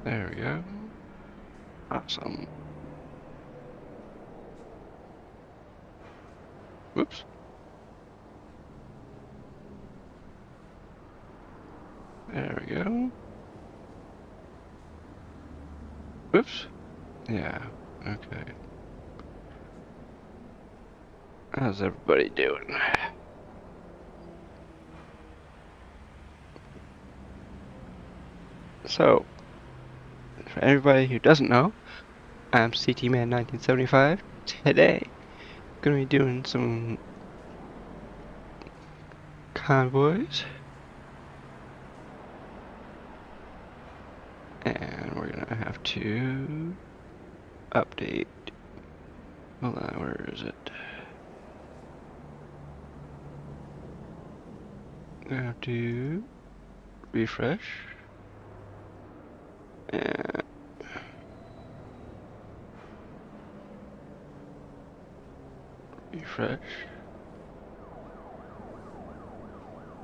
There we go. Awesome. Whoops. There we go. Whoops. Yeah. Okay. How's everybody doing? So, for everybody who doesn't know, I'm CTman1975. Today, I'm gonna be doing some convoys, and we're gonna have to update. Hold on, where is it? I have to refresh and refresh.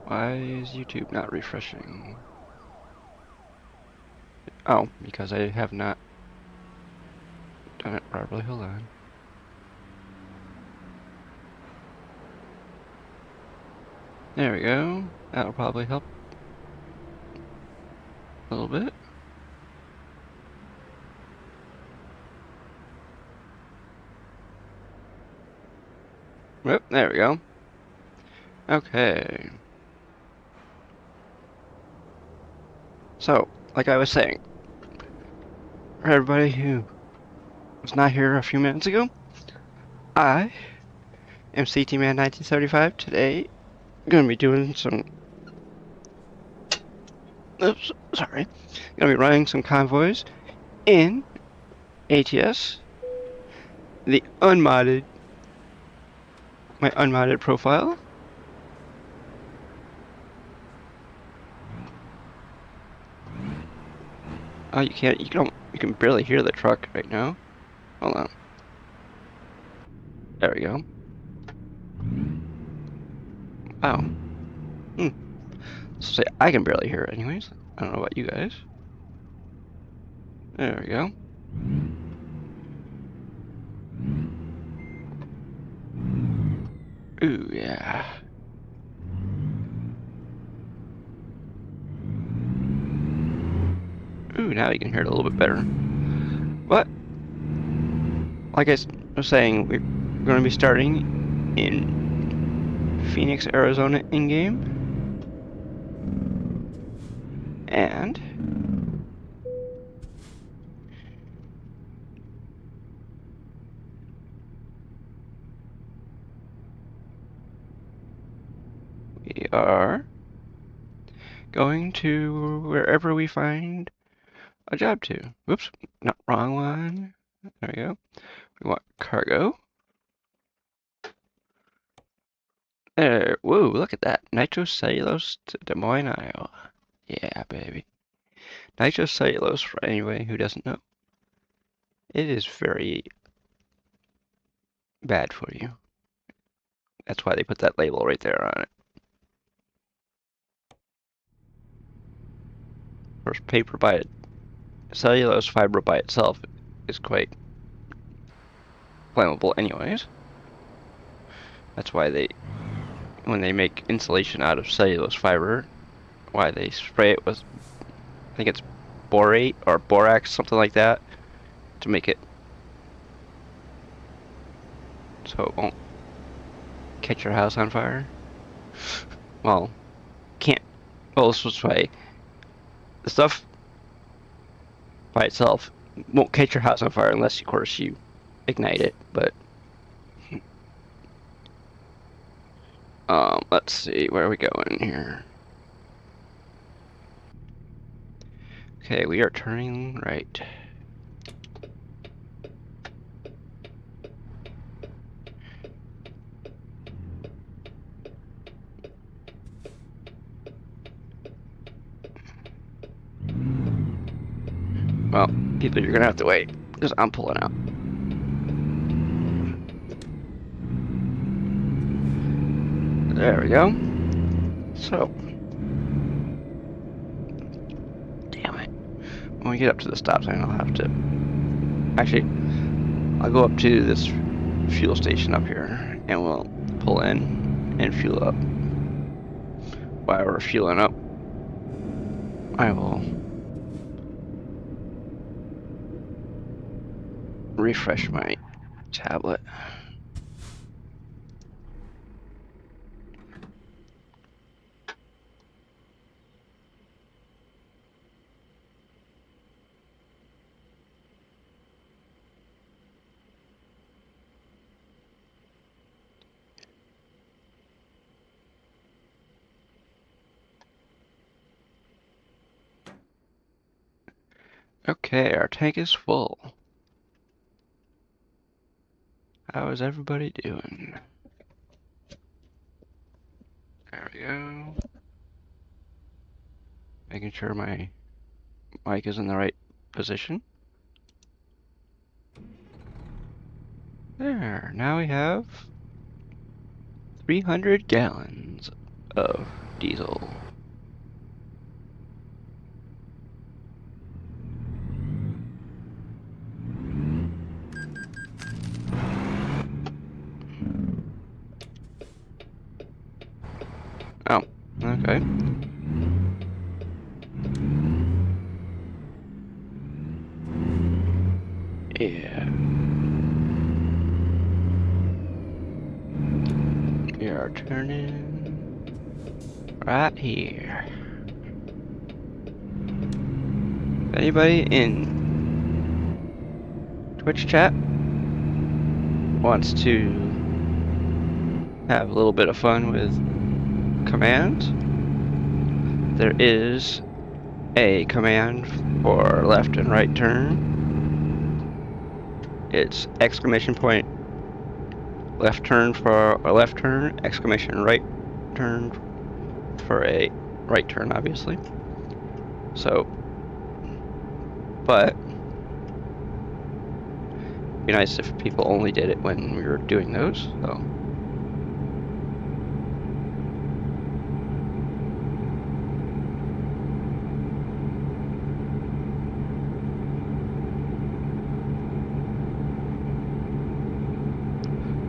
Why is YouTube not refreshing? Oh, because I have not done it properly. Hold on. There we go. That'll probably help a little bit. Yep, there we go. Okay. So, like I was saying, for everybody who was not here a few minutes ago, I am CTman1975. Today, I'm gonna be doing some. Oops, sorry. Gonna be running some convoys in ATS, the unmodded, my unmodded profile. Oh, you can't. You can barely hear the truck right now. Hold on. There we go. Wow. So say I can barely hear it anyways. I don't know about you guys. There we go. Ooh, yeah. Ooh, now you can hear it a little bit better. But, like I was saying, we're going to be starting in Phoenix, Arizona in-game. And we are going to wherever we find a job to. Whoops, not wrong one. There we go. We want cargo. There, whoa, look at that. Nitrocellulose to Des Moines, Iowa. Yeah, baby. Nitrocellulose, for anybody who doesn't know, it is very bad for you. That's why they put that label right there on it. Of course, paper by it, cellulose fiber by itself is quite flammable anyways. That's why when they make insulation out of cellulose fiber, why they spray it with, I think it's borate or borax, something like that, to make it so it won't catch your house on fire. Well, can't. Well, this way, the stuff by itself won't catch your house on fire unless, of course, you ignite it. But let's see, where are we going here? Okay, we are turning right. Well, people, you're gonna have to wait because I'm pulling out. There we go. So, damn it. when we get up to the stop sign, I'll have to... Actually, I'll go up to this fuel station up here, and we'll pull in and fuel up. While we're fueling up, I will refresh my tablet. Okay, our tank is full. How is everybody doing? There we go. Making sure my mic is in the right position. There, now we have 300 gallons of diesel. Oh, okay. Yeah. We are turning right here. Anybody in Twitch chat wants to have a little bit of fun with commands, there is a command for left and right turn. It's exclamation point left turn for a left turn, exclamation right turn for a right turn, obviously. So, but it'd be nice if people only did it when we were doing those. So.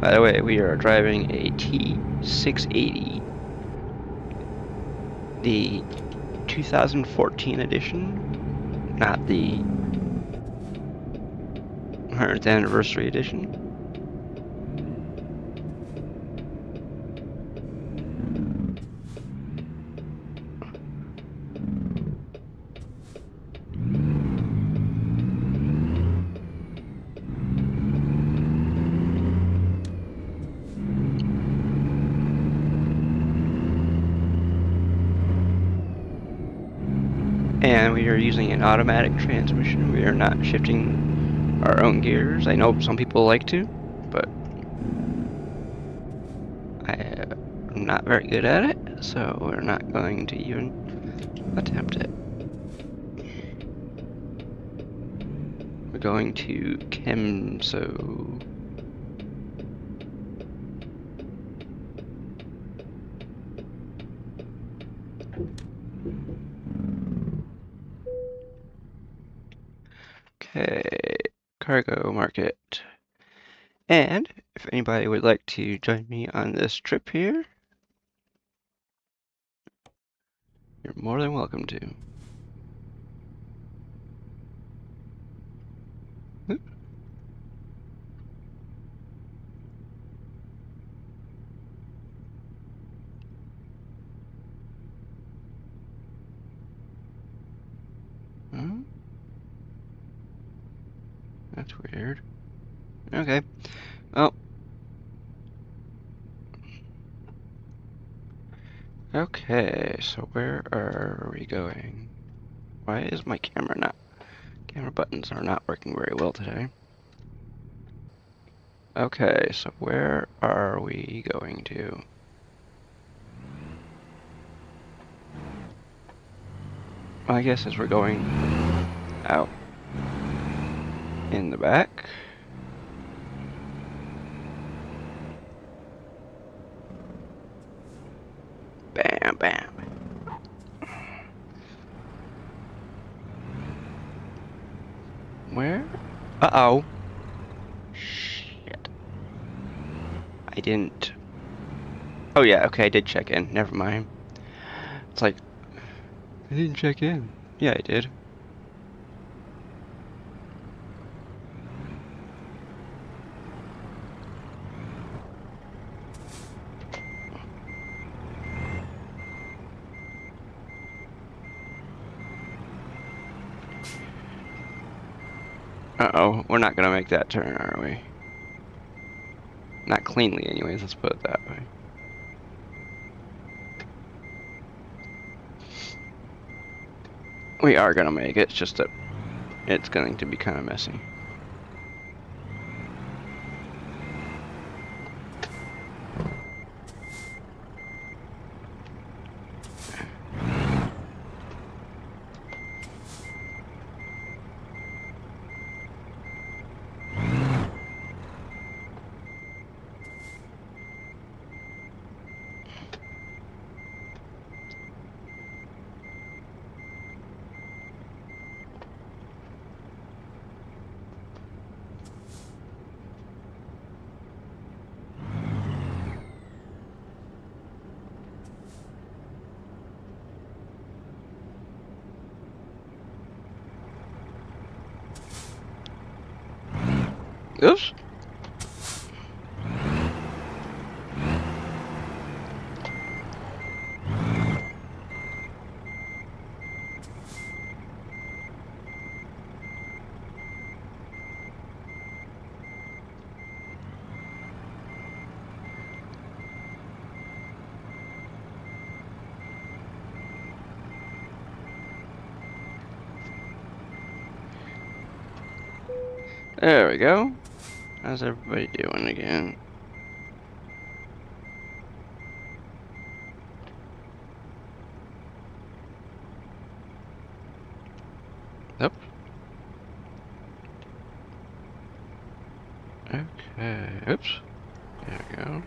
By the way, we are driving a T680, the 2014 edition, not the 100th anniversary edition. And we are using an automatic transmission. We are not shifting our own gears. I know some people like to, but I'm not very good at it, so we're not going to even attempt it. We're going to Kemso. Okay, cargo market. And if anybody would like to join me on this trip here, you're more than welcome to. Oop. Hmm? That's weird. Okay. Oh. Okay, so where are we going? Why is my camera buttons are not working very well today. Okay, so where are we going to? My guess is we're going out in the back. Bam, bam. Where? Uh-oh. Shit. I didn't. Oh yeah, okay, I did check in. Never mind. It's like, I didn't check in. Yeah, I did. Uh-oh, we're not gonna make that turn, are we? Not cleanly anyways, let's put it that way. We are gonna make it, it's just that it's going to be kind of messy. Oops. There we go. How's everybody doing again? Yep. Okay. Oops. There we go.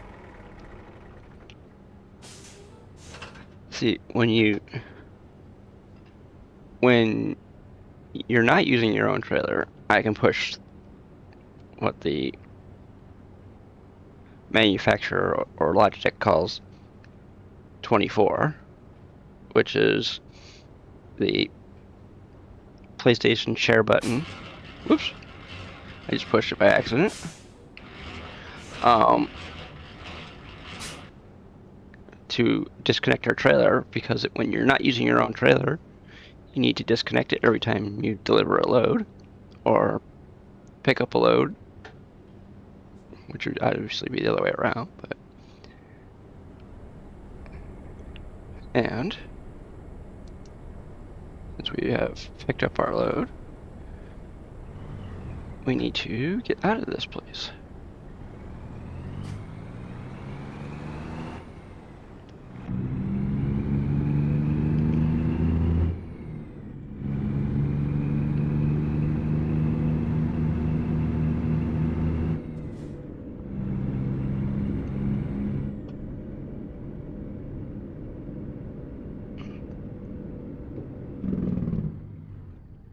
See, when you're not using your own trailer, I can push what the manufacturer or Logitech calls 24, which is the PlayStation share button. Whoops. I just pushed it by accident. To disconnect our trailer, because when you're not using your own trailer, you need to disconnect it every time you deliver a load or pick up a load, which would obviously be the other way around. And since we have picked up our load, we need to get out of this place.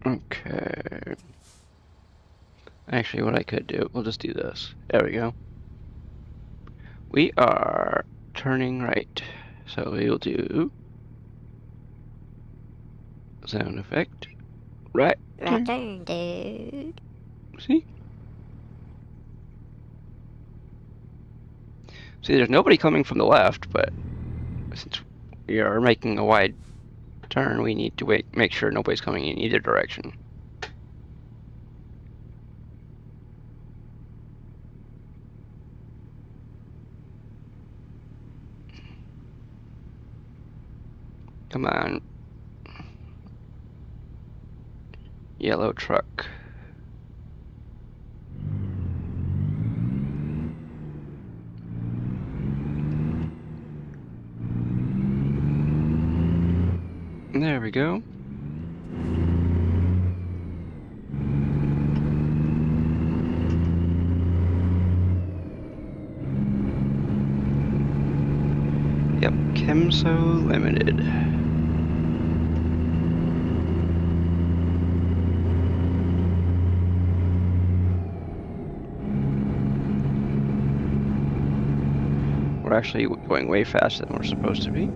Okay. Actually, what I could do, we'll just do this. There we go. We are turning right. So we will do sound effect. Right turn. Right there, dude. See? See, there's nobody coming from the left, but since we are making a wide turn, we need to make sure nobody's coming in either direction. Come on. Yellow truck. There we go. Yep, Chemso Limited. we're actually going way faster than we're supposed to be.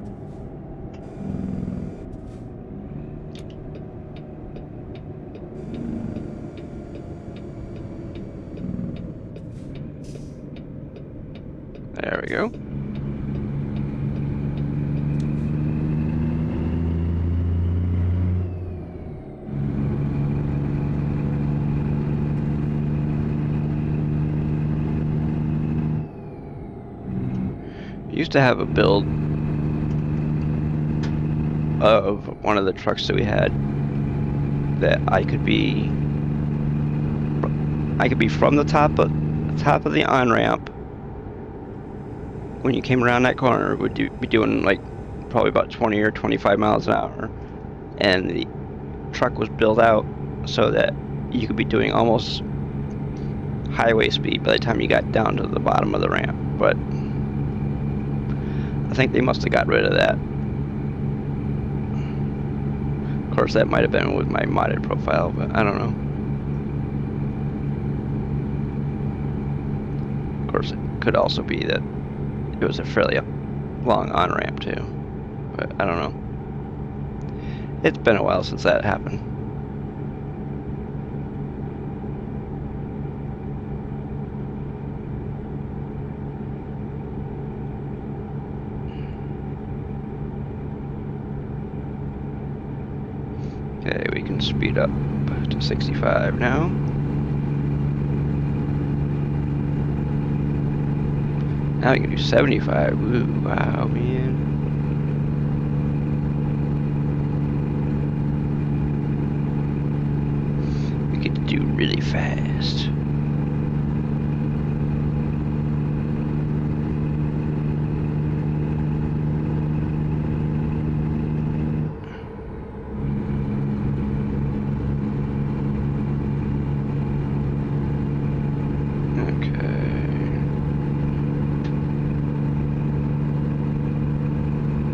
There we go. We used to have a build of one of the trucks that we had that I could be from the top of the on-ramp. When you came around that corner, would be doing like probably about 20 or 25 miles an hour, and the truck was built out so that you could be doing almost highway speed by the time you got down to the bottom of the ramp. But I think they must have got rid of that. Of course, that might have been with my modded profile, but I don't know. Of course, it could also be that it was a fairly long on-ramp too, but I don't know. It's been a while since that happened. Okay, we can speed up to 65 now. Now we can do 75. Ooh, wow, man. We get to do really fast.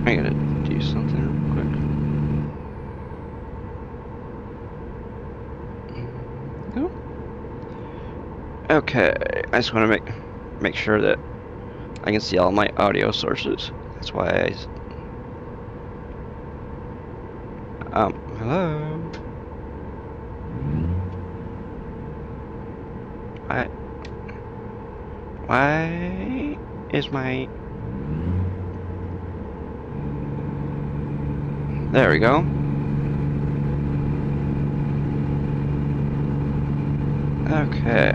I gotta do something real quick. Oh. Okay, I just want to make sure that I can see all my audio sources. That's why hello. Why is my... There we go. Okay.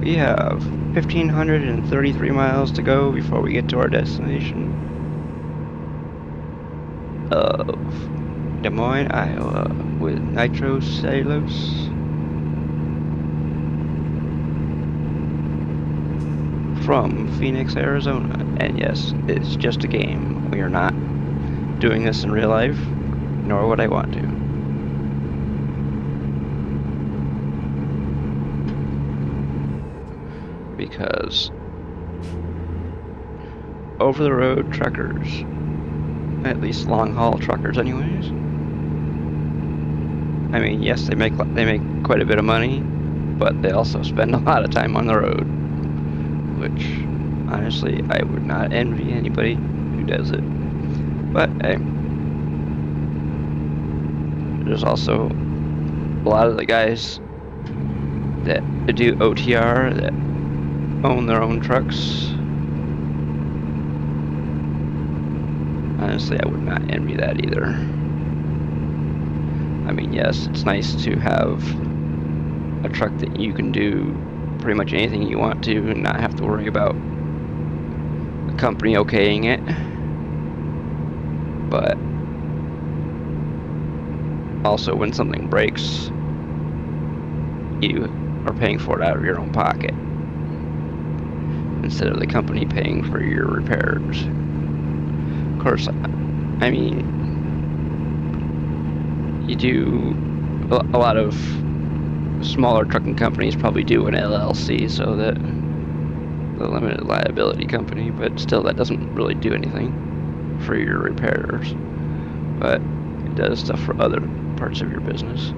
We have 1,533 miles to go before we get to our destination of Des Moines, Iowa, with nitrocellulose. From Phoenix, Arizona. And yes, it's just a game. We are not doing this in real life, nor would I want to. Because over-the-road truckers, at least long-haul truckers anyways, I mean, yes, they make quite a bit of money, but they also spend a lot of time on the road, which honestly I would not envy anybody who does it. But hey, there's also a lot of the guys that do OTR that own their own trucks. Honestly, I would not envy that either. I mean, yes, it's nice to have a truck that you can do pretty much anything you want to and not have to worry about the company okaying it. But also, when something breaks, you are paying for it out of your own pocket instead of the company paying for your repairs. Of course, I mean, you do a lot of smaller trucking companies probably do an LLC, so that the limited liability company, but still that doesn't really do anything for your repairs, but it does stuff for other parts of your business.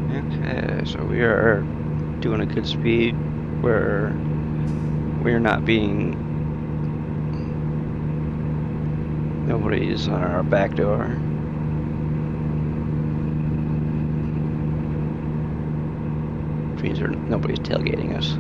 Okay, so we are doing a good speed where we're not being, nobody's on our back door. Which means nobody's tailgating us.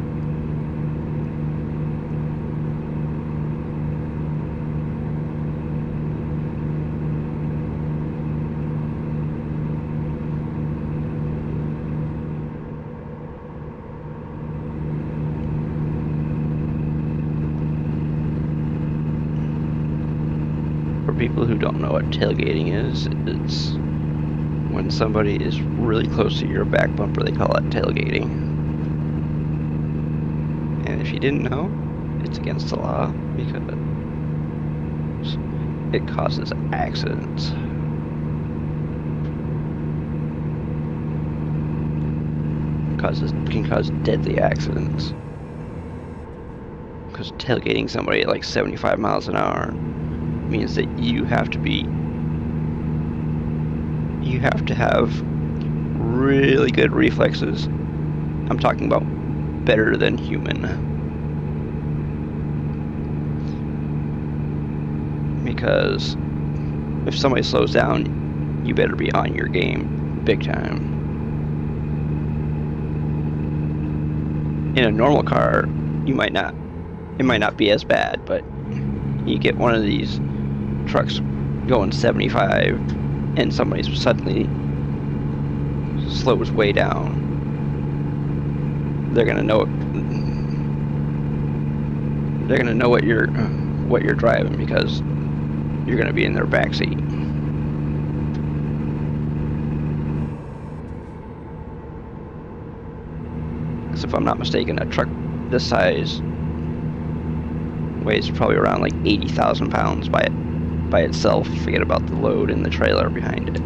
For people who don't know what tailgating is, it's when somebody is really close to your back bumper, they call it tailgating. And if you didn't know, it's against the law because it causes accidents. Can cause deadly accidents. Because tailgating somebody at like 75 miles an hour means that you have to have really good reflexes. I'm talking about better than human. Because if somebody slows down, you better be on your game big time. In a normal car, it might not be as bad, but you get one of these trucks going 75 and somebody suddenly slows way down, they're gonna know what you're driving because you're gonna be in their backseat. So if I'm not mistaken, a truck this size weighs probably around like 80,000 pounds by itself. Forget about the load and the trailer behind it.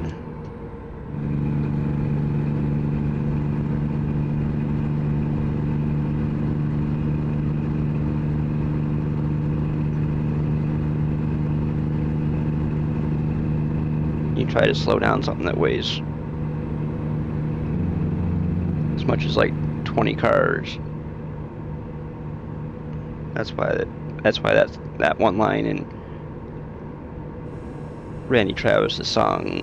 You try to slow down something that weighs as much as like 20 cars. That's why that one line in Randy Travis's song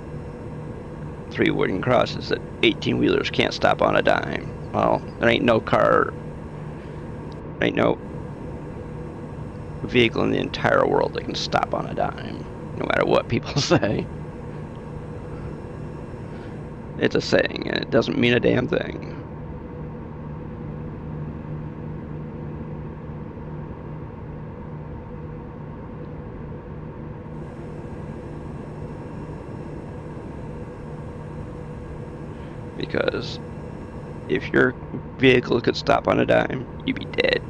Three Wooden Crosses that 18-wheelers can't stop on a dime. Well, there ain't no vehicle in the entire world that can stop on a dime, no matter what people say. It's a saying, and it doesn't mean a damn thing. Because if your vehicle could stop on a dime, you'd be dead.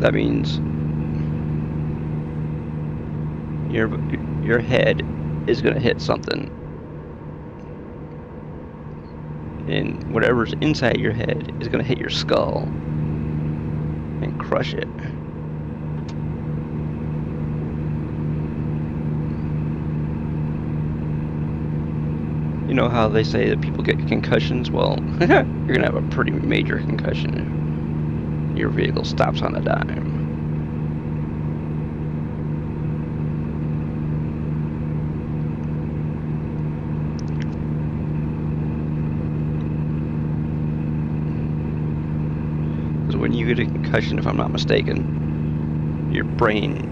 That means your head is gonna hit something, and whatever's inside your head is gonna hit your skull and crush it. You know how they say that people get concussions? Well, you're gonna have a pretty major concussion if your vehicle stops on a dime. Because when you get a concussion, if I'm not mistaken, your brain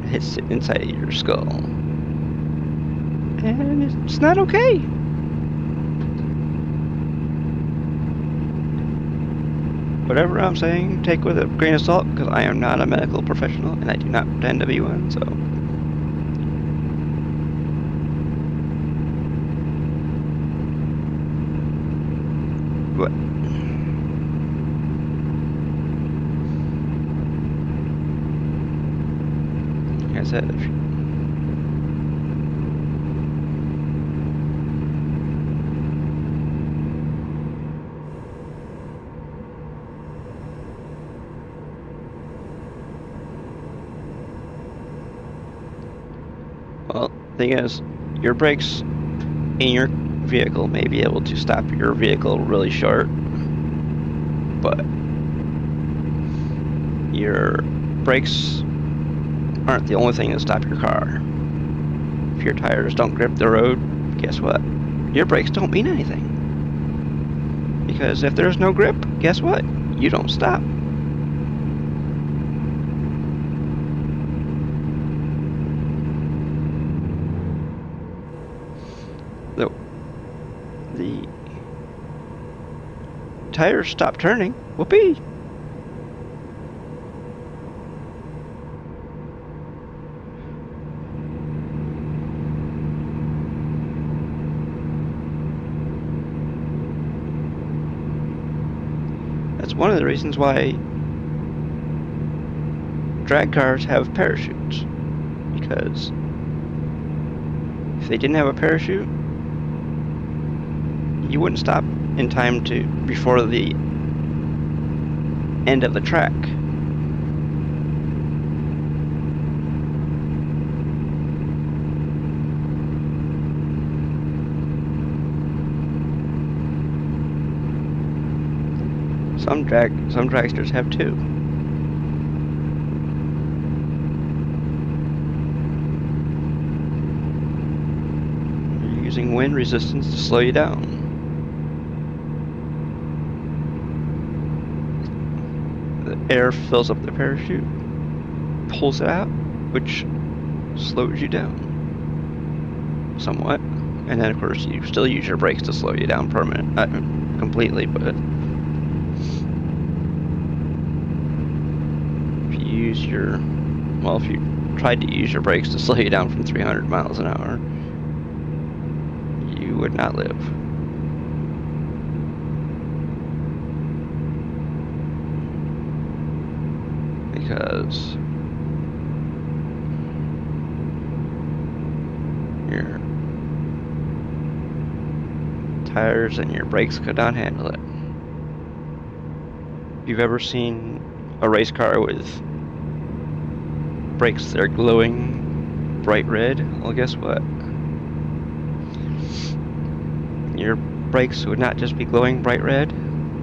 hits inside of your skull. And it's not okay. Whatever I'm saying, take with a grain of salt, because I am not a medical professional, and I do not pretend to be one, so. But like I said, well, thing is, your brakes in your vehicle may be able to stop your vehicle really short, but your brakes aren't the only thing that stop your car. If your tires don't grip the road, guess what? Your brakes don't mean anything. Because if there's no grip, guess what? You don't stop. The tires stop turning. Whoopee! That's one of the reasons why drag cars have parachutes. Because if they didn't have a parachute, you wouldn't stop in time before the end of the track. Some dragsters have two. You're using wind resistance to slow you down. Air fills up the parachute, pulls it out, which slows you down somewhat. And then, of course, you still use your brakes to slow you down completely, but if you tried to use your brakes to slow you down from 300 miles an hour, you would not live. Because your tires and your brakes could not handle it. If you've ever seen a race car with brakes that are glowing bright red, well, guess what? Your brakes would not just be glowing bright red,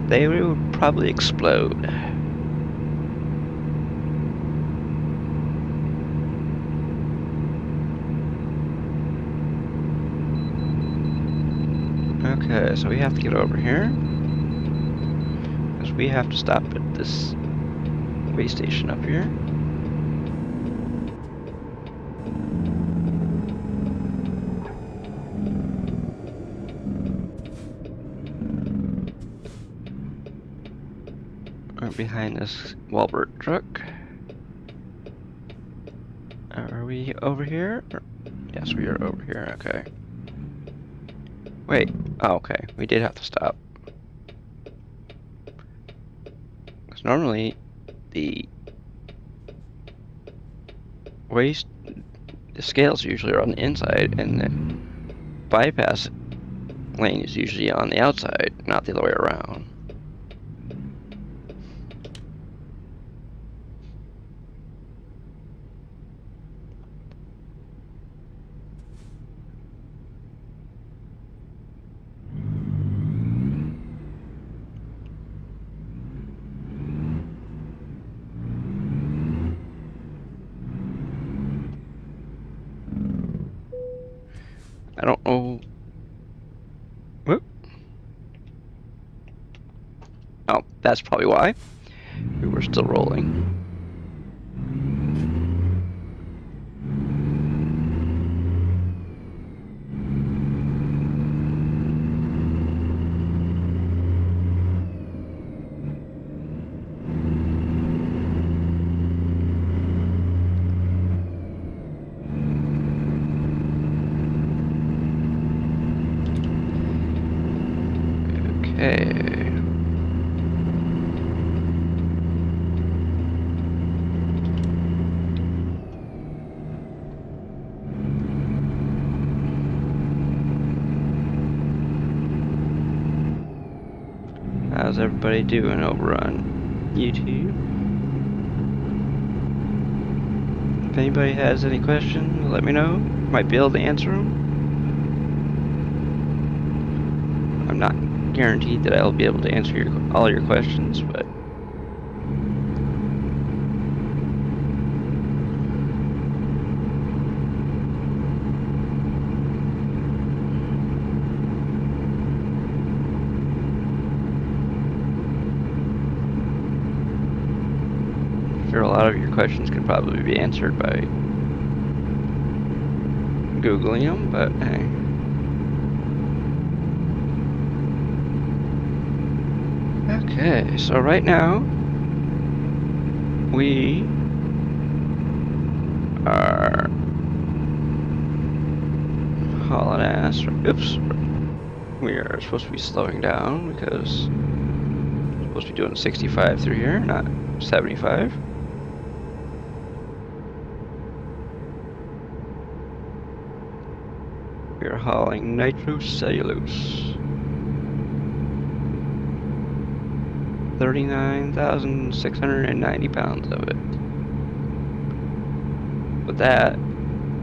they would probably explode. Okay, so we have to get over here, because we have to stop at this way station up here. Right behind this Walbert truck. Are we over here? Yes, we are over here, okay. Wait, oh, okay, we did have to stop. Because normally, the the scales usually are on the inside, and the bypass lane is usually on the outside, not the other way around. I don't know. Whoop. Oh, that's probably why. We were still rolling. Okay. How's everybody doing over on YouTube? If anybody has any questions, let me know. Might be able to answer them. I'm not guaranteed that I'll be able to answer all your questions, but I'm sure a lot of your questions could probably be answered by Googling them, but hey. Okay, so right now we are hauling ass. Oops. We are supposed to be slowing down because we're supposed to be doing 65 through here, not 75. We are hauling nitrocellulose. 39,690 pounds of it. But that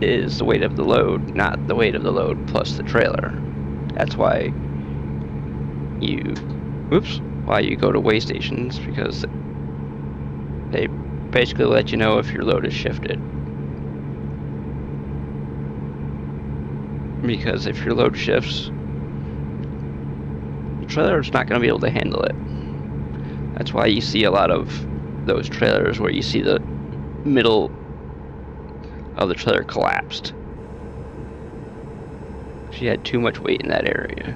is the weight of the load, not the weight of the load plus the trailer. That's why you go to weigh stations, because they basically let you know if your load is shifted. Because if your load shifts, the trailer is not going to be able to handle it. That's why you see a lot of those trailers where you see the middle of the trailer collapsed. She had too much weight in that area.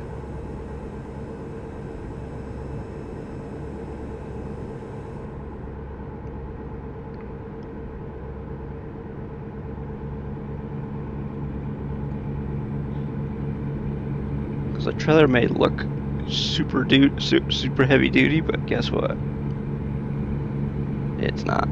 Because the trailer may look super heavy duty, but guess what? It's not.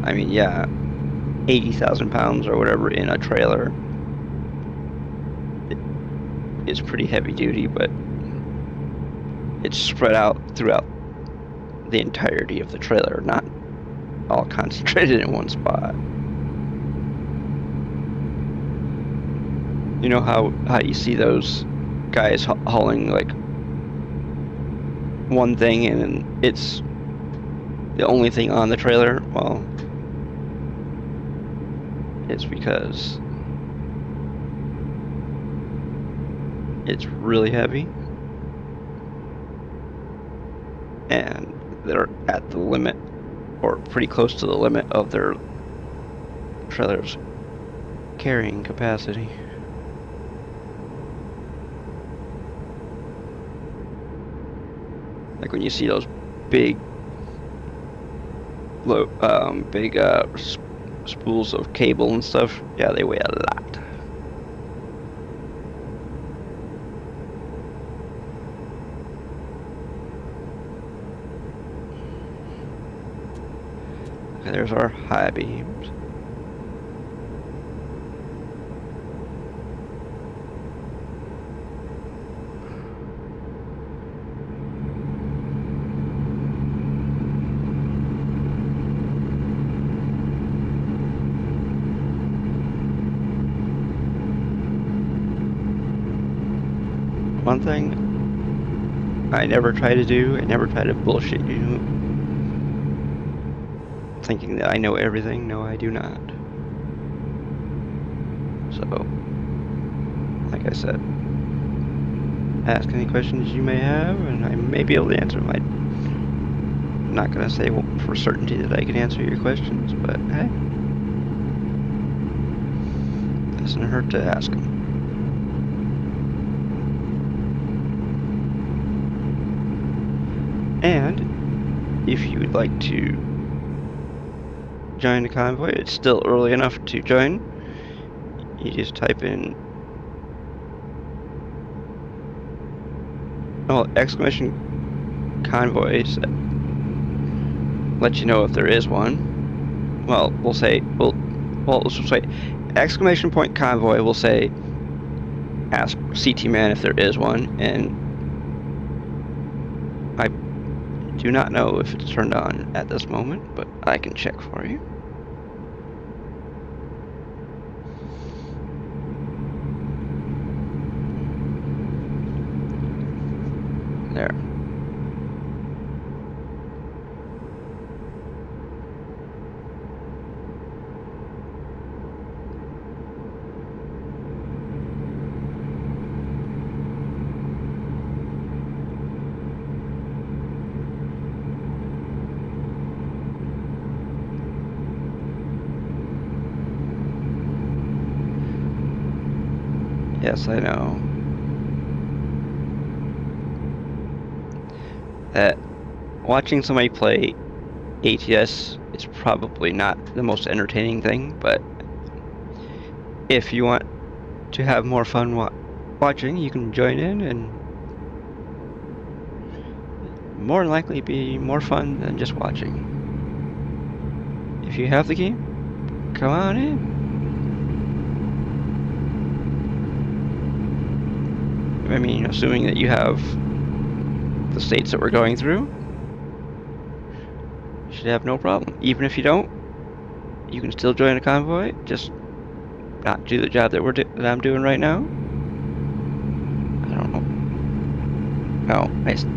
I mean, yeah, 80,000 pounds or whatever in a trailer is pretty heavy duty, but it's spread out throughout the entirety of the trailer, not all concentrated in one spot. You know how you see those guys hauling like one thing and it's the only thing on the trailer? Well, it's because it's really heavy and they're at the limit or pretty close to the limit of their trailer's carrying capacity. Like when you see those big spools of cable and stuff, yeah, they weigh a lot. Okay, there's our high beams. One thing I never try to do, I never try to bullshit you, thinking that I know everything. No, I do not. So, like I said, ask any questions you may have, and I may be able to answer them. I'm not going to say for certainty that I can answer your questions, but hey, doesn't hurt to ask them. And if you would like to join the convoy, it's still early enough to join. You just type in exclamation convoys, let you know if there is one. Well, we'll say, let's just say exclamation point convoy will say ask CT man if there is one, and I do not know if it's turned on at this moment, but I can check for you. There. Yes, I know that watching somebody play ATS is probably not the most entertaining thing, but if you want to have more fun watching, you can join in, and more than likely be more fun than just watching. If you have the game, come on in. I mean, assuming that you have the states that we're going through, you should have no problem. Even if you don't, you can still join a convoy, just not do the job that that I'm doing right now. I don't know. Oh,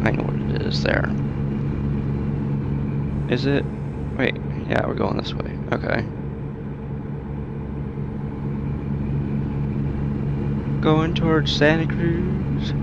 I know what it is there. Is it? Wait, yeah, we're going this way. Okay. Going towards Santa Cruz.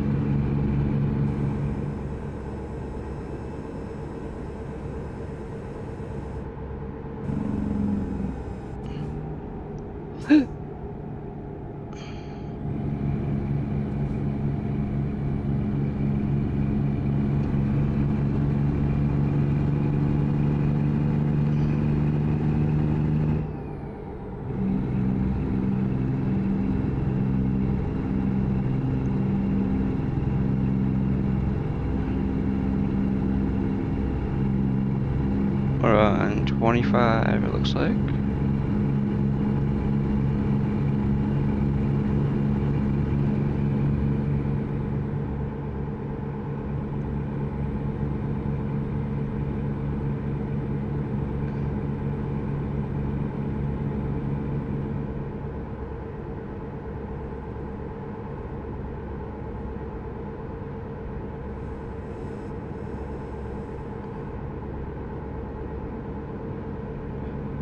We're on 25, it looks like.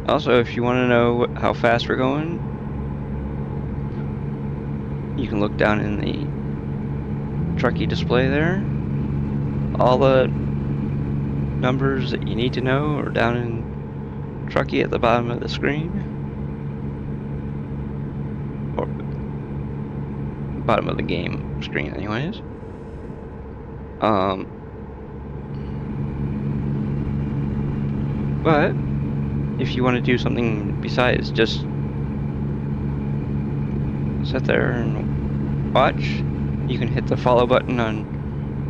Also, if you want to know how fast we're going, you can look down in the Trucky display there. All the numbers that you need to know are down in Trucky at the bottom of the screen. Or bottom of the game screen anyways. But if you want to do something besides just sit there and watch, you can hit the follow button on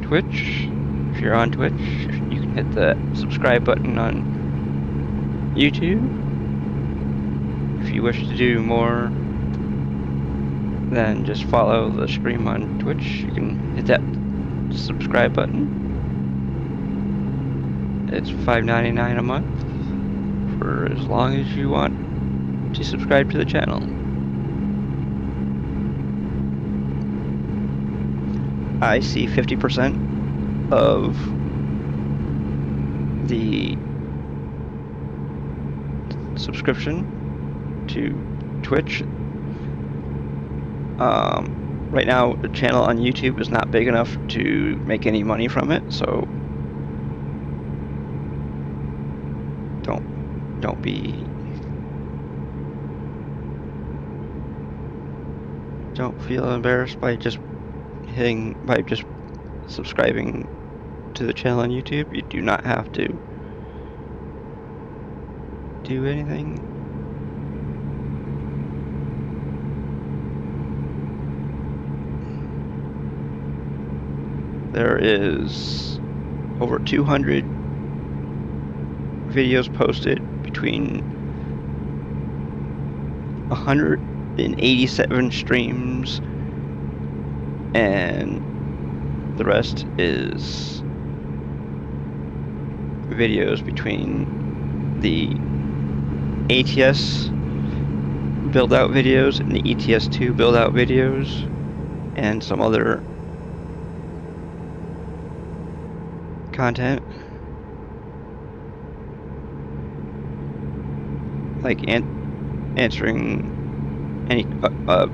Twitch. If you're on Twitch, you can hit the subscribe button on YouTube. If you wish to do more than just follow the stream on Twitch, you can hit that subscribe button. It's $5.99 a month for as long as you want to subscribe to the channel. I see 50% of the subscription to Twitch. Right now, the channel on YouTube is not big enough to make any money from it, so don't feel embarrassed by just subscribing to the channel on YouTube. You do not have to do anything. There is over 200 videos posted between 187 streams, and the rest is videos between the ATS build-out videos and the ETS2 build-out videos, and some other content, like answering any.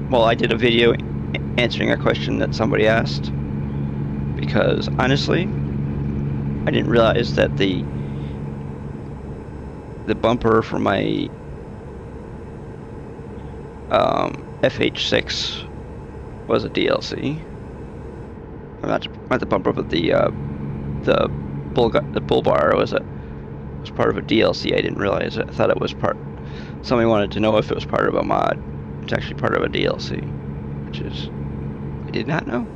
Well, I did a video answering a question that somebody asked, because honestly, I didn't realize that the bumper for my FH6 was a DLC. Not the bumper, but the bull bar was part of a DLC. I didn't realize it. I thought it was part. Somebody wanted to know if it was part of a mod. It's actually part of a DLC, which is I did not know.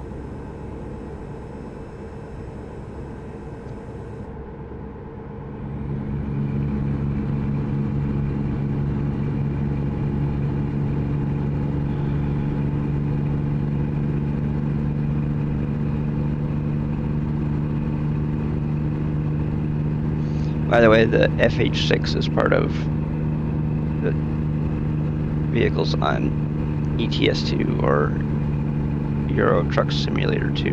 By the way, the FH6 is part of the vehicles on ETS2 or Euro Truck Simulator 2.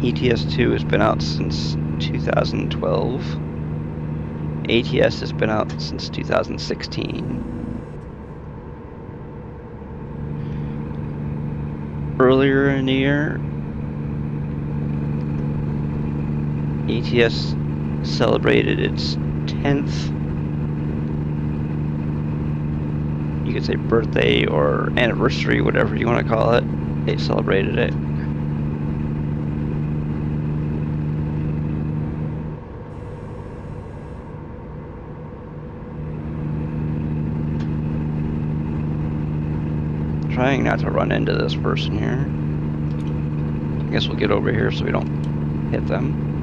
ETS2 has been out since 2012. ATS has been out since 2016. Earlier in the year, ATS celebrated its 10th, you could say birthday or anniversary, whatever you want to call it. They celebrated it. Trying not to run into this person here. I guess we'll get over here so we don't hit them.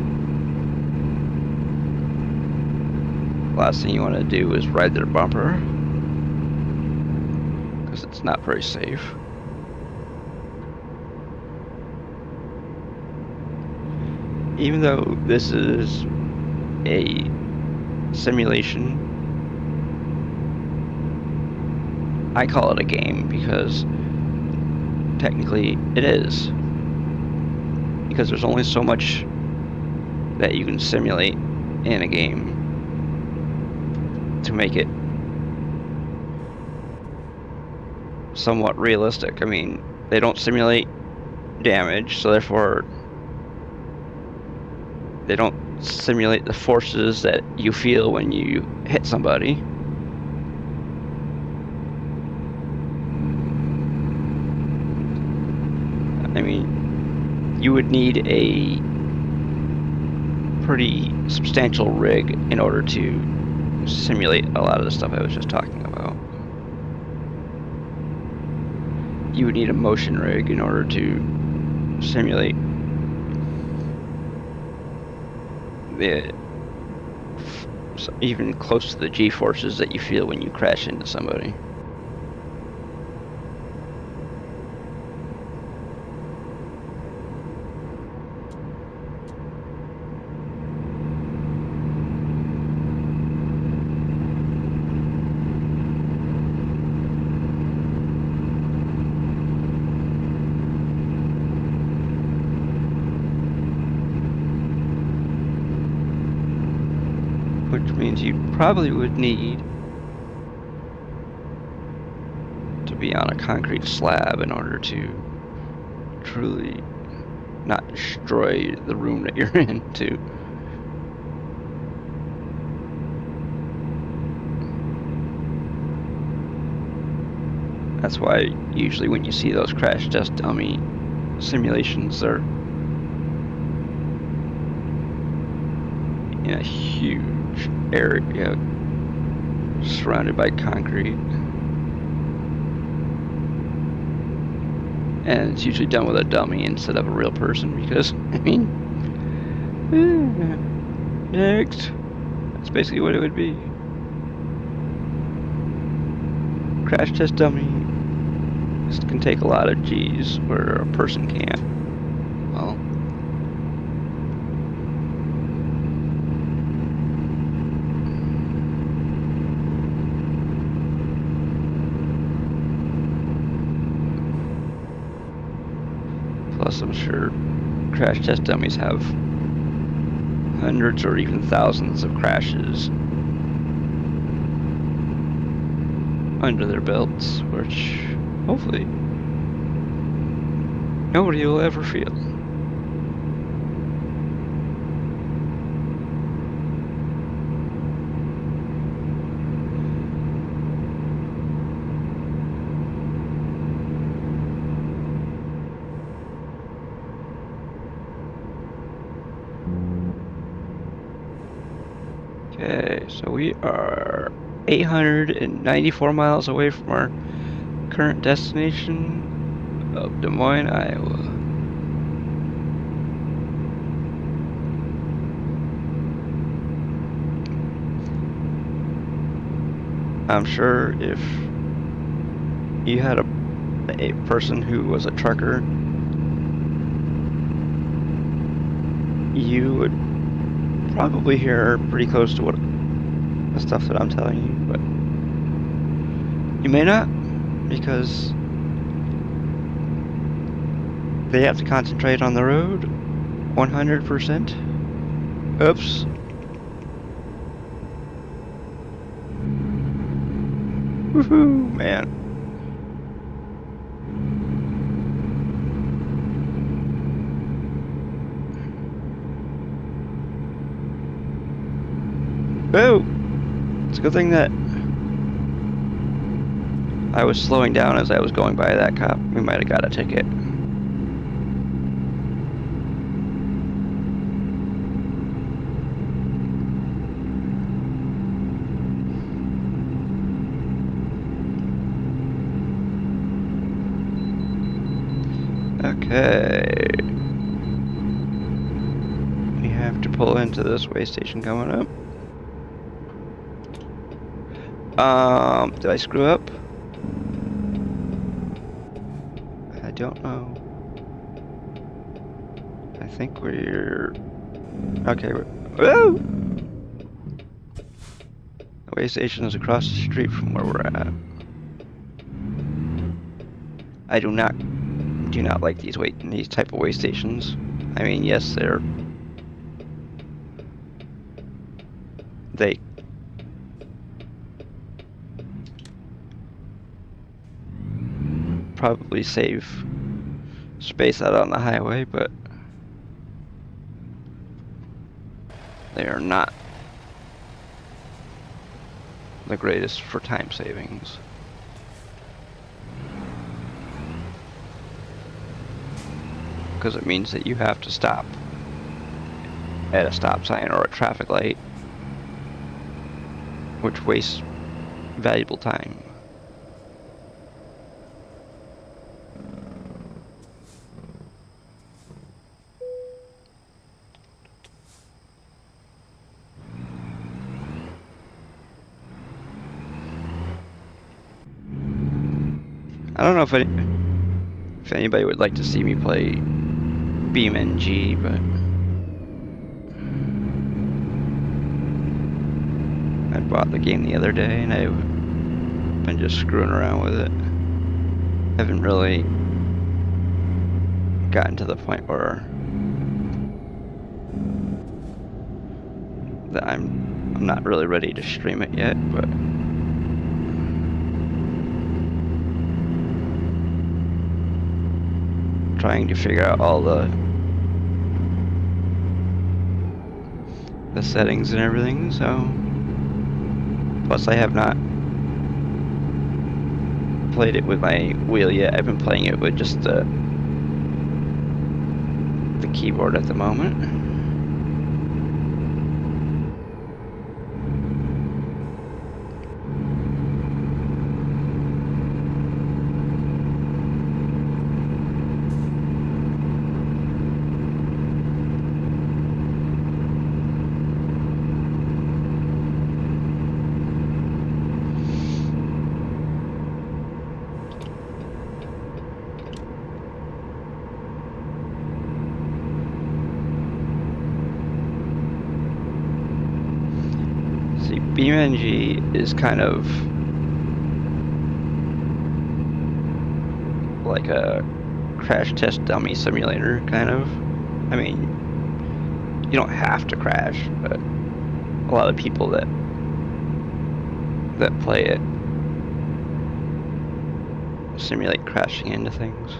Last thing you want to do is ride their bumper, because it's not very safe. Even though this is a simulation, I call it a game because technically it is. Because there's only so much that you can simulate in a game to make it somewhat realistic. I mean, they don't simulate damage, so therefore they don't simulate the forces that you feel when you hit somebody. I mean, you would need a pretty substantial rig in order to simulate a lot of the stuff I was just talking about. you would need a motion rig in order to simulate the even close to the G-forces that you feel when you crash into somebody. Which means you probably would need to be on a concrete slab in order to truly not destroy the room that you're in, too. That's why usually when you see those crash test dummy simulations, they're in a huge area surrounded by concrete. And it's usually done with a dummy instead of a real person because, I mean, next. That's basically what it would be. Crash test dummy can take a lot of G's where a person can't. Well, plus I'm sure crash test dummies have hundreds or even thousands of crashes under their belts, which hopefully nobody will ever feel. Okay, so we are 894 miles away from our current destination of Des Moines, Iowa. I'm sure if you had a person who was a trucker, you would probably hear pretty close to what the stuff that I'm telling you, but you may not, because they have to concentrate on the road 100%. Oops. Woohoo, man. Oh! It's a good thing that I was slowing down as I was going by that cop. We might have got a ticket. Okay. We have to pull into this way station coming up. Did I screw up? I don't know. I think we're... Okay, whoa! The way station is across the street from where we're at. I do not like these type of way stations. I mean, yes, they probably save space out on the highway, but they are not the greatest for time savings. Because it means that you have to stop at a stop sign or a traffic light, which wastes valuable time. I don't know if anybody would like to see me play BeamNG, but I bought the game the other day and I've been just screwing around with it. Haven't really gotten to the point where that I'm not really ready to stream it yet, but trying to figure out all the settings and everything, so plus I have not played it with my wheel yet. I've been playing it with just the keyboard at the moment. BeamNG is kind of like a crash test dummy simulator, kind of. I mean, you don't have to crash, but a lot of people that play it simulate crashing into things.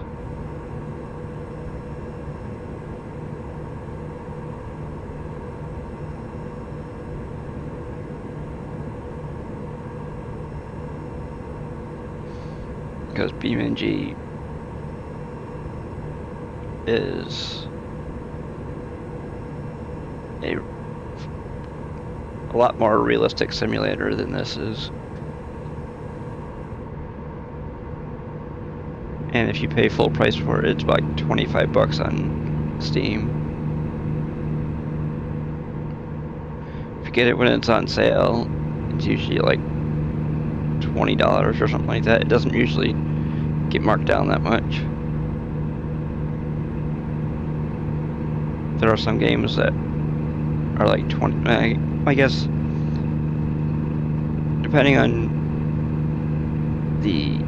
Because BeamNG is a lot more realistic simulator than this is. And if you pay full price for it, it's like $25 on Steam. If you get it when it's on sale, it's usually like $20 or something like that. It doesn't usually get marked down that much. There are some games that are like 20, I guess, depending on the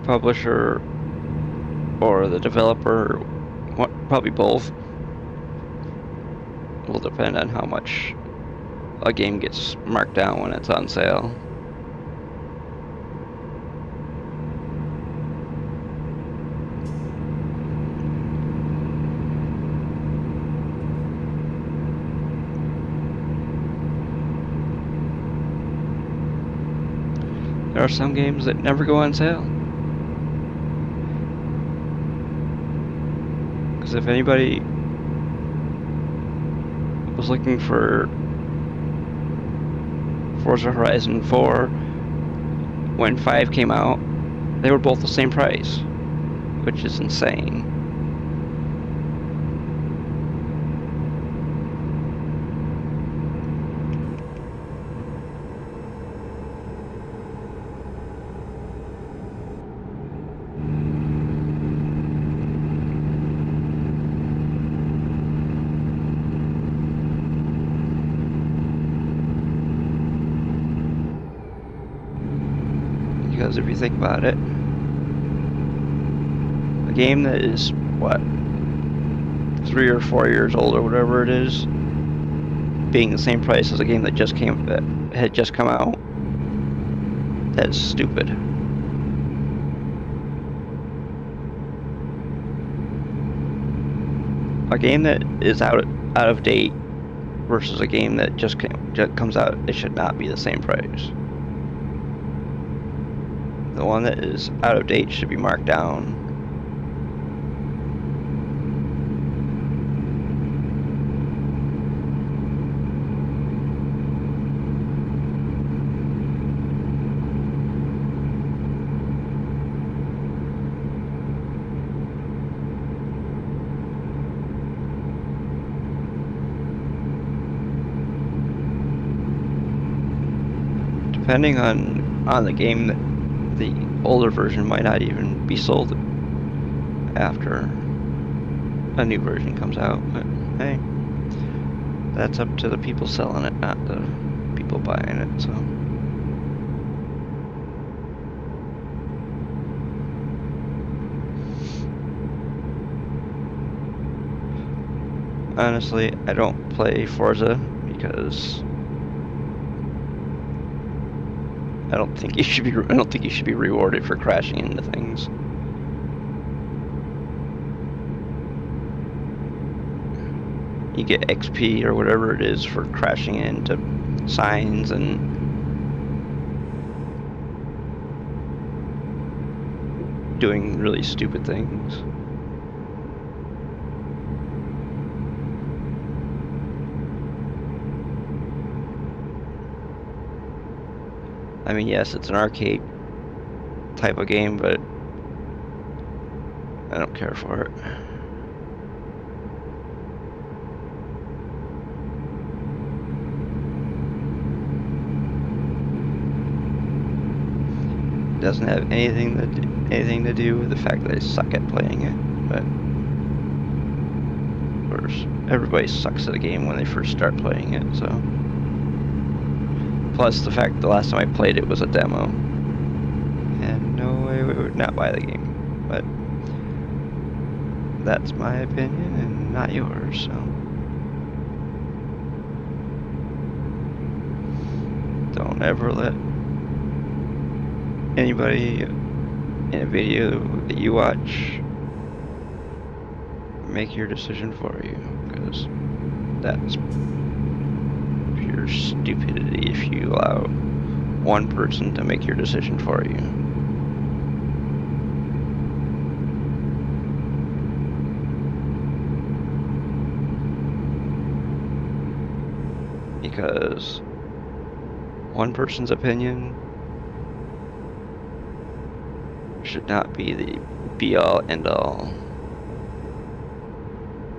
publisher or the developer, probably both, will depend on how much a game gets marked down when it's on sale. There are some games that never go on sale. Because if anybody was looking for Forza Horizon 4, when 5 came out, they were both the same price, which is insane. Because if you think about it, a game that is, what, 3 or 4 years old or whatever it is, being the same price as a game that had just come out, that's stupid. A game that is out of date versus a game that just comes out, it should not be the same price. The one that is out of date should be marked down. depending on the game, the older version might not even be sold after a new version comes out. But hey, that's up to the people selling it, not the people buying it. So. Honestly, I don't play Forza because I don't think you should be rewarded for crashing into things. You get XP or whatever it is for crashing into signs and doing really stupid things. I mean, yes, it's an arcade type of game, but I don't care for it. Doesn't have anything to do with the fact that I suck at playing it, but of course, everybody sucks at a game when they first start playing it, so. Plus the fact the last time I played it was a demo. And no way we would not buy the game. But that's my opinion and not yours, so. Don't ever let anybody in a video that you watch make your decision for you, because that's pure stupidity if you allow one person to make your decision for you. Because one person's opinion should not be the be-all, end-all.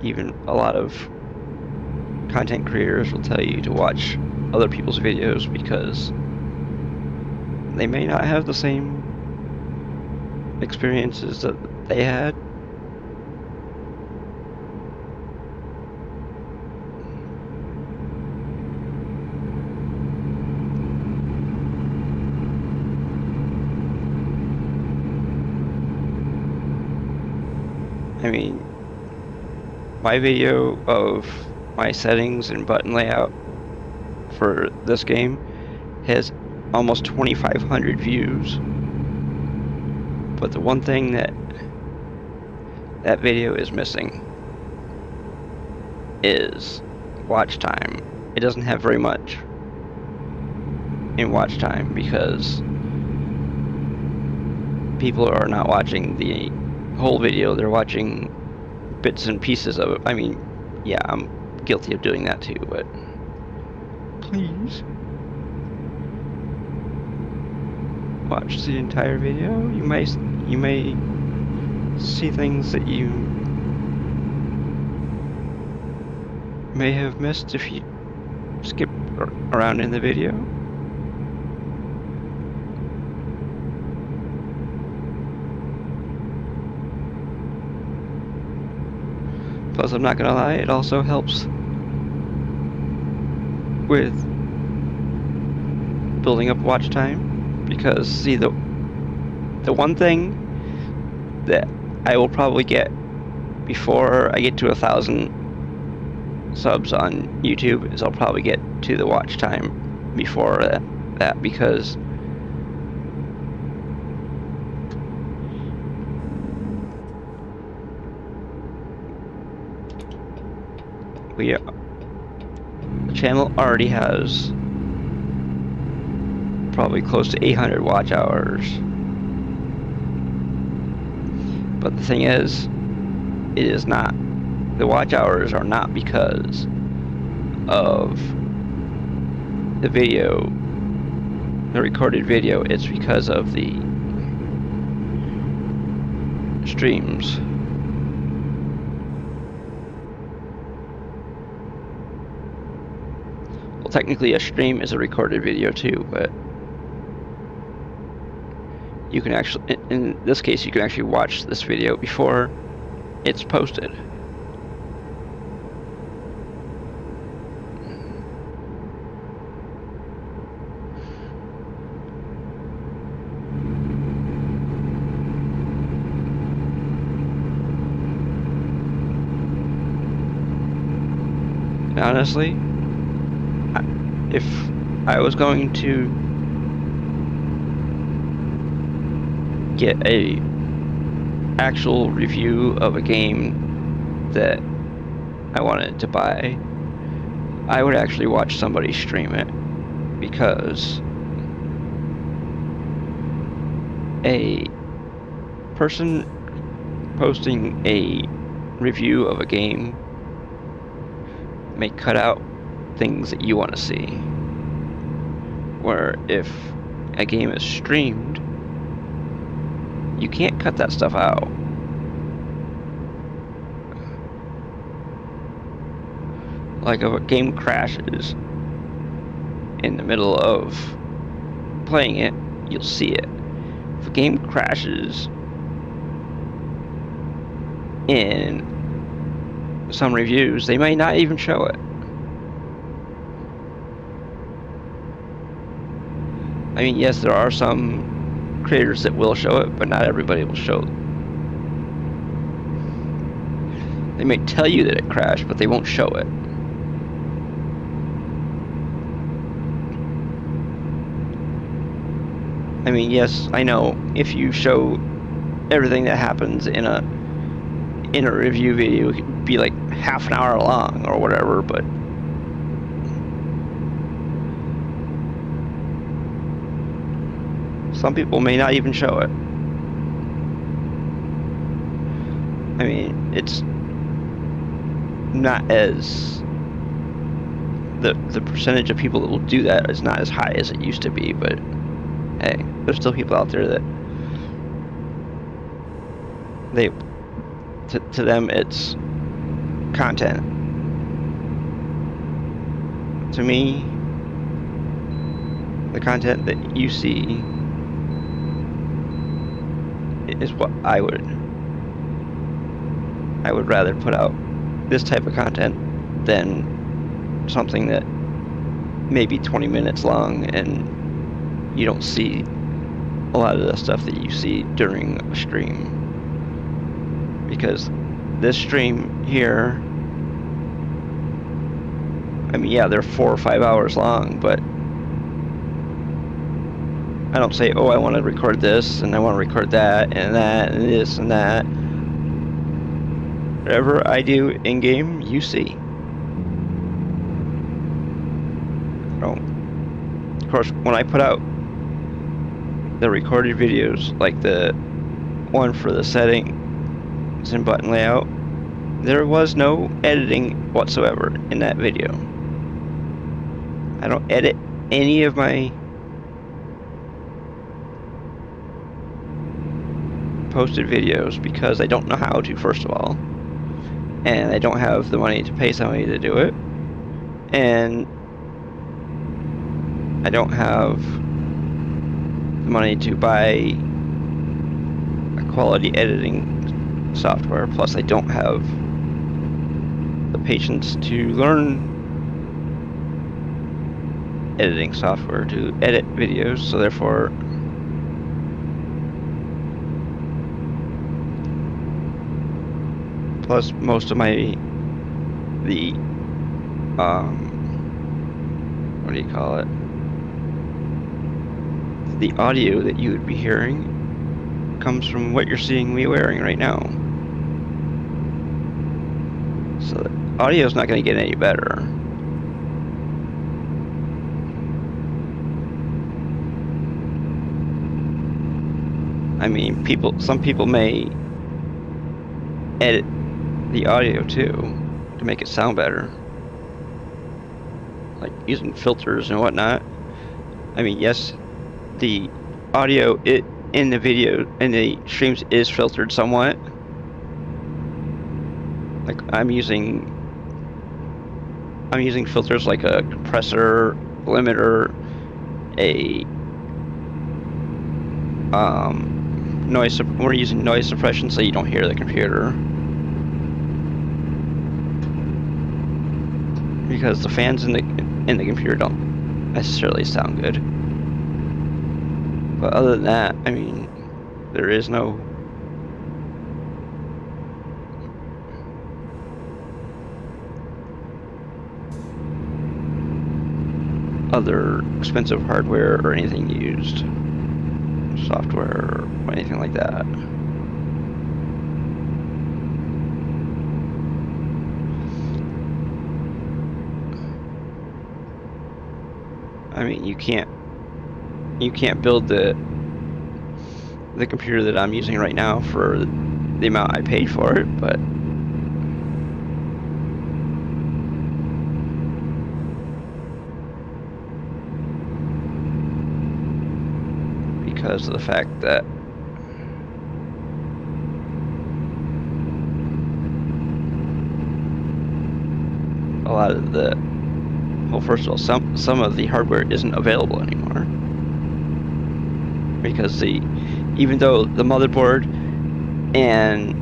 Even a lot of content creators will tell you to watch other people's videos because they may not have the same experiences that they had. I mean, my video of my settings and button layout for this game has almost 2,500 views. But the one thing that video is missing is watch time. It doesn't have very much in watch time because people are not watching the whole video, they're watching bits and pieces of it. I mean, yeah, I'm guilty of doing that too, but please watch the entire video. You may see things that you may have missed if you skip around in the video. Plus, I'm not gonna lie, it also helps with building up watch time, because see, the one thing that I will probably get before I get to 1,000 subs on YouTube is I'll probably get to the watch time before that, because the channel already has probably close to 800 watch hours. But the thing is, it is not. The watch hours are not because of the video, the recorded video. It's because of the streams. Well, technically a stream is a recorded video too, but you can actually, in this case, you can actually watch this video before it's posted. Honestly, if I was going to get a actual review of a game that I wanted to buy, I would actually watch somebody stream it, because a person posting a review of a game may cut out things that you want to see. Where if a game is streamed, you can't cut that stuff out. Like if a game crashes in the middle of playing it, you'll see it. If a game crashes in some reviews, they may not even show it. I mean, yes, there are some creators that will show it, but not everybody will show it. They may tell you that it crashed, but they won't show it. I mean, yes, I know if you show everything that happens in a review video, it could be like half an hour long or whatever, but some people may not even show it. I mean, it's not as the percentage of people that will do that is not as high as it used to be, but hey, there's still people out there that to them it's content. To me, the content that you see is what I would rather put out this type of content than something that may be 20 minutes long and you don't see a lot of the stuff that you see during a stream. Because this stream here, I mean, yeah, they're 4 or 5 hours long, but I don't say, oh, I want to record this and I want to record that and this and that. Whatever I do in game, you see. Of course, when I put out the recorded videos, like the one for the settings and button layout, there was no editing whatsoever in that video. I don't edit any of my posted videos because I don't know how to, first of all, and I don't have the money to pay somebody to do it, and I don't have the money to buy a quality editing software. Plus, I don't have the patience to learn editing software to edit videos, so therefore plus most of my what do you call it, the audio that you would be hearing comes from what you're seeing me wearing right now. So the audio is not going to get any better. I mean, some people may edit the audio too to make it sound better, like using filters and whatnot. I mean, yes, the audio in the video and the streams is filtered somewhat. Like I'm using filters like a compressor, limiter, a we're using noise suppression so you don't hear the computer. Because the fans in the computer don't necessarily sound good. But other than that, I mean, there is no other expensive hardware or anything used, software or anything like that. I mean, you can't build the computer that I'm using right now for the amount I paid for it, but because of the fact that a lot of the, well, first of all, some of the hardware isn't available anymore, because even though the motherboard and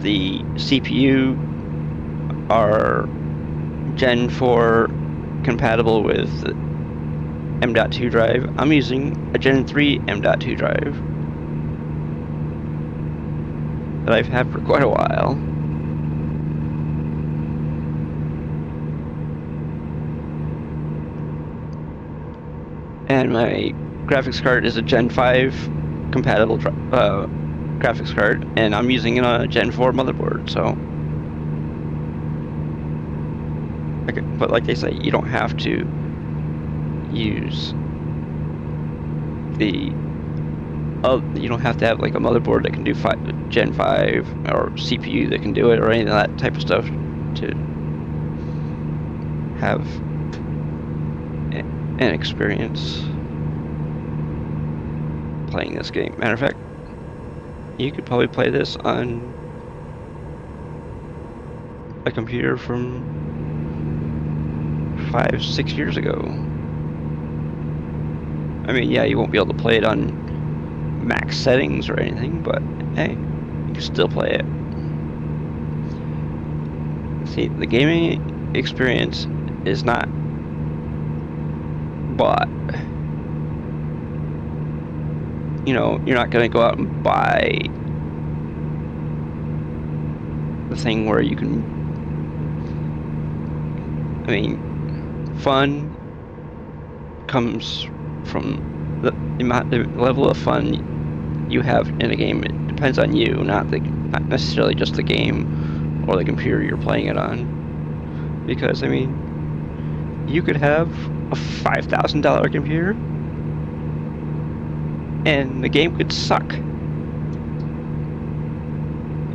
the CPU are Gen 4 compatible with M.2 drive, I'm using a Gen 3 M.2 drive that I've had for quite a while. And my graphics card is a Gen 5 compatible graphics card, and I'm using it on a Gen 4 motherboard, so. Okay, but like they say, you don't have to use you don't have to have like a motherboard that can do Gen 5 or CPU that can do it or any of that type of stuff to have an experience playing this game. Matter of fact, you could probably play this on a computer from 5-6 years ago. I mean, yeah, you won't be able to play it on max settings or anything, but hey, you can still play it. See, the gaming experience is not bought. You know, you're not going to go out and buy the thing where you can, I mean, fun comes from the level of fun you have in a game. It depends on you, not necessarily just the game or the computer you're playing it on. Because, I mean, you could have a $5,000 computer and the game could suck.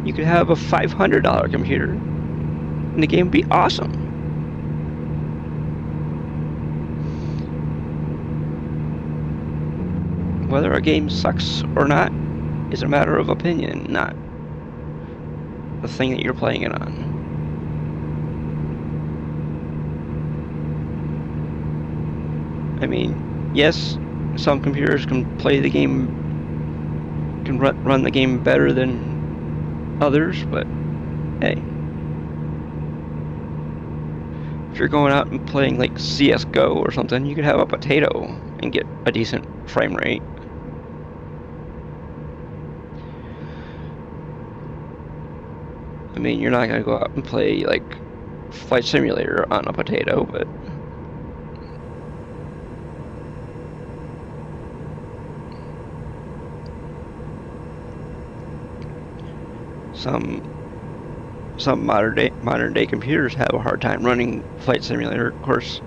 You could have a $500 computer and the game would be awesome. Whether a game sucks or not is a matter of opinion, not the thing that you're playing it on. I mean, yes, some computers can play the game, can run the game better than others, but hey. If you're going out and playing like CSGO or something, you could have a potato and get a decent frame rate. I mean, you're not going to go out and play, like, Flight Simulator on a potato, but some modern day computers have a hard time running Flight Simulator. Of course,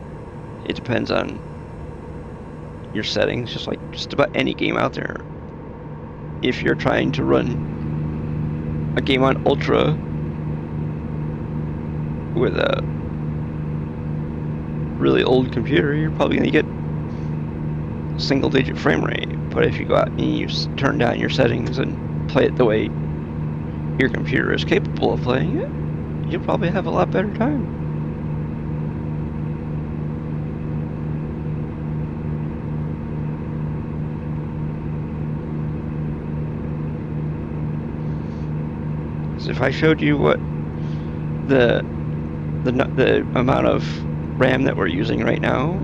it depends on your settings, just like just about any game out there. If you're trying to run a game on Ultra with a really old computer, you're probably going to get single-digit frame rate. But if you go out and you turn down your settings and play it the way your computer is capable of playing it, you'll probably have a lot better time. 'Cause if I showed you what the the amount of RAM that we're using right now,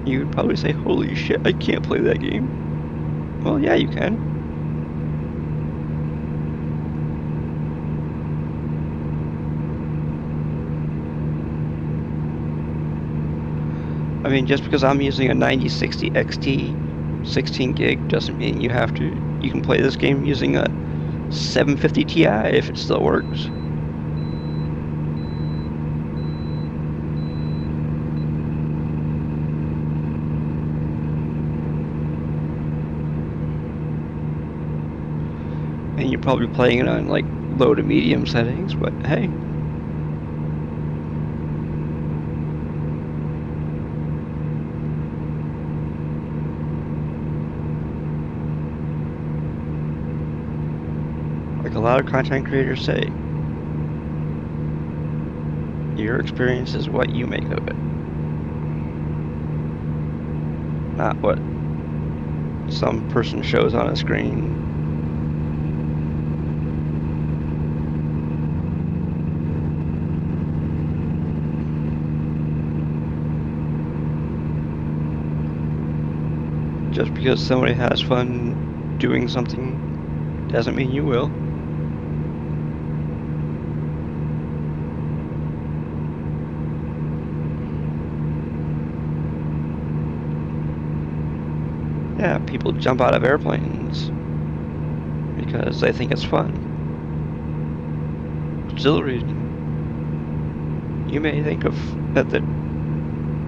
you would probably say, "Holy shit, I can't play that game." Well, yeah, you can. I mean, just because I'm using a 9060 XT 16 gig doesn't mean you have to. You can play this game using a 750 Ti if it still works. And you're probably playing it on like low to medium settings, but hey. Like a lot of content creators say, your experience is what you make of it, not what some person shows on a screen. Just because somebody has fun doing something doesn't mean you will. Yeah, people jump out of airplanes because they think it's fun. Still reason. You may think of that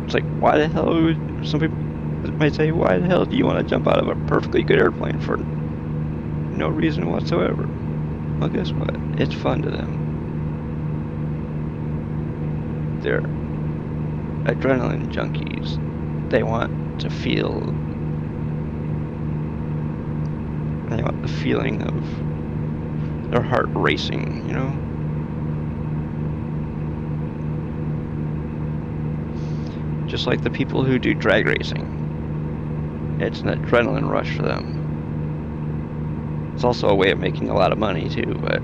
it's like, why the hell would some people might say, why the hell do you want to jump out of a perfectly good airplane for no reason whatsoever? Well, guess what? It's fun to them. They're adrenaline junkies. They want to feel. They want the feeling of their heart racing, you know? Just like the people who do drag racing. It's an adrenaline rush for them. It's also a way of making a lot of money too, but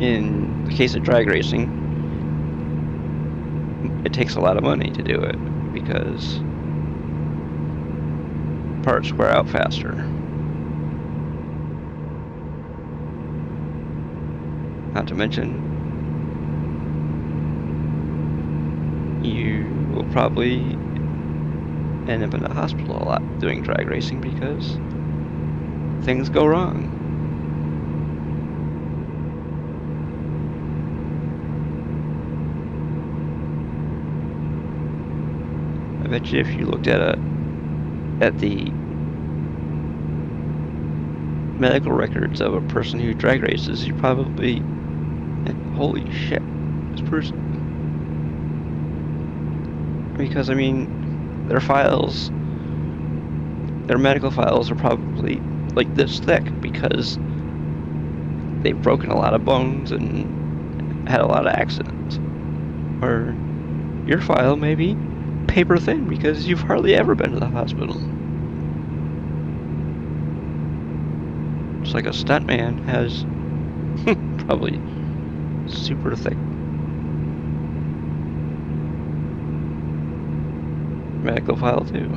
in the case of drag racing, it takes a lot of money to do it because parts wear out faster. Not to mention, you will probably end up in the hospital a lot doing drag racing because things go wrong. I bet you if you looked at the medical records of a person who drag races, you probably think, holy shit, this person. Because, I mean, their medical files are probably like this thick because they've broken a lot of bones and had a lot of accidents. Or your file may be paper thin because you've hardly ever been to the hospital. It's like a stuntman has probably super thick medical file too.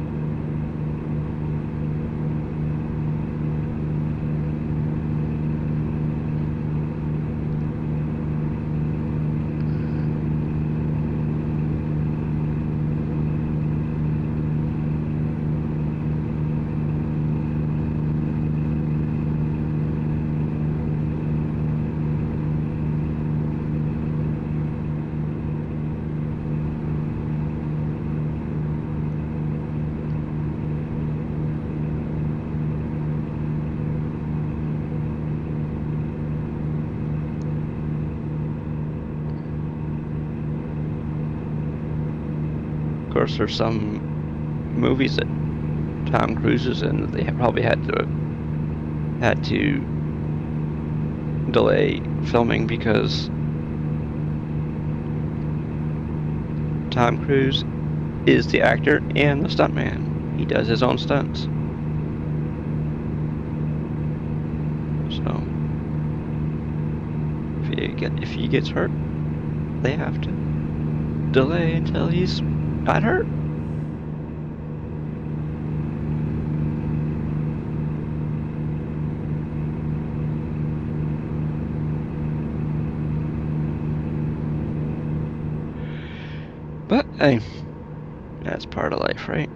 Of course, there's some movies that Tom Cruise is in that they probably had to delay filming because Tom Cruise is the actor and the stuntman. He does his own stunts. So if he gets hurt, they have to delay until he's not hurt. But hey, that's part of life, right?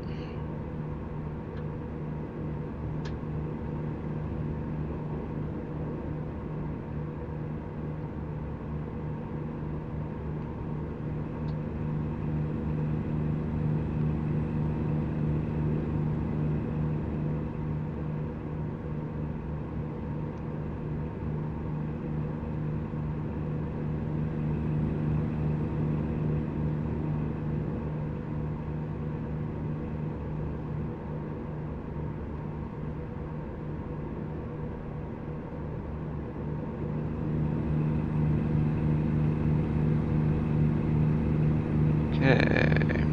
Okay.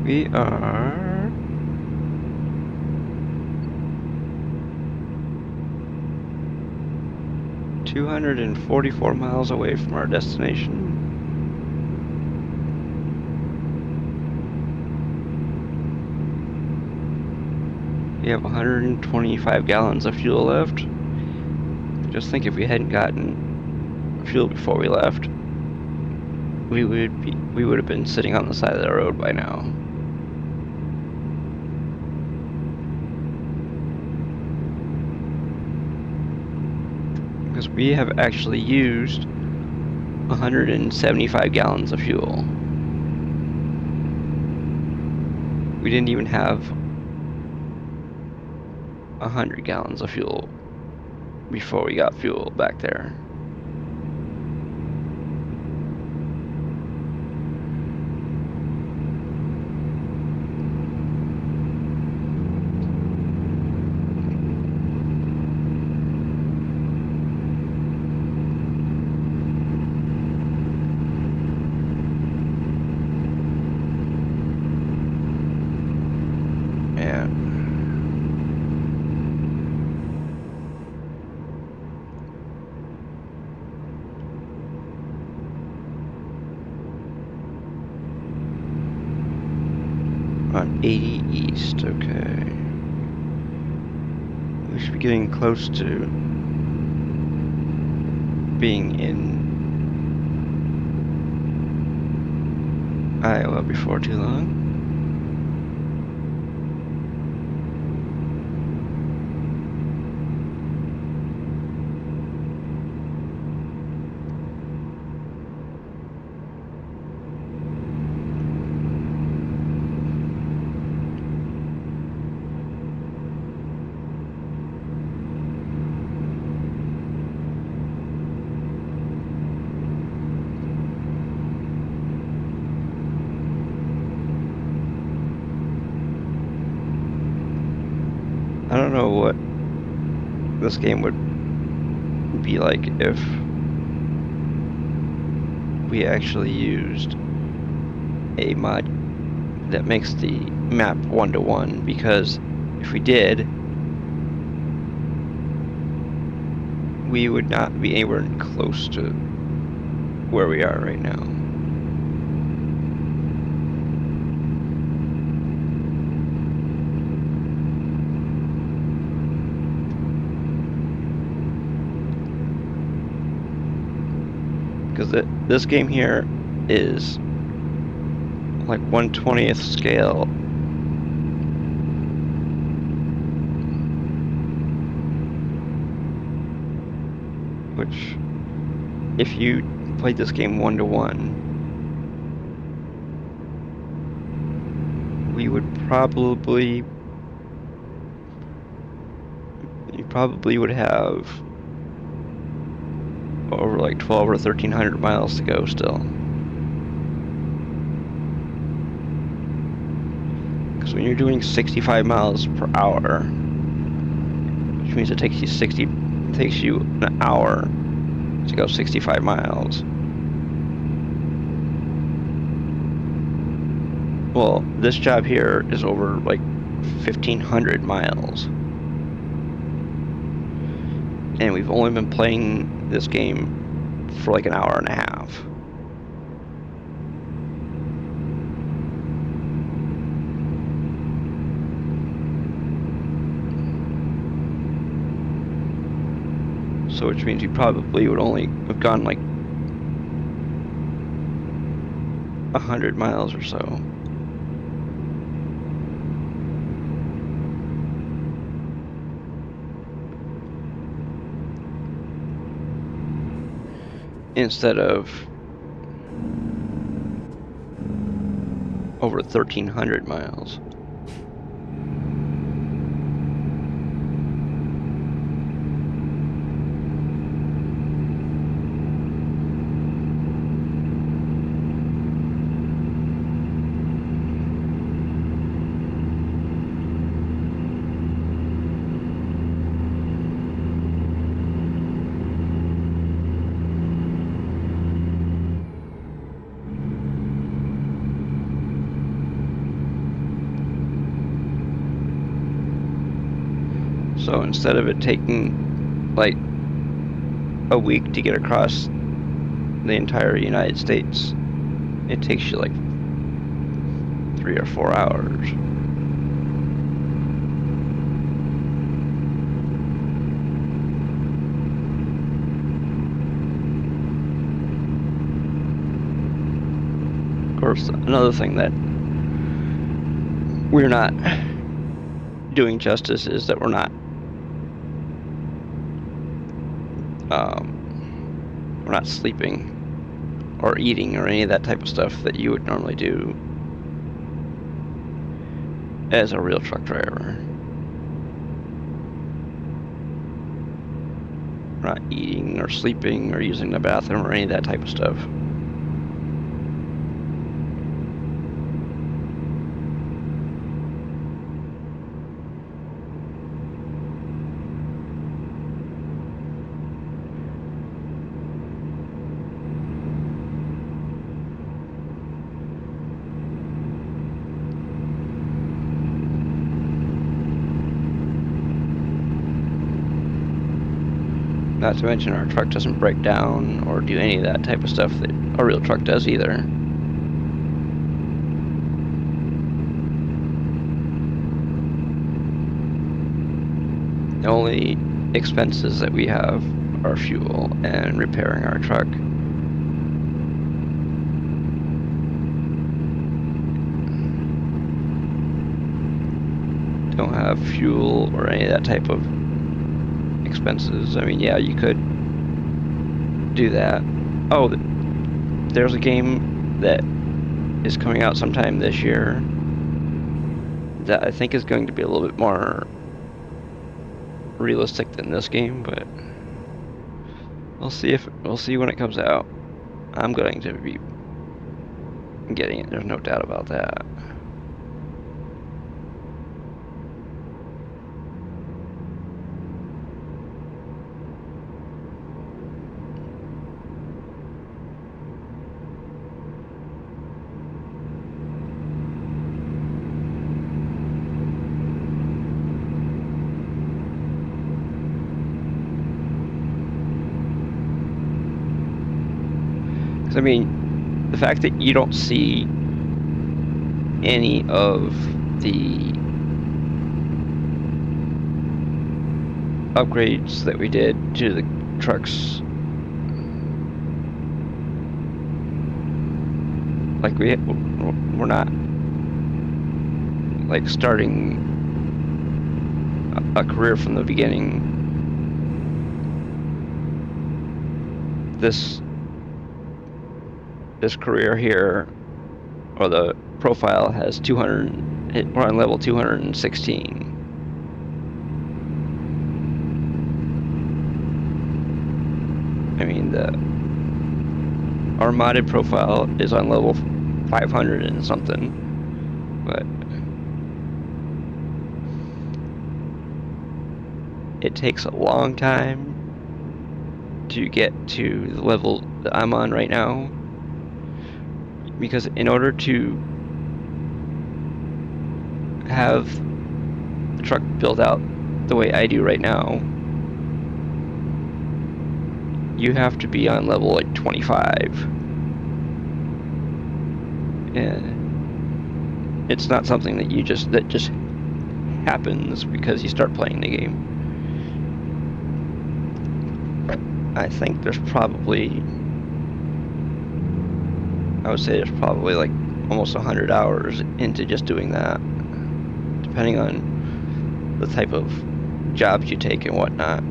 We are 244 miles away from our destination. We have 125 gallons of fuel left. Just think if we hadn't gotten fuel before we left, we would have been sitting on the side of the road by now. Because we have actually used 175 gallons of fuel. We didn't even have 100 gallons of fuel before we got fuel back there. On 80 east, okay. We should be getting close to being in Iowa before too long. I don't know what this game would be like if we actually used a mod that makes the map 1-to-1, because if we did, we would not be anywhere close to where we are right now. Because this game here is like 1/20th scale. Which, if you played this game 1-to-1, we would probably... You probably would have over like 12 or 1,300 miles to go still. Because when you're doing 65 miles per hour, which means it takes you an hour to go 65 miles. Well, this job here is over like 1,500 miles. And we've only been playing this game for like an hour and a half. So which means we probably would only have gone like 100 miles or so. Instead of over 1,300 miles. So instead of it taking like a week to get across the entire United States, it takes you like 3 or 4 hours. Of course, another thing that we're not doing justice is that we're not sleeping or eating or any of that type of stuff that you would normally do as a real truck driver. We're not eating or sleeping or using the bathroom or any of that type of stuff. Not to mention our truck doesn't break down or do any of that type of stuff that a real truck does either. The only expenses that we have are fuel and repairing our truck. Don't have fuel or any of that type of expenses. I mean, yeah, you could do that. Oh, there's a game that is coming out sometime this year that I think is going to be a little bit more realistic than this game, but we'll see when it comes out. I'm going to be getting it. There's no doubt about that. I mean, the fact that you don't see any of the upgrades that we did to the trucks, like we're not like starting a career from the beginning. This career here, or the profile, has 200. We're on level 216. I mean, our modded profile is on level 500 and something, but it takes a long time to get to the level that I'm on right now, because in order to have the truck built out the way I do right now, you have to be on level like 25. And it's not something that just happens because you start playing the game. I think I would say there's probably like almost 100 hours into just doing that, depending on the type of jobs you take and whatnot.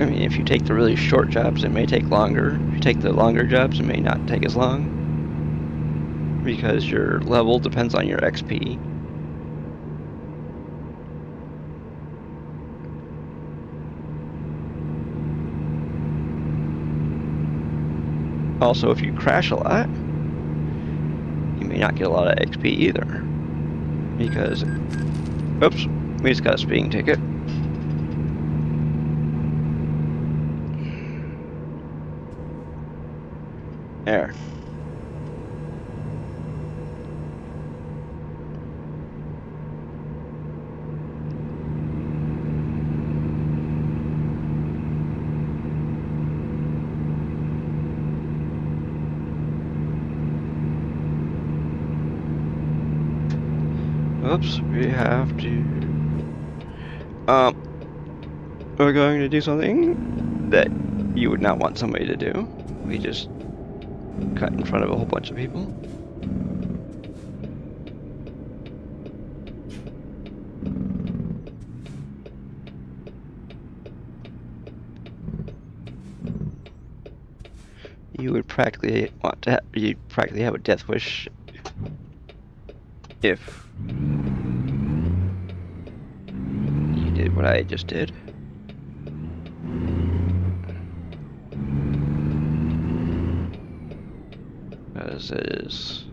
I mean, if you take the really short jobs, it may take longer. If you take the longer jobs, it may not take as long, because your level depends on your XP. Also, if you crash a lot, you may not get a lot of XP either, because, oops, we just got a speeding ticket. There. Oops, we have to... We're going to do something that you would not want somebody to do. We just cut in front of a whole bunch of people. You would practically you'd practically have a death wish if you did what I just did. Because it is...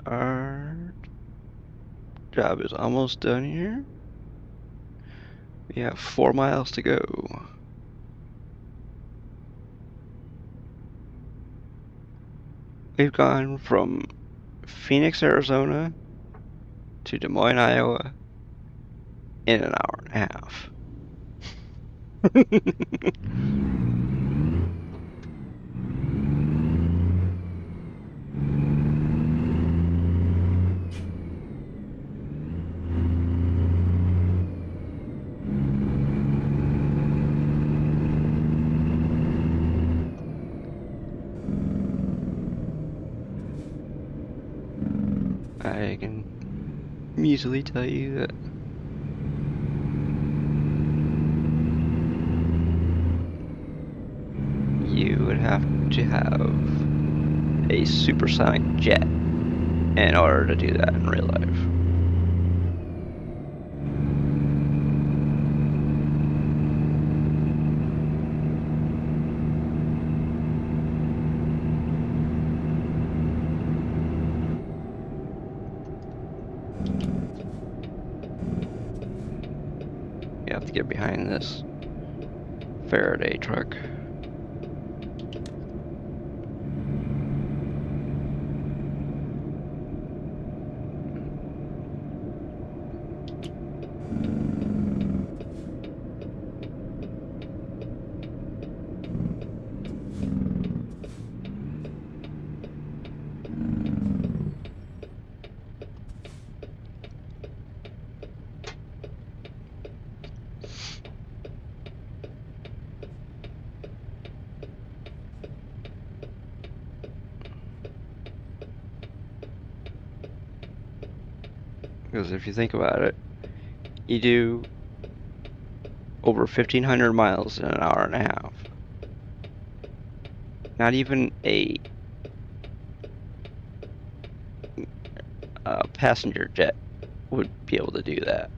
Our job is almost done here. We have 4 miles to go. We've gone from Phoenix, Arizona to Des Moines, Iowa in an hour and a half. I can easily tell you that you would have to have a supersonic jet in order to do that in real life. You have to get behind this Faraday truck. Because if you think about it, you do over 1,500 miles in an hour and a half. Not even a passenger jet would be able to do that.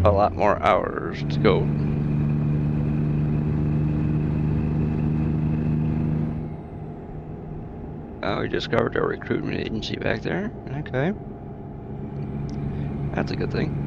a lot more hours to go. Oh, we discovered a recruitment agency back there. Okay. That's a good thing.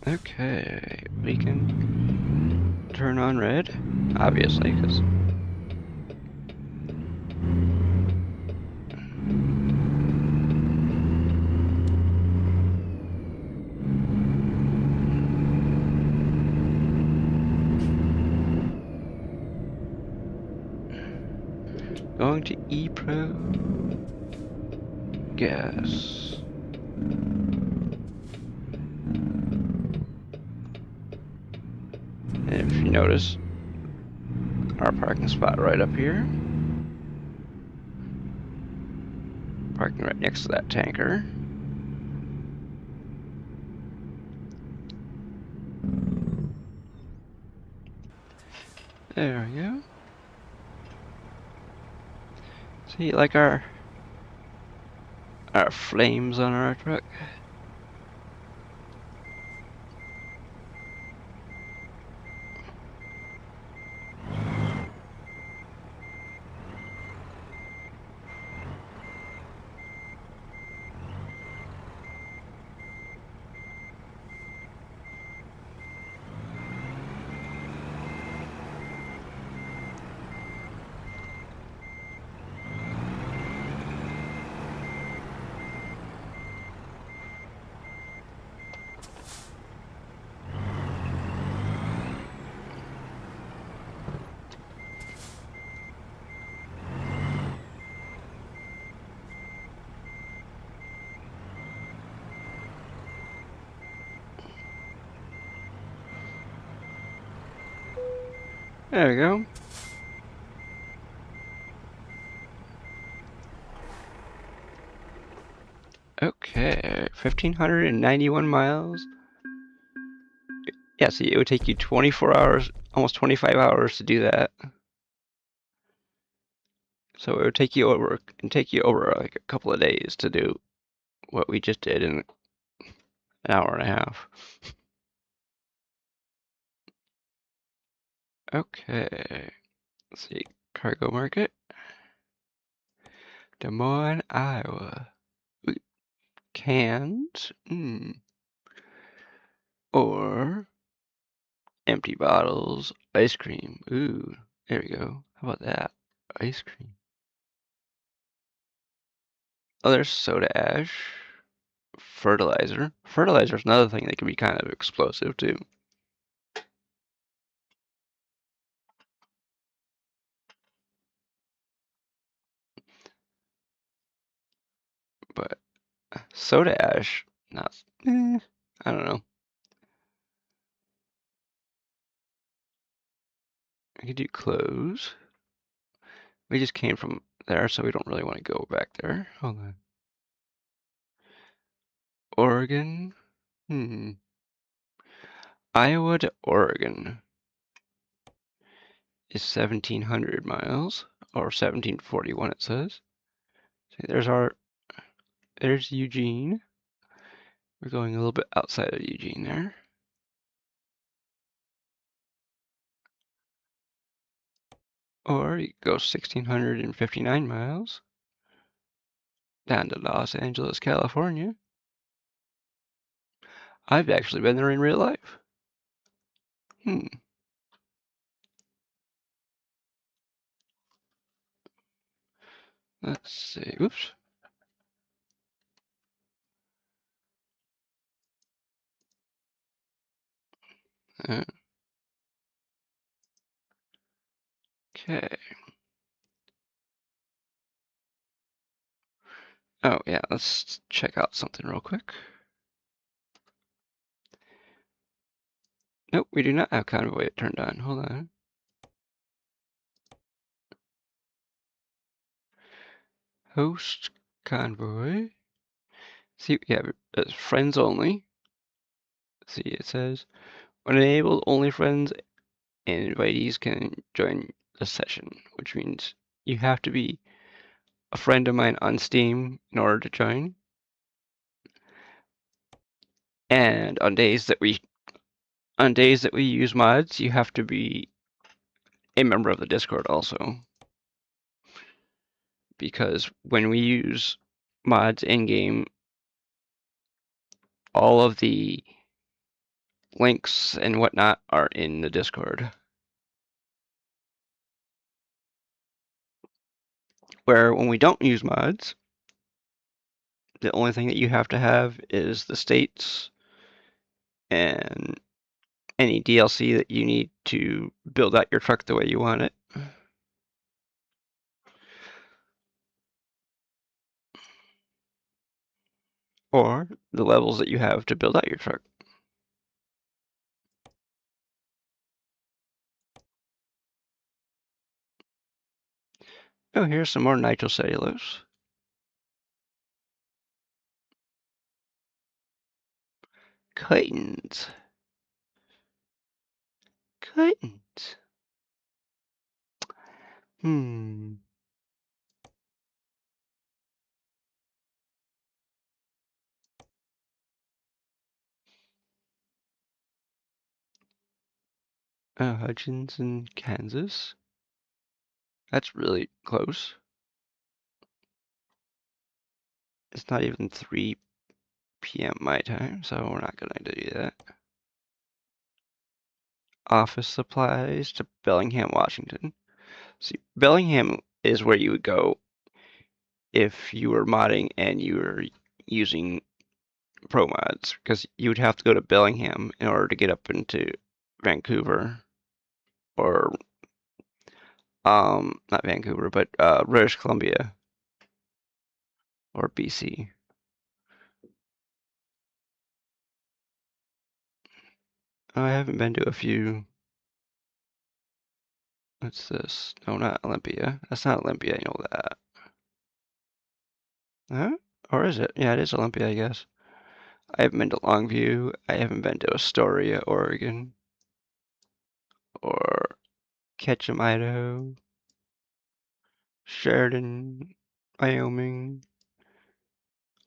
Okay, we can turn on red, obviously, because going to E-Pro gas. And if you notice, our parking spot right up here. Parking right next to that tanker. There we go. See, like our flames on our truck. There we go. Okay, 1,591 miles. Yeah, see, it would take you 24 hours, almost 25 hours to do that. So it would take you over like a couple of days to do what we just did in an hour and a half. Okay, let's see, cargo market, Des Moines, Iowa. Cans, or empty bottles, ice cream. Ooh, there we go. How about that? Ice cream. Oh, there's soda ash. Fertilizer. Fertilizer is another thing that can be kind of explosive too. But soda ash, not. I don't know. I could do clothes. We just came from there, so we don't really want to go back there. Hold on. Oregon. Iowa to Oregon is 1,700 miles, or 1,741 it says. See, there's Eugene. We're going a little bit outside of Eugene there. Or you go 1,659 miles down to Los Angeles, California. I've actually been there in real life. Let's see. Oops. Okay. Oh, yeah, let's check out something real quick. Nope, we do not have Convoy turned on. Hold on. Host Convoy. See, we have friends only. See, it says when enabled, only friends and invitees can join the session, which means you have to be a friend of mine on Steam in order to join. And on days that we use mods, you have to be a member of the Discord also. Because when we use mods in-game, all of the links and whatnot are in the Discord. Where when we don't use mods, the only thing that you have to have is the states and any DLC that you need to build out your truck the way you want it. Or the levels that you have to build out your truck. Oh, here's some more nitrocellulose. Chitins. Chitins. Hutchinson, Kansas. That's really close. It's not even 3 p.m. my time, so we're not going to do that. Office supplies to Bellingham, Washington. See, Bellingham is where you would go if you were modding and you were using pro mods, because you would have to go to Bellingham in order to get up into Vancouver, or not Vancouver, but British Columbia or BC. I haven't been to a few. What's this? No, not Olympia. That's not Olympia, I know that. Huh? Or is it? Yeah, it is Olympia, I guess. I haven't been to Longview. I haven't been to Astoria, Oregon. Or Ketchum, Idaho. Sheridan, Wyoming.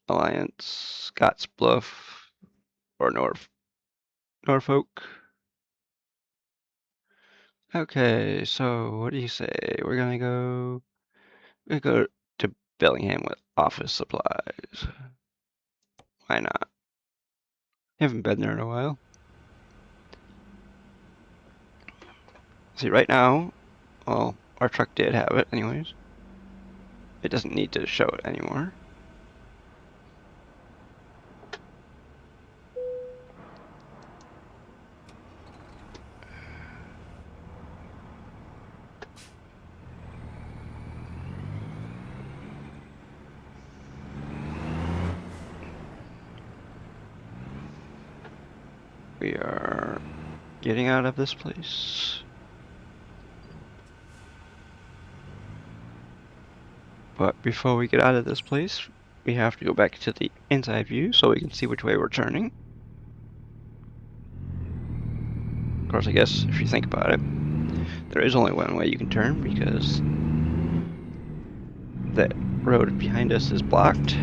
Alliance, Scottsbluff, or Norfolk. Okay, so what do you say? We're gonna go to Bellingham with office supplies. Why not? Haven't been there in a while. See, right now, well, our truck did have it anyways. It doesn't need to show it anymore. We are getting out of this place. But before we get out of this place, we have to go back to the inside view so we can see which way we're turning. Of course, I guess if you think about it, there is only one way you can turn because that road behind us is blocked.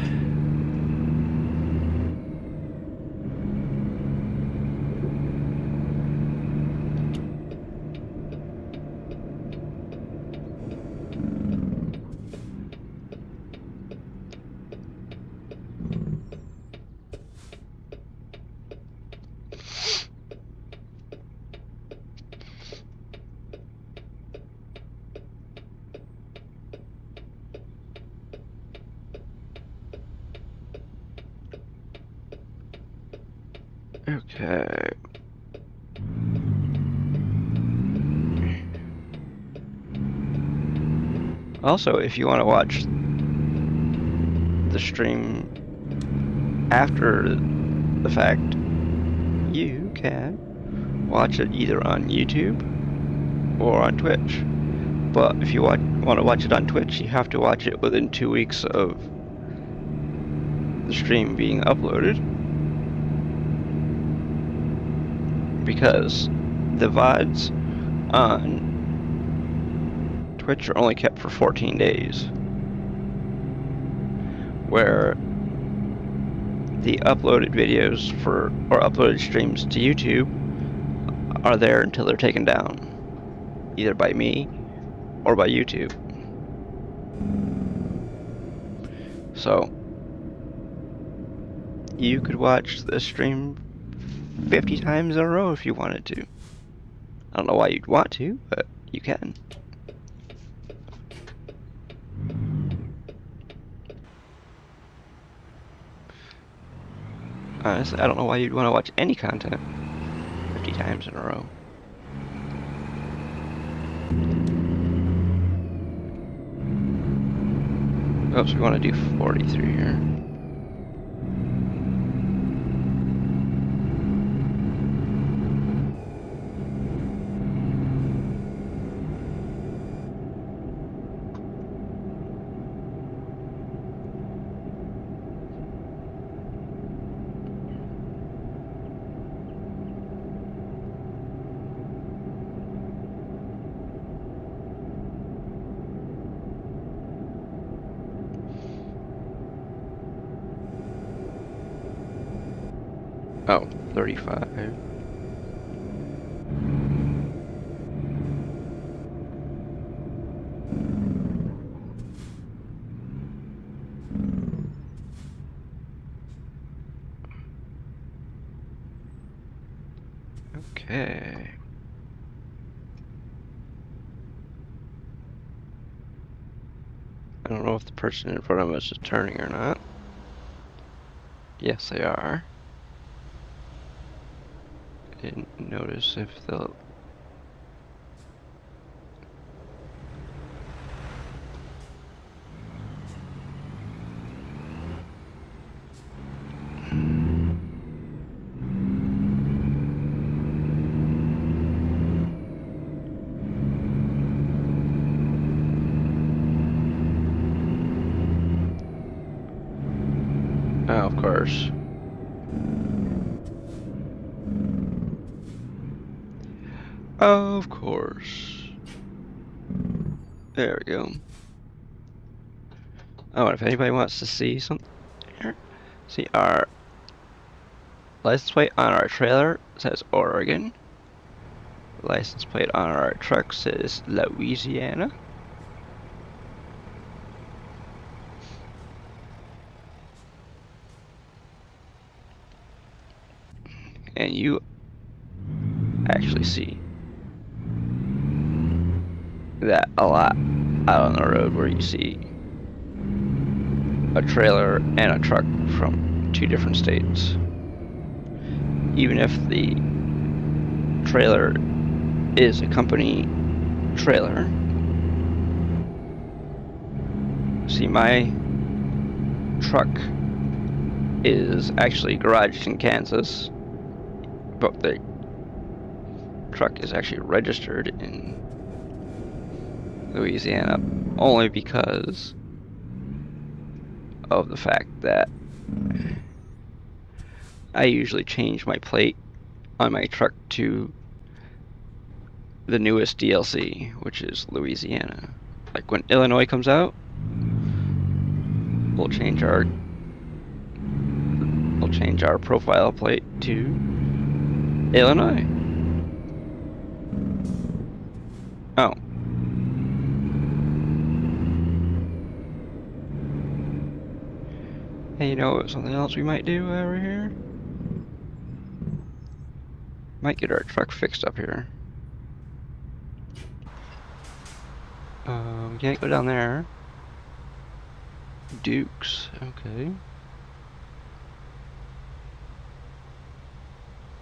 Okay. Also, if you want to watch the stream after the fact, you can watch it either on YouTube or on Twitch. But if you want to watch it on Twitch, you have to watch it within 2 weeks of the stream being uploaded, because the VODs on Twitch are only kept for 14 days, where the uploaded videos or uploaded streams to YouTube are there until they're taken down, either by me or by YouTube. So you could watch the stream 50 times in a row if you wanted to. I don't know why you'd want to, but you can. Honestly, I don't know why you'd want to watch any content 50 times in a row. Oops, we want to do 43 here. Oh, 35. Okay. I don't know if the person in front of us is turning or not. Yes, they are. I didn't notice if they'll... Oh, of course. Of course. There we go. Oh, and if anybody wants to see something here, see our license plate on our trailer says Oregon. The license plate on our truck says Louisiana. And you actually see that a lot out on the road, where you see a trailer and a truck from two different states. Even if the trailer is a company trailer. See, my truck is actually garaged in Kansas, but the truck is actually registered in Louisiana only because of the fact that I usually change my plate on my truck to the newest DLC, which is Louisiana. Like when Illinois comes out, we'll change our profile plate to Illinois. Oh. Hey, you know something else we might do over here? Might get our truck fixed up here. We can't go down there. Dukes, okay.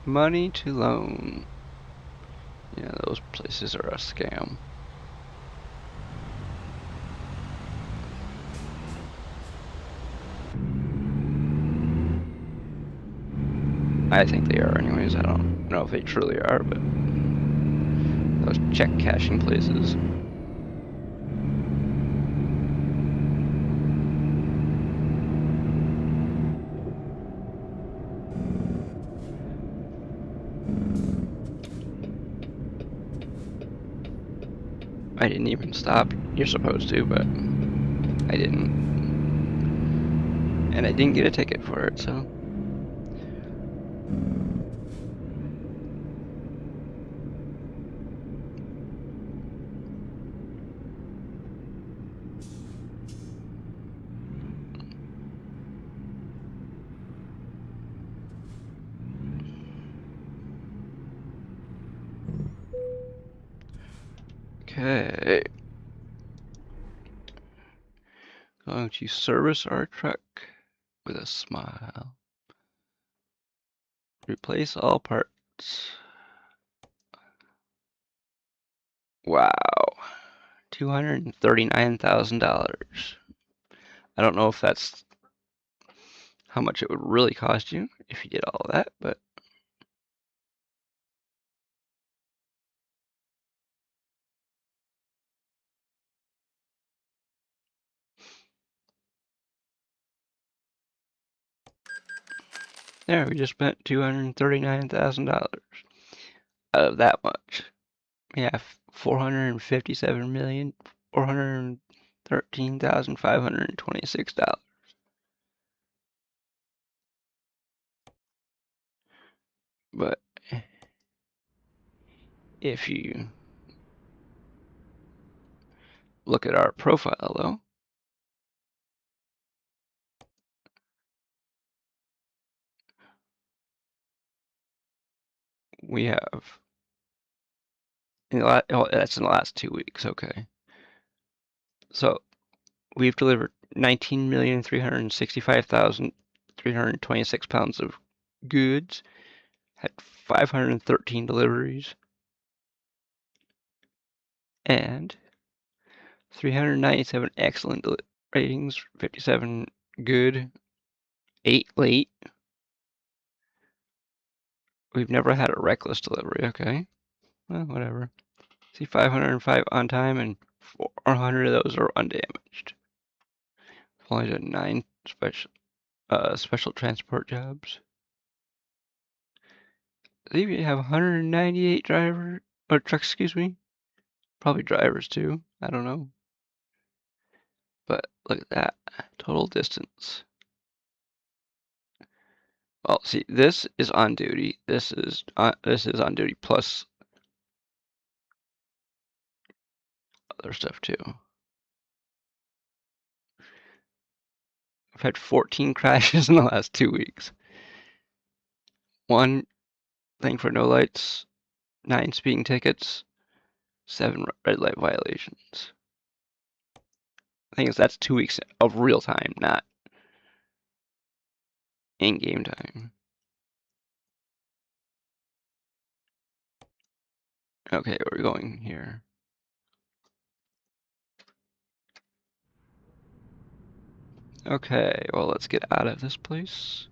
Money to loan. Yeah, those places are a scam. I think they are anyways. I don't know if they truly are, but those check cashing places. I didn't even stop. You're supposed to, but I didn't. And I didn't get a ticket for it, so. Okay. Going to service our truck with a smile. Replace all parts. Wow. $239,000. I don't know if that's how much it would really cost you if you did all of that, but there, we just spent $239,000 out of that much. We have $457,413,526. But if you look at our profile, though, we have that's in the last 2 weeks. Okay, so we've delivered 19,365,326 pounds of goods, had 513 deliveries, and 397 excellent ratings, 57 good, 8 late. We've never had a reckless delivery. Okay, well, whatever. See, 505 on time, and 400 of those are undamaged. We've only done 9 special transport jobs. I think we have 198 trucks, excuse me. Probably drivers too. I don't know. But look at that. Total distance. Well, see, this is on duty. This is on duty plus other stuff too. I've had 14 crashes in the last 2 weeks. 1 thing for no lights, 9 speeding tickets, 7 red light violations. The thing is, that's 2 weeks of real time, not in-game time. Okay, where are we going here? Okay, well, let's get out of this place.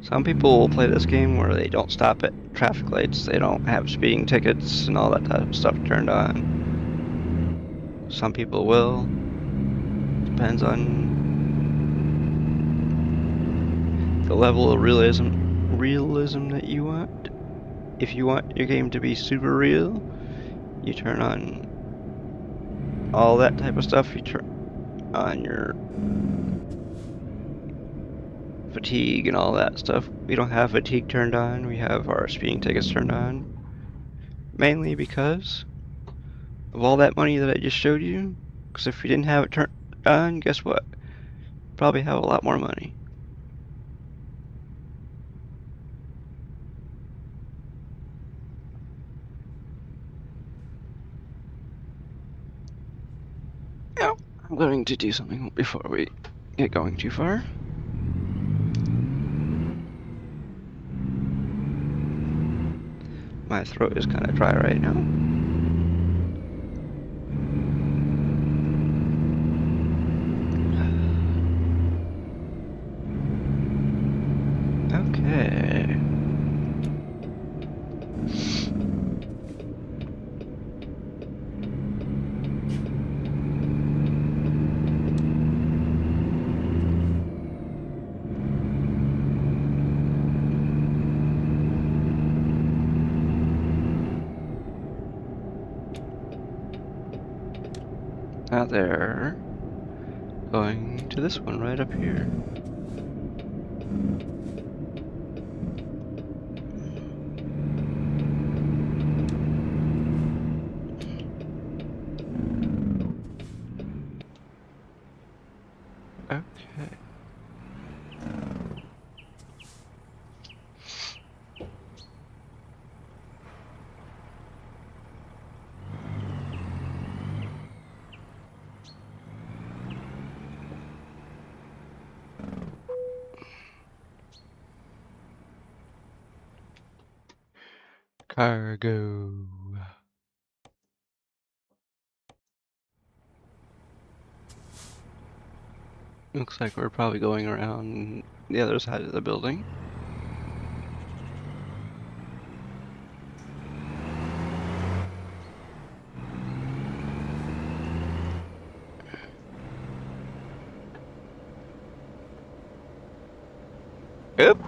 Some people will play this game where they don't stop at traffic lights, they don't have speeding tickets and all that type of stuff turned on. Some people will. Depends on the level of realism that you want. If you want your game to be super real, you turn on all that type of stuff. You turn on your fatigue and all that stuff. We don't have fatigue turned on. We have our speeding tickets turned on. Mainly because of all that money that I just showed you. Because if you didn't have it turned on, guess what? Probably have a lot more money. Now, I'm going to do something before we get going too far. My throat is kind of dry right now. Okay. Now they're going to this one right up here. Okay. Cargo. Looks like we're probably going around the other side of the building. Yep.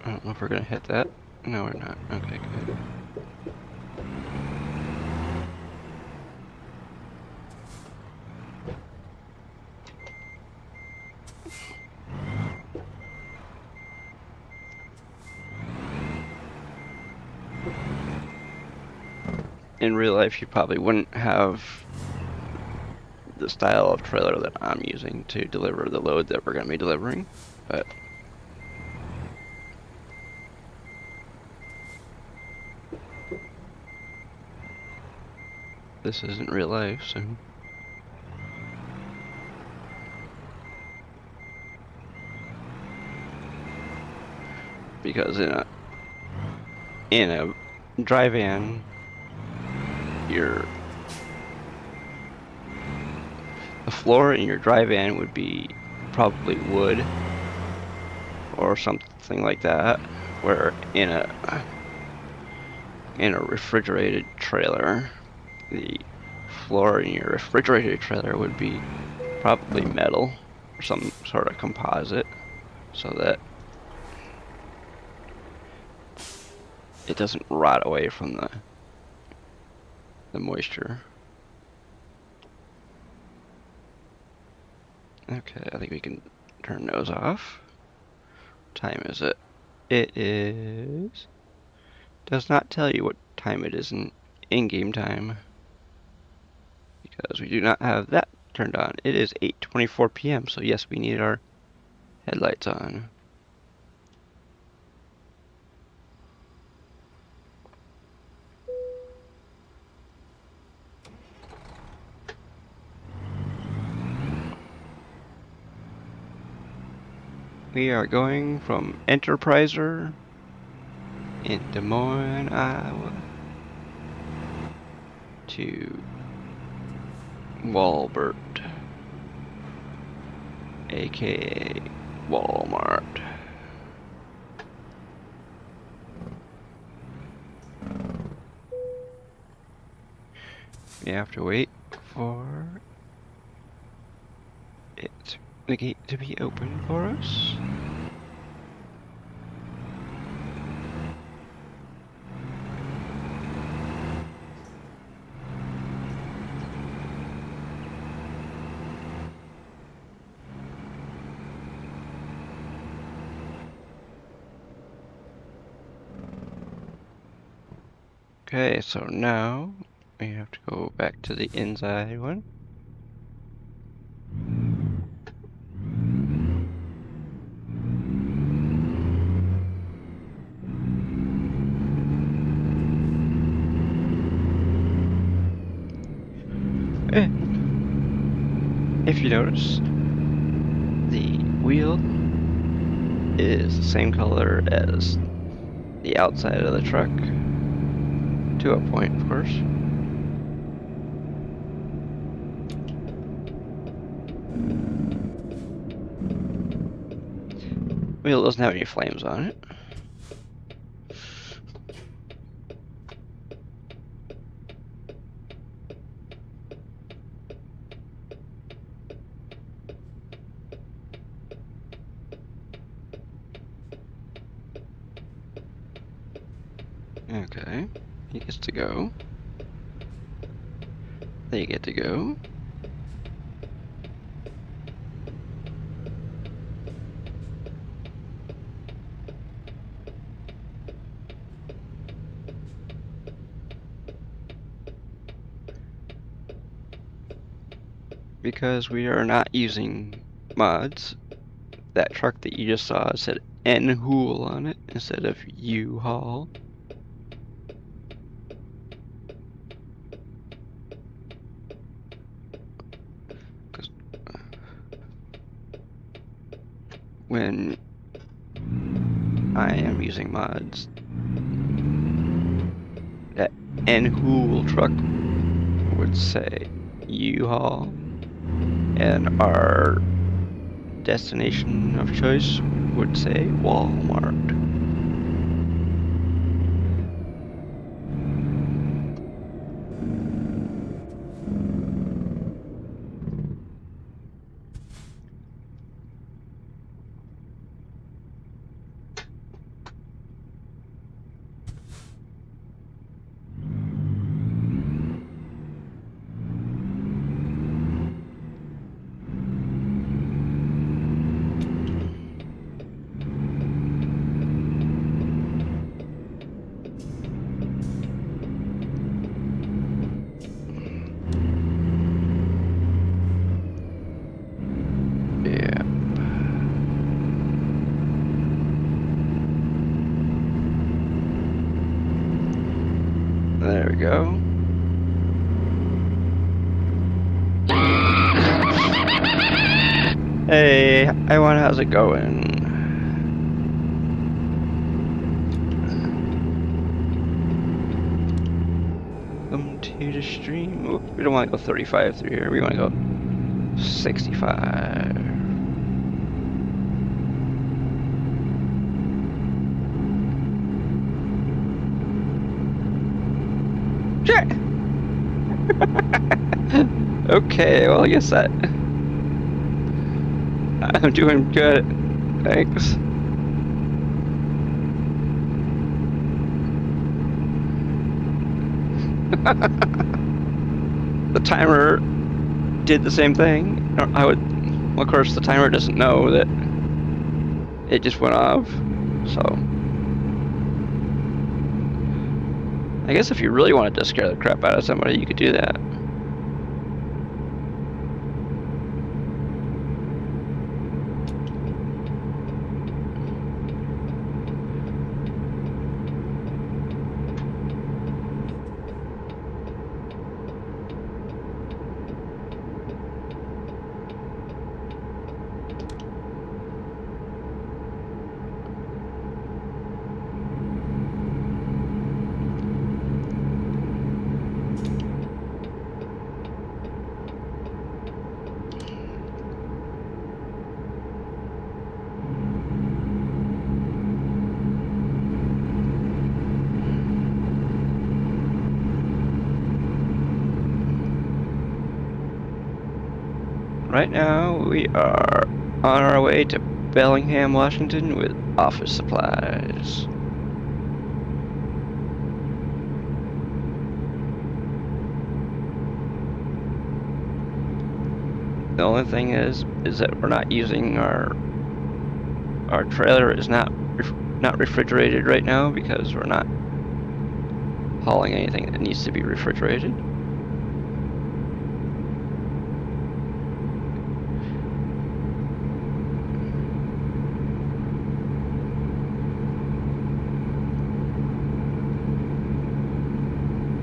I don't know if we're gonna hit that. No, we're not. Okay, good. In real life, you probably wouldn't have the style of trailer that I'm using to deliver the load that we're going to be delivering, but this isn't real life, so because in a dry van, the floor in your dry van would be probably wood or something like that, where in a refrigerated trailer, the floor in your refrigerated trailer would be probably metal or some sort of composite, so that it doesn't rot away from the moisture. Okay, I think we can turn those off. What time is it? It is... does not tell you what time it is in game time, because we do not have that turned on. It is 8:24 p.m., so yes, we need our headlights on. We are going from Enterpriser in Des Moines, Iowa to Walbert, aka Walmart. We have to wait for the gate to be open for us. Okay, so now we have to go back to the inside one. If you notice, the wheel is the same color as the outside of the truck, to a point, of course. wheel doesn't have any flames on it. Okay, he gets to go. They get to go. Because we are not using mods, that truck that you just saw said N-Hool on it instead of U-Haul. When I am using mods, that N-Hool truck would say U-Haul, and our destination of choice would say Walmart. There we go. Hey, how's it going? Welcome to the stream. Oop, we don't want to go 35 through here. We want to go 65. Shit! Okay, well, I guess that... I'm doing good. Thanks. The timer did the same thing. Well, of course, the timer doesn't know that it just went off, so. I guess if you really wanted to scare the crap out of somebody, you could do that. Right now, we are on our way to Bellingham, Washington with office supplies. The only thing is that we're not using our trailer is not refrigerated right now because we're not hauling anything that needs to be refrigerated.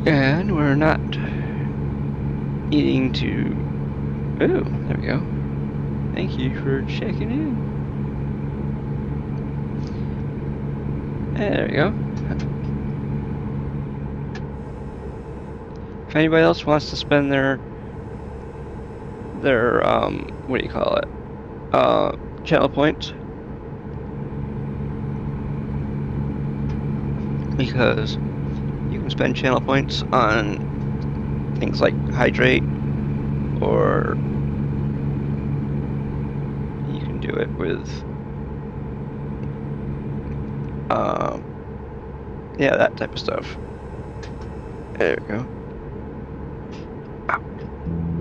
And we're not needing to... Oh, there we go. Thank you for checking in. There we go. If anybody else wants to spend their what do you call it? Channel points because you can spend channel points on things like hydrate, or you can do it with yeah, that type of stuff. There we go. Ow.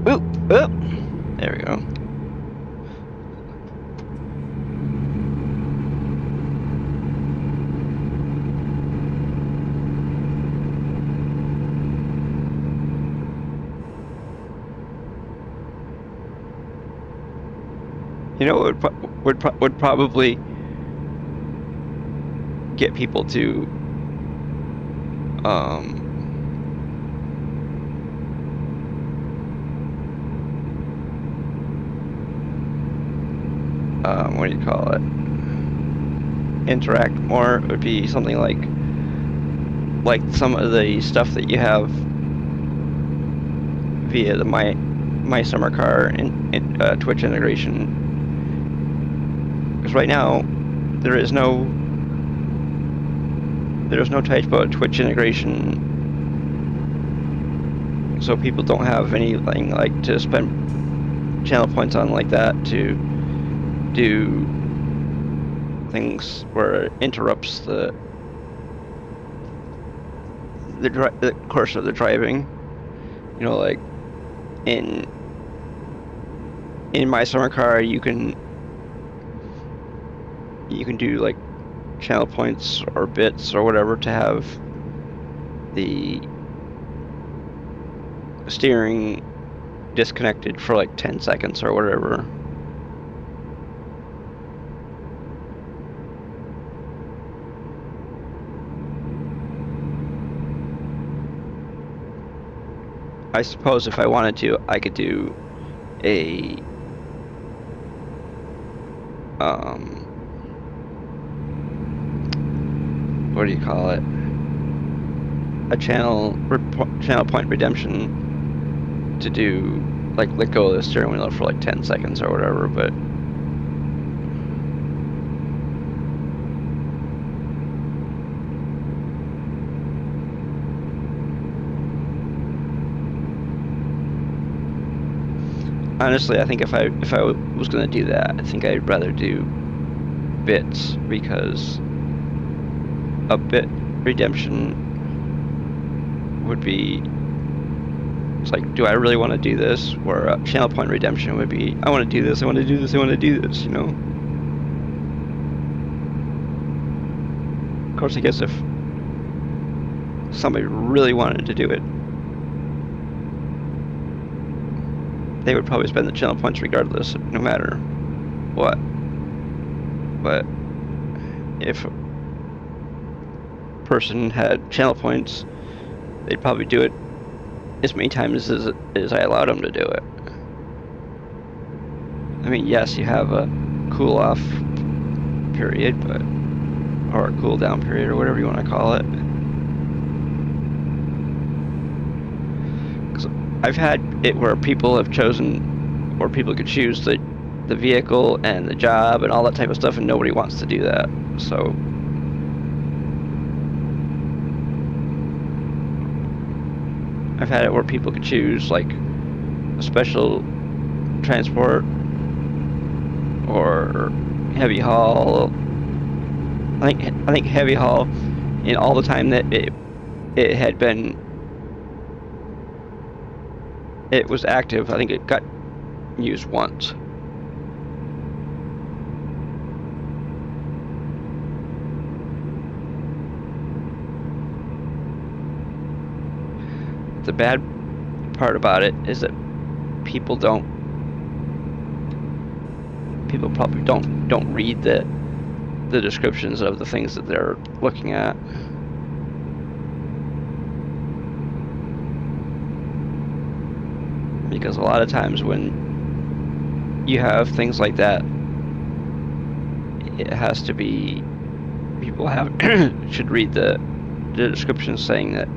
Oop, oop. There we go. You know what would probably get people to what do you call it? Interact more would be something like some of the stuff that you have via the my summer car and Twitch integration. Because right now there's no type of Twitch integration, so people don't have anything like to spend channel points on like that to do things where it interrupts the course of the driving. You know, like in my summer car, you can do like channel points or bits or whatever to have the steering disconnected for like 10 seconds or whatever. I suppose if I wanted to, I could do a what do you call it? A channel point redemption to do like let go of the steering wheel for like 10 seconds or whatever, but honestly, I think if I was gonna do that, I think I'd rather do bits, because a bit redemption would be, it's like, do I really want to do this? Where a channel point redemption would be, I want to do this, I want to do this, I want to do this, you know? Of course, I guess if somebody really wanted to do it, they would probably spend the channel points regardless, no matter what. But if a person had channel points, they'd probably do it as many times as I allowed them to do it. I mean, yes, you have a cool off period, but, or a cool down period, or whatever you want to call it. Because I've had it where people have chosen, or people could choose the vehicle and the job and all that type of stuff, and nobody wants to do that. So I've had it where people could choose like a special transport or heavy haul. I think heavy haul, in all the time that it had been, it was active, I think it got used once. The bad part about it is that people probably don't read the descriptions of the things that they're looking at. Because a lot of times when you have things like that, it has to be, people have should read the description saying that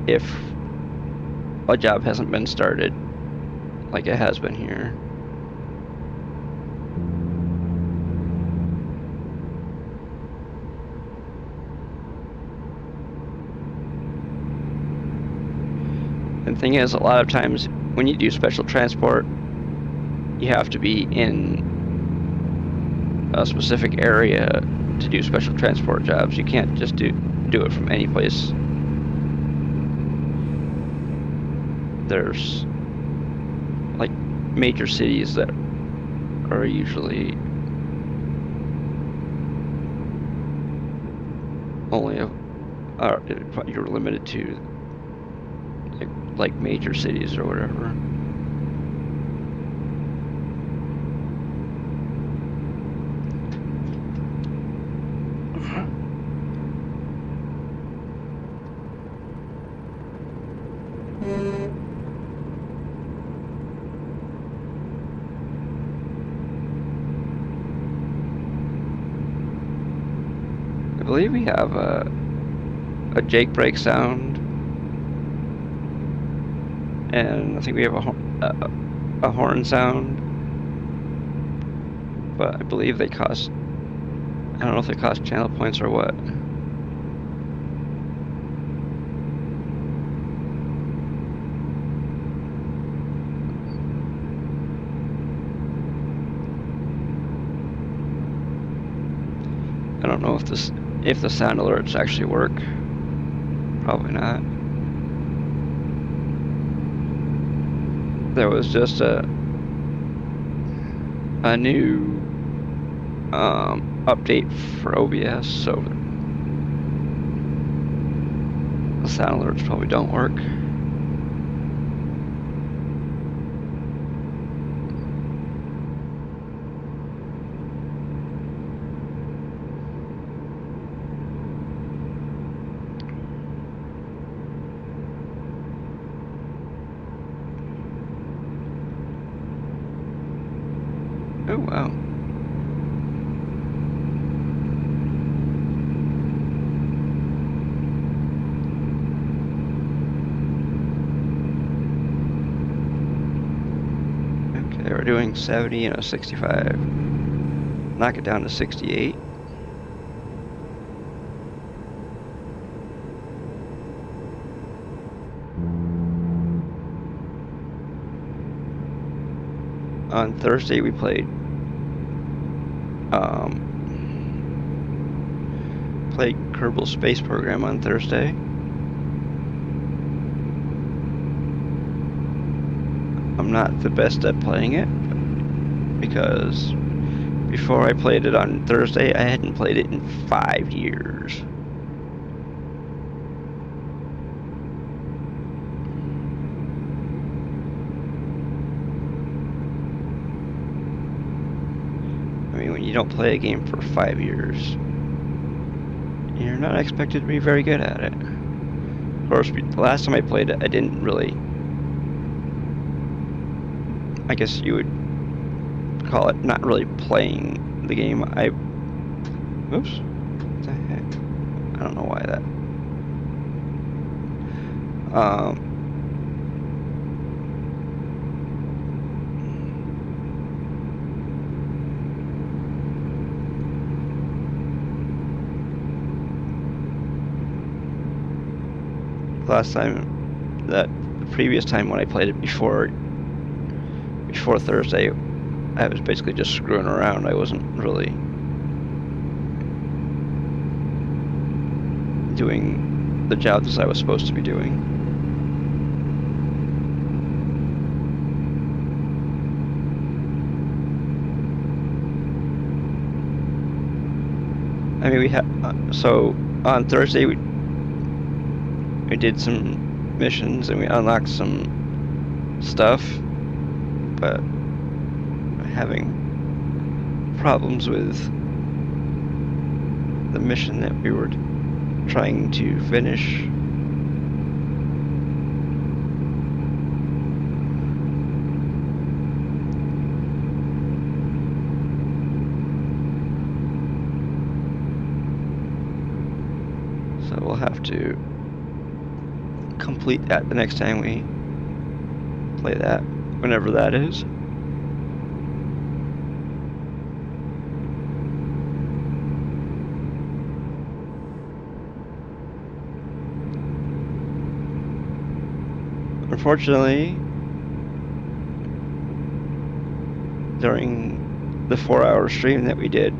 if a job hasn't been started, like it has been here, thing is, a lot of times when you do special transport, you have to be in a specific area to do special transport jobs. You can't just do it from any place. There's like major cities that are usually only you're limited to like major cities or whatever. I believe we have a Jake brake sound, and I think we have a horn sound, but I believe they cost, I don't know if they cost channel points or what. I don't know if the sound alerts actually work. Probably not. There was just a new update for OBS, so the sound alerts probably don't work. Oh, wow. Okay, we're doing 70 and a 65. Knock it down to 68. On Thursday we played Kerbal Space Program on Thursday. I'm not the best at playing it because before I played it on Thursday, I hadn't played it in 5 years. I mean, when you don't play a game for 5 years, you're not expected to be very good at it. Of course, the last time I played it, I didn't really, I guess you would call it not really playing the game. Oops, what the heck? I don't know why that. Last time, the previous time when I played it before Thursday, I was basically just screwing around. I wasn't really doing the jobs I was supposed to be doing. I mean, we had so on Thursday we did some missions and we unlocked some stuff, but having problems with the mission that we were trying to finish. So we'll have to complete that the next time we play that, whenever that is. unfortunately, during the 4-hour stream that we did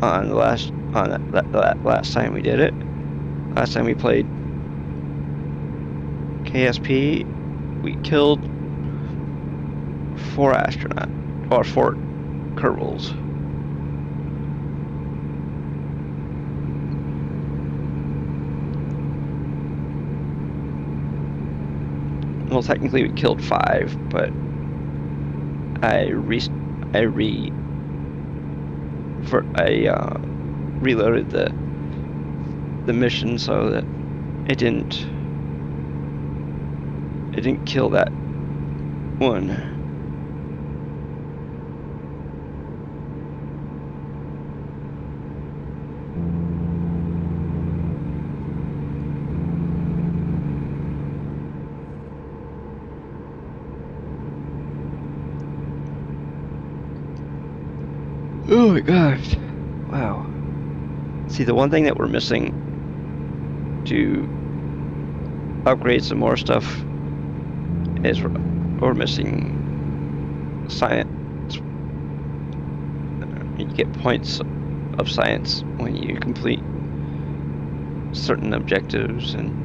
on the last time we did it, last time we played KSP, we killed 4 astronauts or 4 Kerbals. Well, technically we killed 5, but I reloaded the mission so that it didn't kill that one. Oh my gosh. Wow. See, the one thing that we're missing to upgrade some more stuff is we're missing science. You get points of science when you complete certain objectives and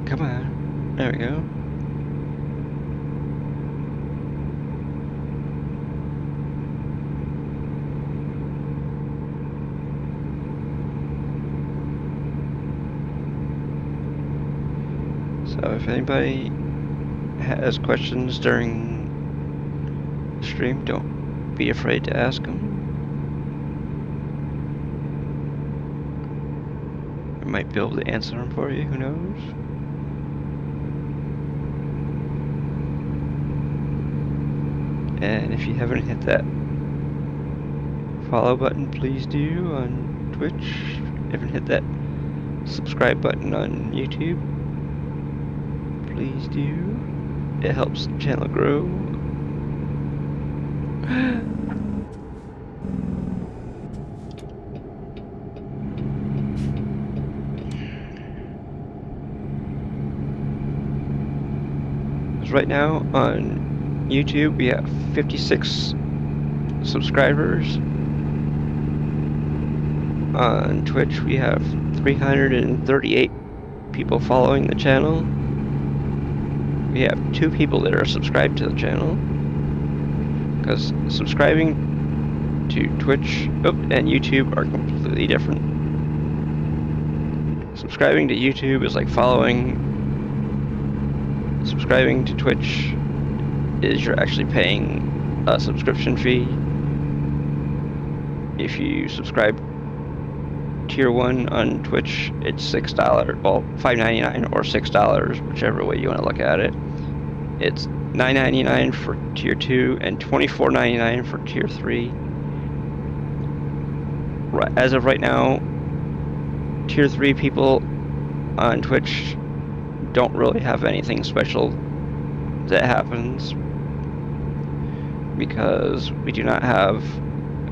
come on. There we go. So if anybody has questions during the stream, don't be afraid to ask them. I might be able to answer them for you, who knows? And if you haven't hit that follow button, please do on Twitch. If you haven't hit that subscribe button on YouTube, please do. It helps the channel grow. Right now on YouTube we have 56 subscribers. On Twitch we have 338 people following the channel. We have 2 people that are subscribed to the channel, because subscribing to Twitch and YouTube are completely different. Subscribing to YouTube is like following. Subscribing to Twitch is you're actually paying a subscription fee. If you subscribe tier 1 on Twitch, it's $6, well, $5.99 or $6, whichever way you want to look at it. It's $9.99 for tier 2 and $24.99 for tier 3. As of right now, tier 3 people on Twitch don't really have anything special that happens, because we do not have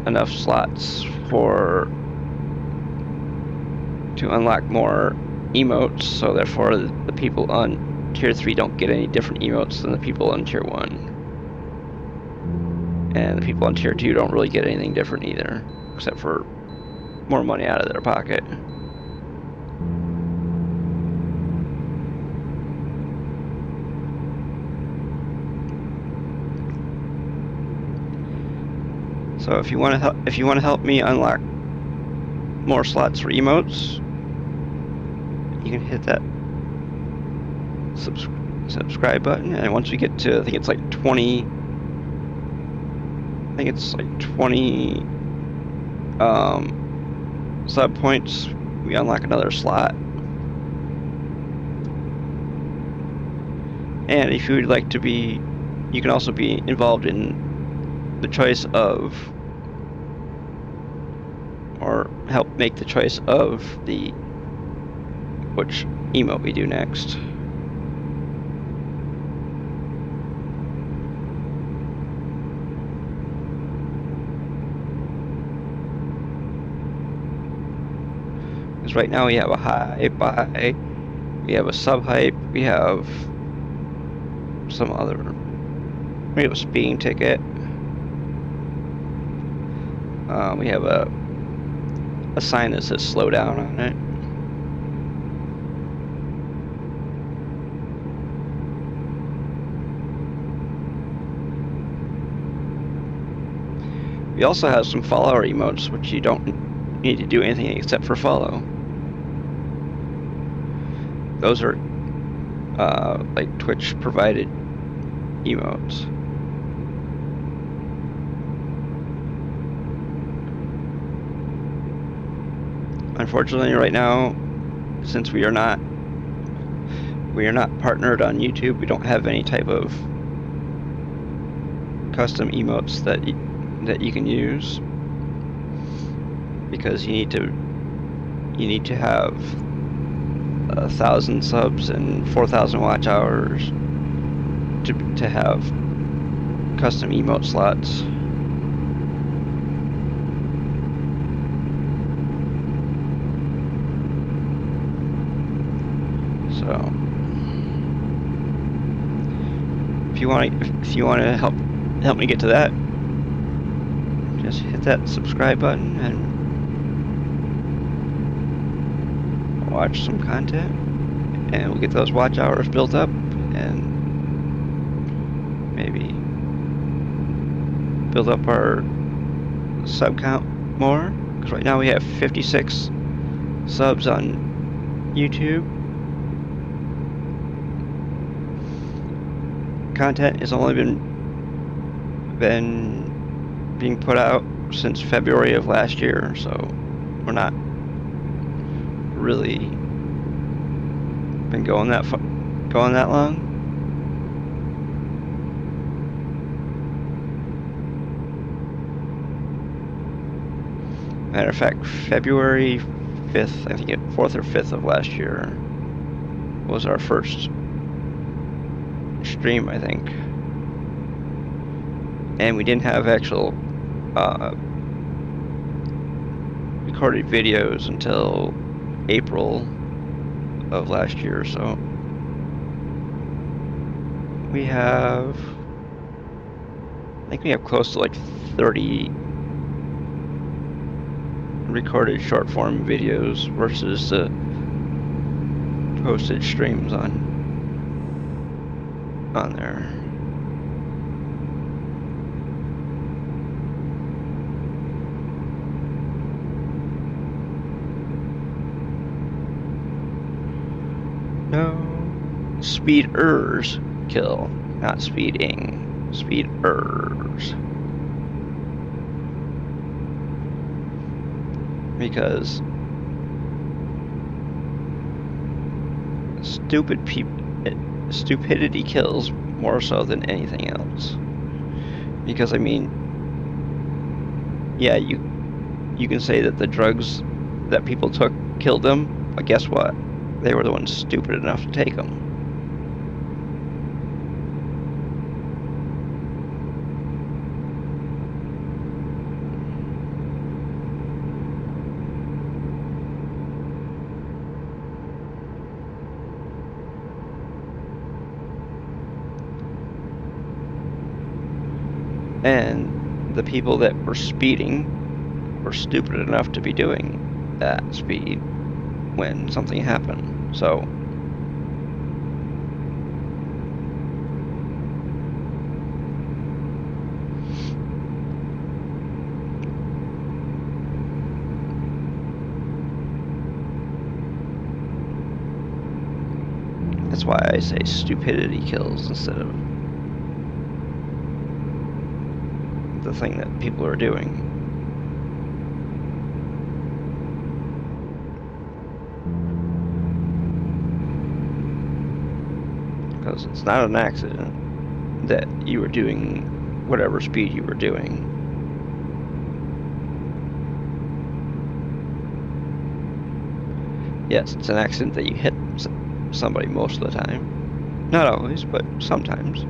enough slots to unlock more emotes, so therefore the people on tier 3 don't get any different emotes than the people on tier 1. And the people on tier 2 don't really get anything different either, except for more money out of their pocket. So if you want to help me unlock more slots for emotes, you can hit that subscribe button, and once we get to, I think it's like 20 sub points, we unlock another slot. And if you would like to be you can also be involved in the choice of, or help make the choice of which emote we do next. Because right now we have a high, buy, we have a sub hype, we have some other, we have a speeding ticket. We have a sign that says slow down on it. We also have some follower emotes, which you don't need to do anything except for follow. Those are like Twitch provided emotes. Unfortunately, right now, since we are not partnered on YouTube, we don't have any type of custom emotes that you can use, because you need to have 1,000 subs and 4,000 watch hours to have custom emote slots. So if you want to help me get to that, just hit that subscribe button and watch some content, and we'll get those watch hours built up and maybe build up our sub count more, because right now we have 56 subs on YouTube. Content has only been being put out since February of last year, so we're not really been going that long. Matter of fact, February 5th, I think 4th or 5th of last year was our first stream, I think. And we didn't have actual recorded videos until April of last year, so I think we have close to like 30 recorded short form videos versus the posted streams on there. No, speeders kill, not speeding. Speeders. Because stupidity kills more so than anything else. Because I mean, yeah, you can say that the drugs that people took killed them, but guess what? They were the ones stupid enough to take them. And the people that were speeding were stupid enough to be doing that speed when something happened. So that's why I say stupidity kills instead of the thing that people are doing. Because it's not an accident. that you were doing whatever speed you were doing. Yes, it's an accident that you hit somebody most of the time. Not always, but sometimes.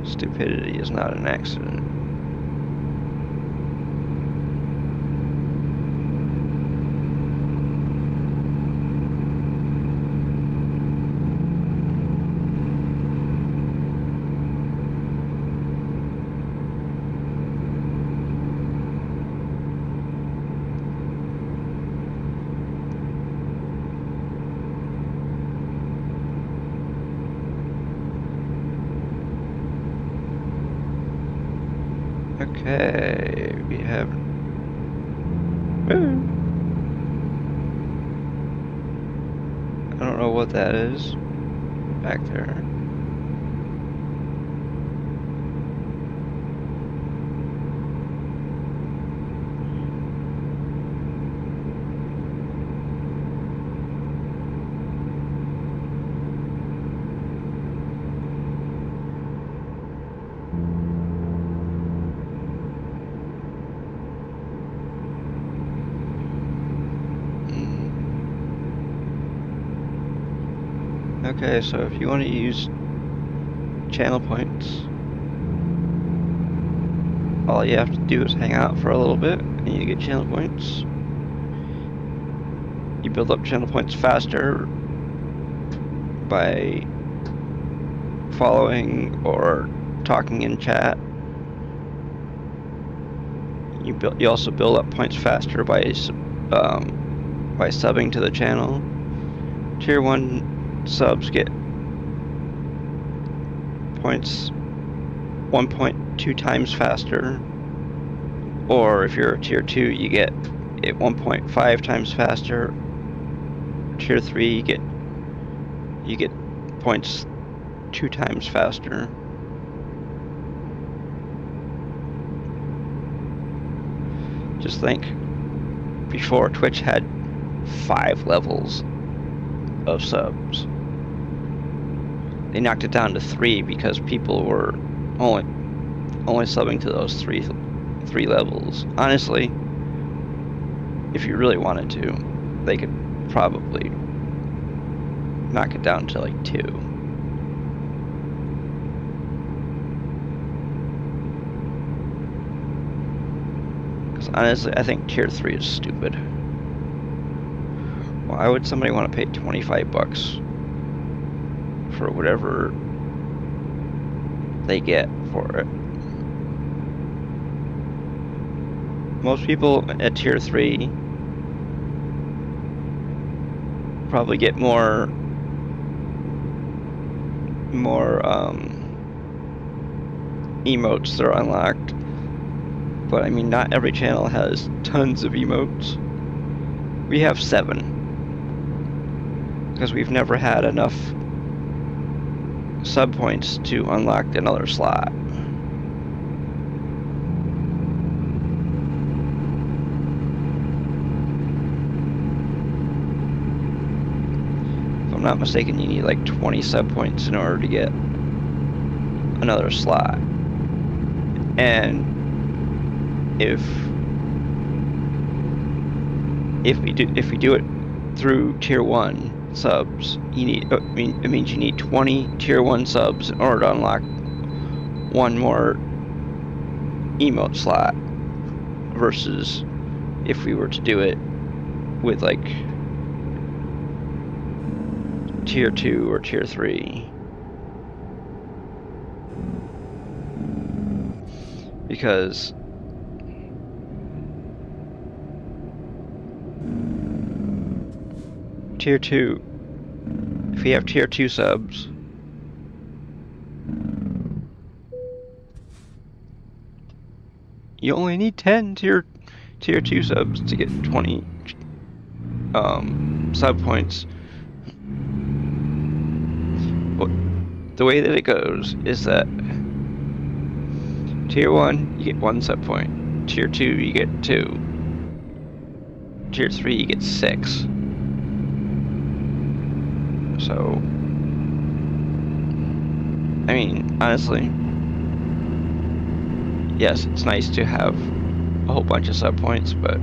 Stupidity is not an accident. Okay, we have... I don't know what that is back there. Okay, so if you want to use channel points, all you have to do is hang out for a little bit and you get channel points. You build up channel points faster by following or talking in chat. You also build up points faster by subbing to the channel. Tier 1 subs get points 1.2 times faster, or if you're a tier 2 you get it 1.5 times faster. Tier 3 you get points 2 times faster. Just think, before Twitch had 5 levels of subs. They knocked it down to 3 because people were only subbing to those three levels. Honestly, if you really wanted to, they could probably knock it down to like 2. Because honestly, I think tier 3 is stupid. Why would somebody want to pay $25 for whatever they get for it? Most people at tier 3 probably get more emotes that are unlocked, but I mean, not every channel has tons of emotes. We have 7 because we've never had enough sub points to unlock another slot. If I'm not mistaken, you need like 20 sub points in order to get another slot. And if we do it through tier 1 subs, it means you need 20 tier 1 subs in order to unlock one more emote slot, versus if we were to do it with like tier 2 or tier 3. Because tier 2, if we have tier 2 subs, you only need 10 tier 2 subs to get 20 sub points. the way that it goes is that Tier 1, you get 1 set point. Tier 2, you get 2. Tier 3, you get 6. So, I mean, honestly, yes, it's nice to have a whole bunch of sub points, but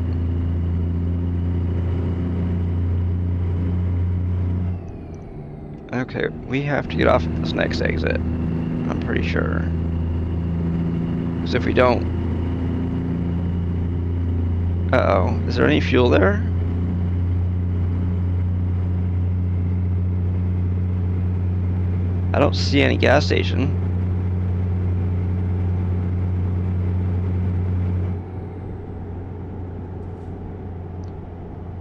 okay, we have to get off at this next exit. I'm pretty sure. Because if we don't... Uh-oh. Is there any fuel there? I don't see any gas station.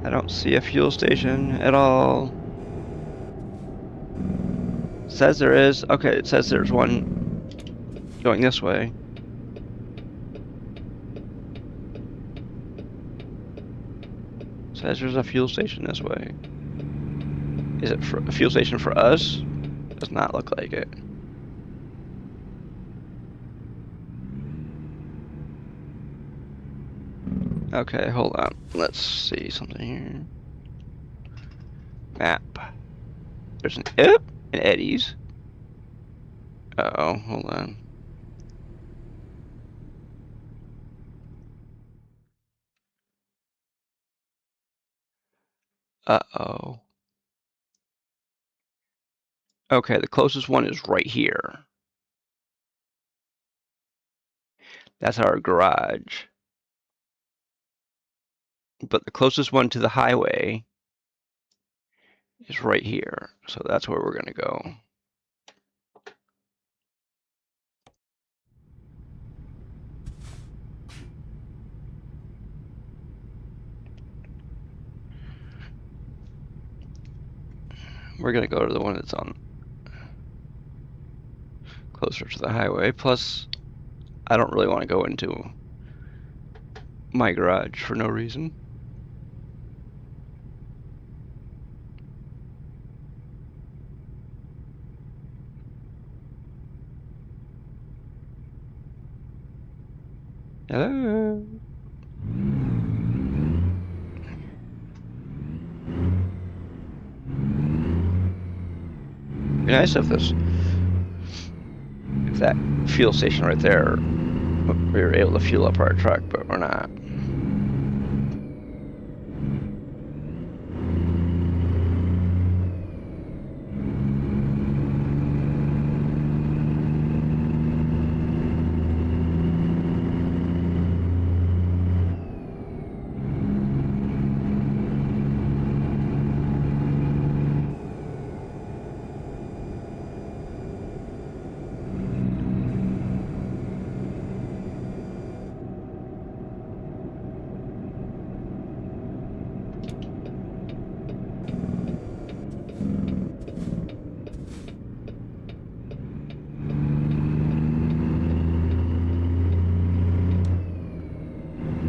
I don't see a fuel station at all. It says there is. Okay, it says there's one going this way. It says there's a fuel station this way. Is it a fuel station for us? Does not look like it. Okay, hold on. Let's see something here. Map. There's an Eddie's. Uh-oh, hold on. Uh-oh. Okay, the closest one is right here. That's our garage. But the closest one to the highway is right here. So that's where we're gonna go. We're gonna go to the one that's on closer to the highway. Plus, I don't really want to go into my garage for no reason. Hello. Be nice if that fuel station right there, we were able to fuel up our truck, but we're not.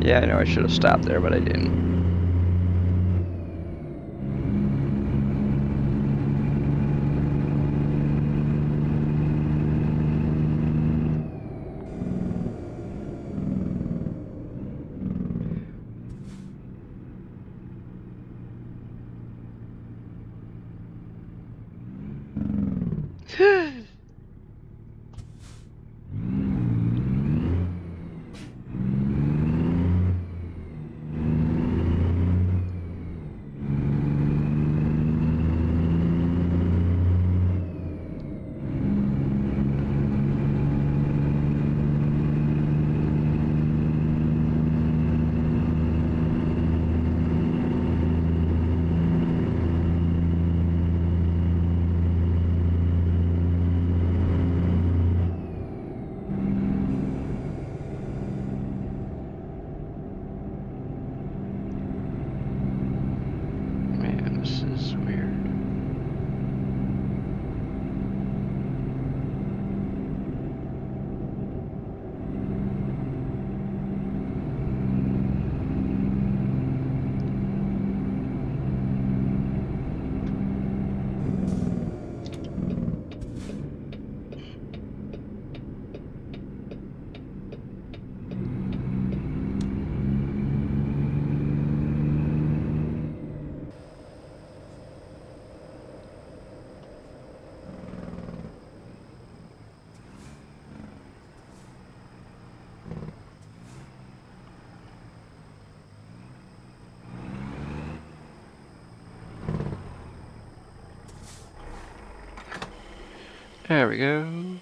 Yeah, I know I should have stopped there, but I didn't. There we go.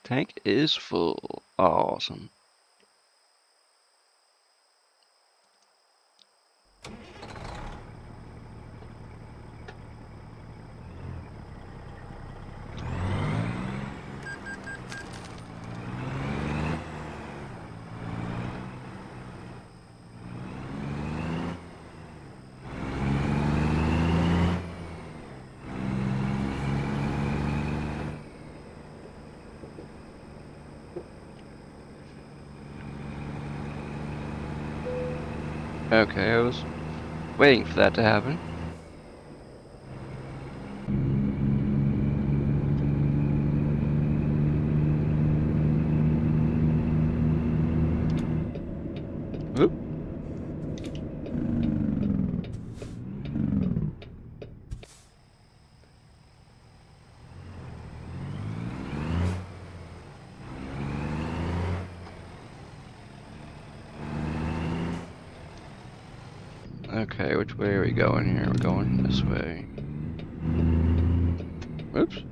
Tank is full. Awesome. Okay, I was waiting for that to happen. Oop. Okay, which way are we going here? We're going this way. Oops.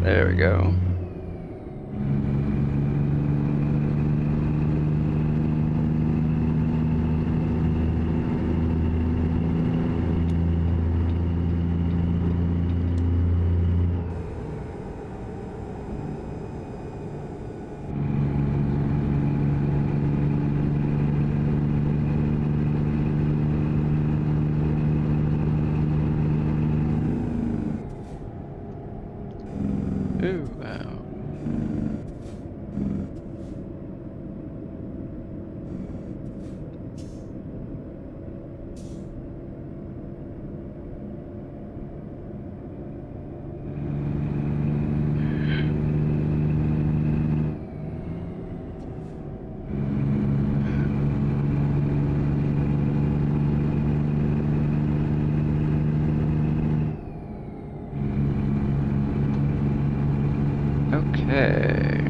There we go. Ooh, wow. Okay.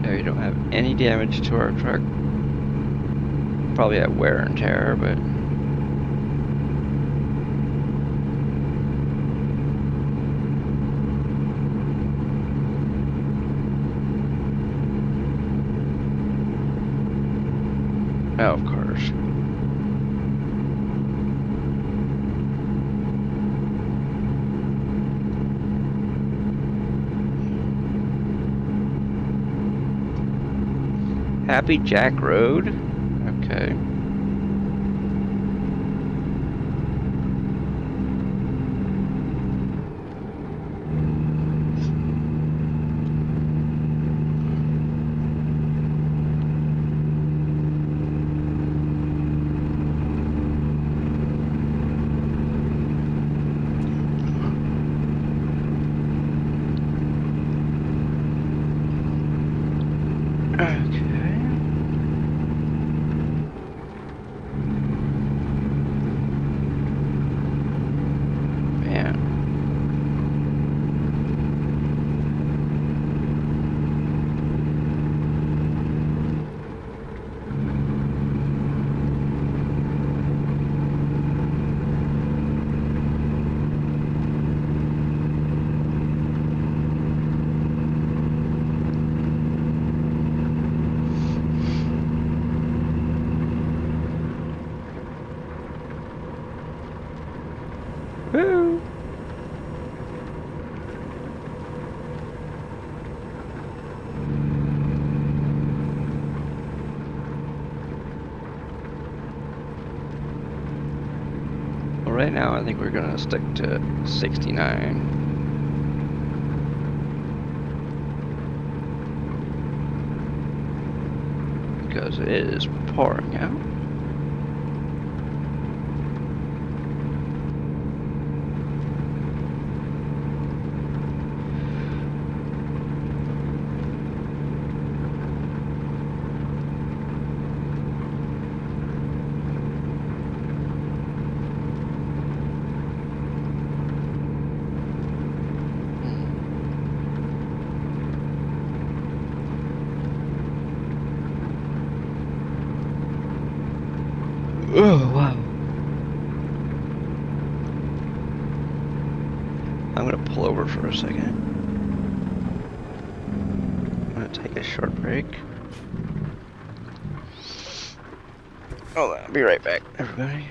There, you don't have any damage to our truck. Probably have wear and tear, but oh, of course. Happy Jack Road? Okay. now, I think we're gonna stick to 69. Because it is pouring out. Oh, wow. I'm gonna pull over for a second. I'm gonna take a short break. Oh, I'll be right back, everybody.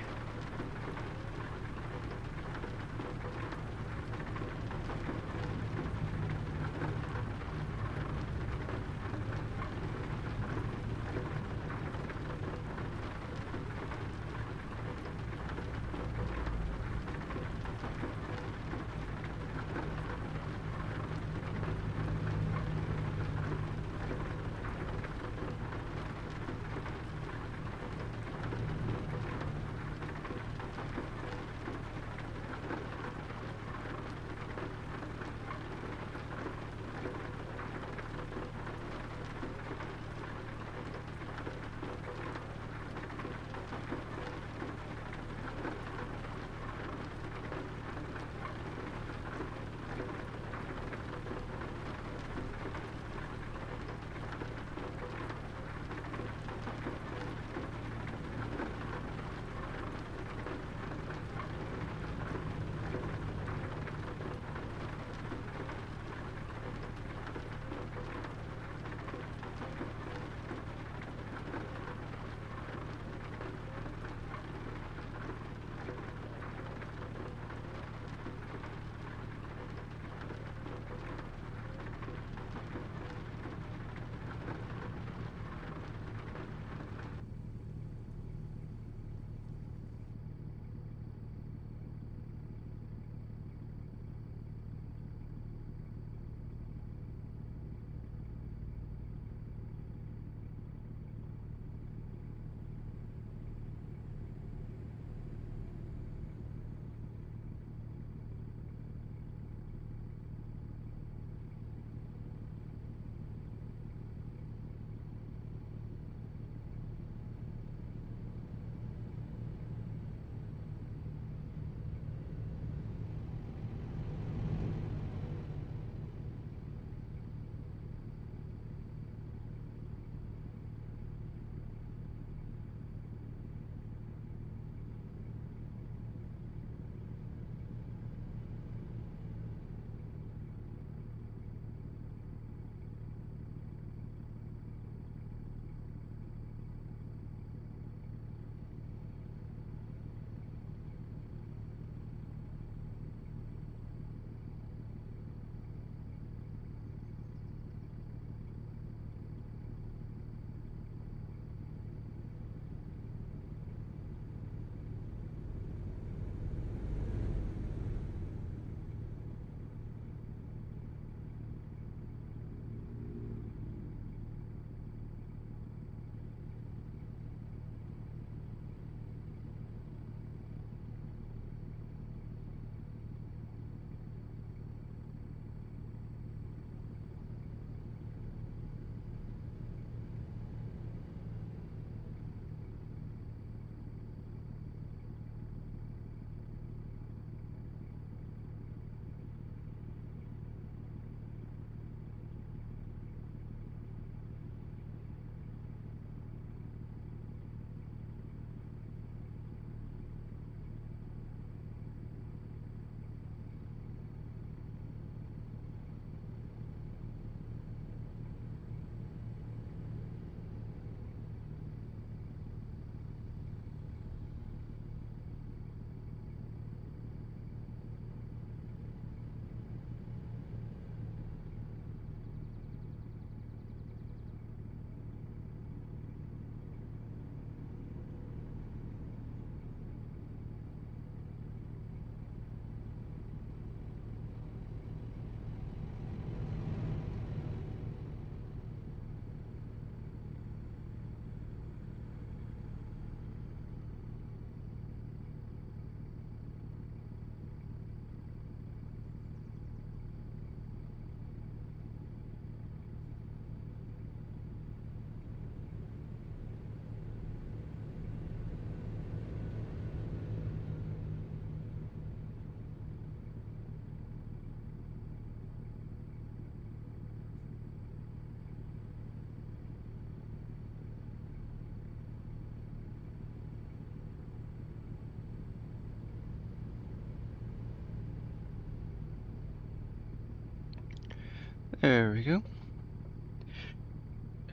There we go.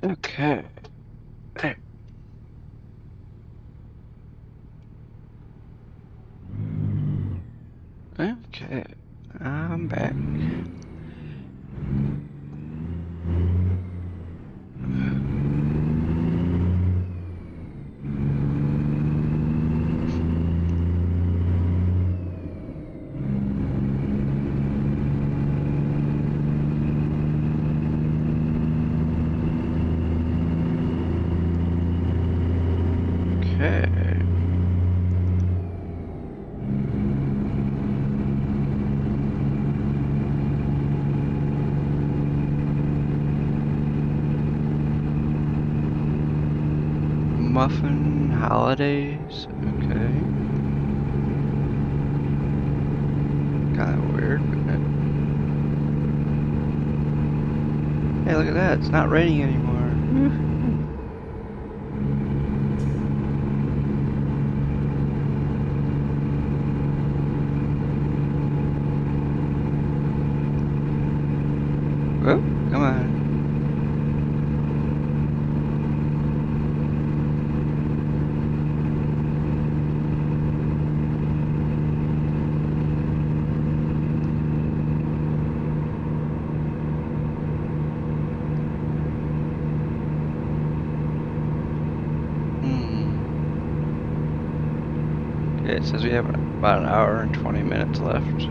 Okay. There. Okay. I'm back. Okay. Muffin holidays. Okay. Kind of weird, but hey, look at that! It's not raining anymore. Oh, come on. Okay, it says we have about an hour and 20 minutes left.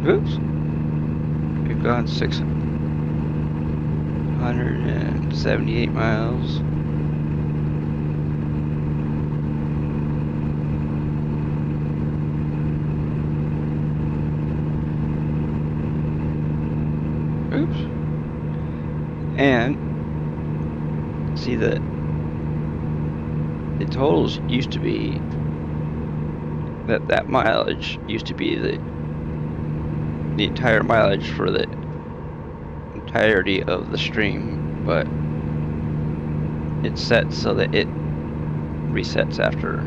Oops. We've gone 678 miles. Oops. And see that the totals used to be that mileage used to be the entire mileage for the entirety of the stream, but it's set so that it resets after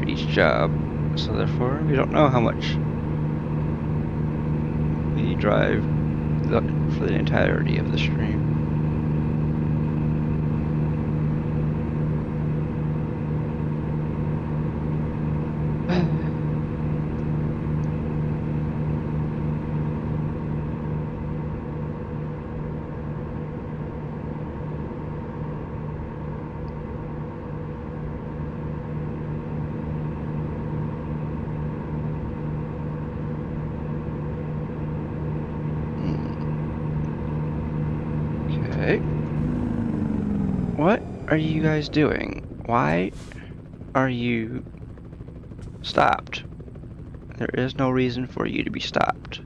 each job, so therefore we don't know how much we drive for the entirety of the stream. Okay. What are you guys doing? Why are you stopped? There is no reason for you to be stopped.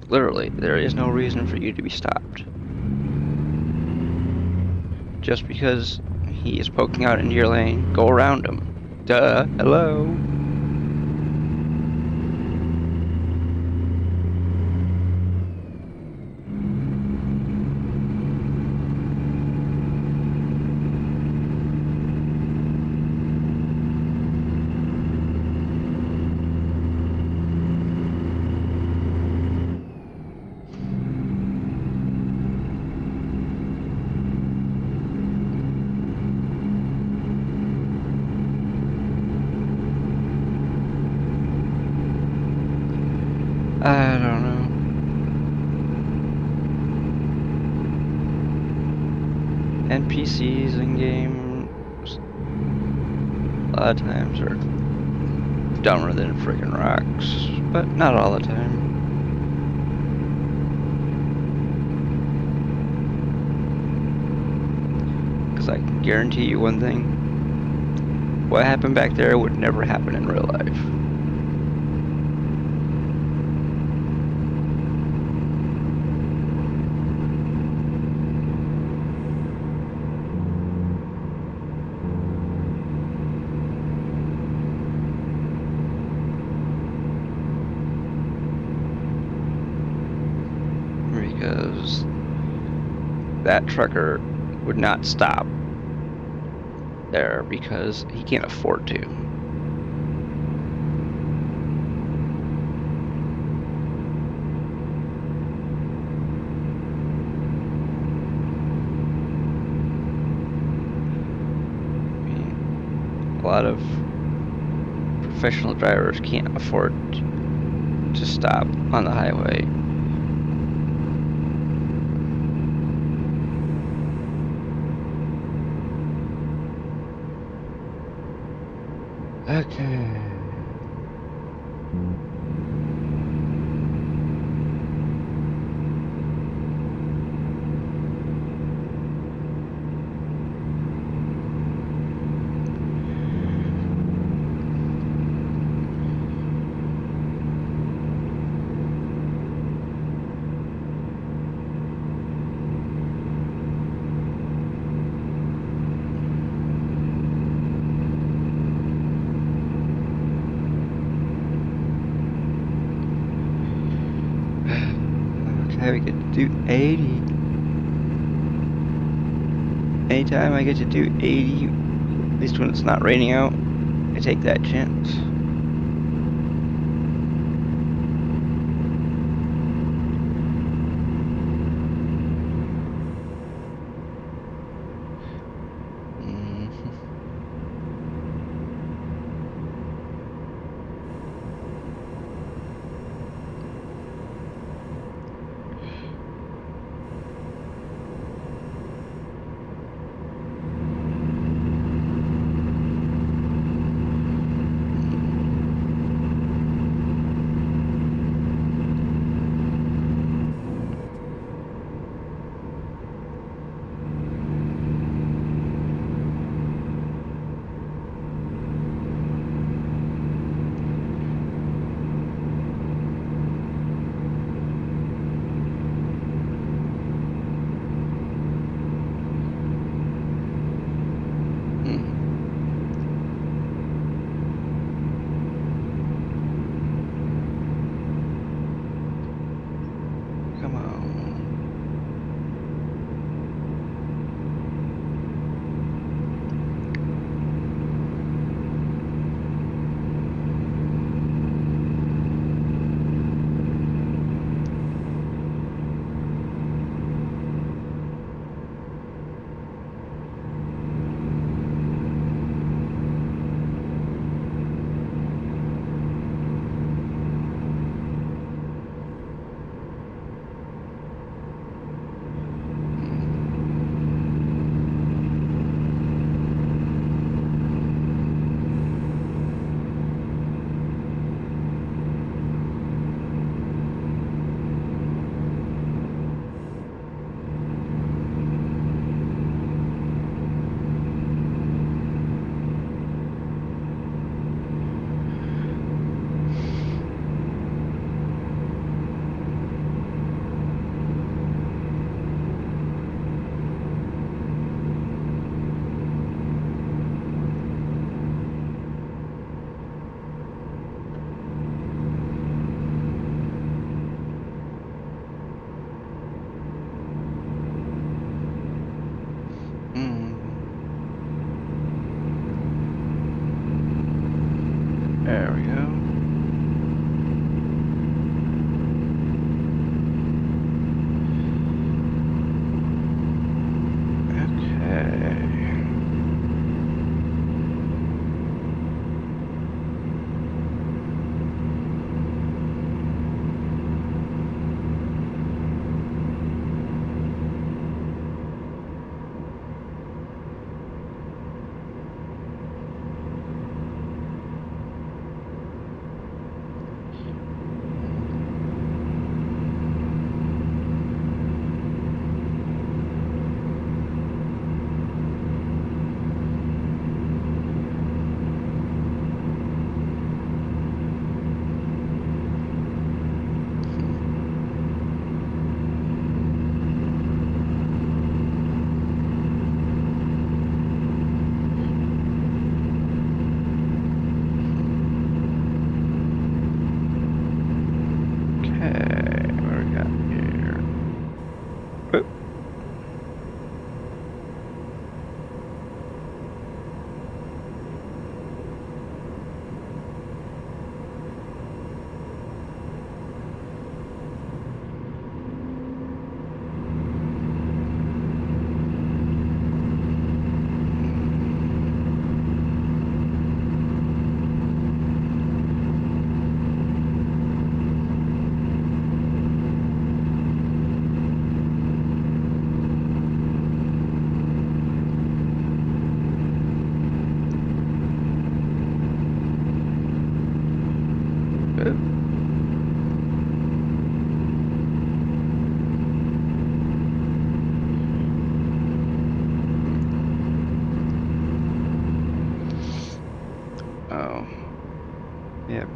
Literally, there is no reason for you to be stopped. Just because He is poking out into your lane. Go around him. Duh. Hello. I don't know. NPCs in games a lot of times are dumber than friggin' rocks, but not all the time. Because I can guarantee you one thing. What happened back there would never happen in real life. Because that trucker would not stop there because he can't afford to. I mean, a lot of professional drivers can't afford to stop on the highway. Okay. We get to do 80. Anytime I get to do 80, at least when it's not raining out, I take that chance.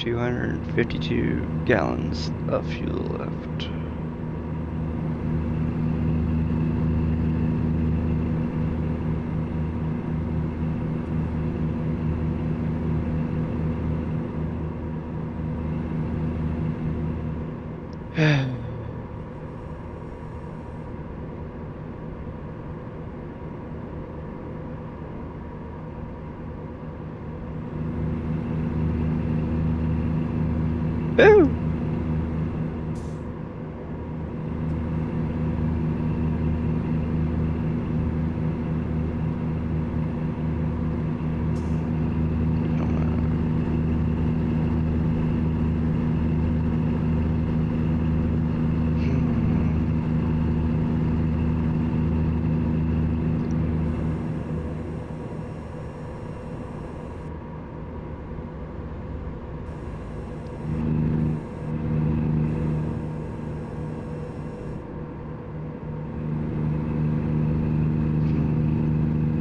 252 gallons of fuel left. Woo!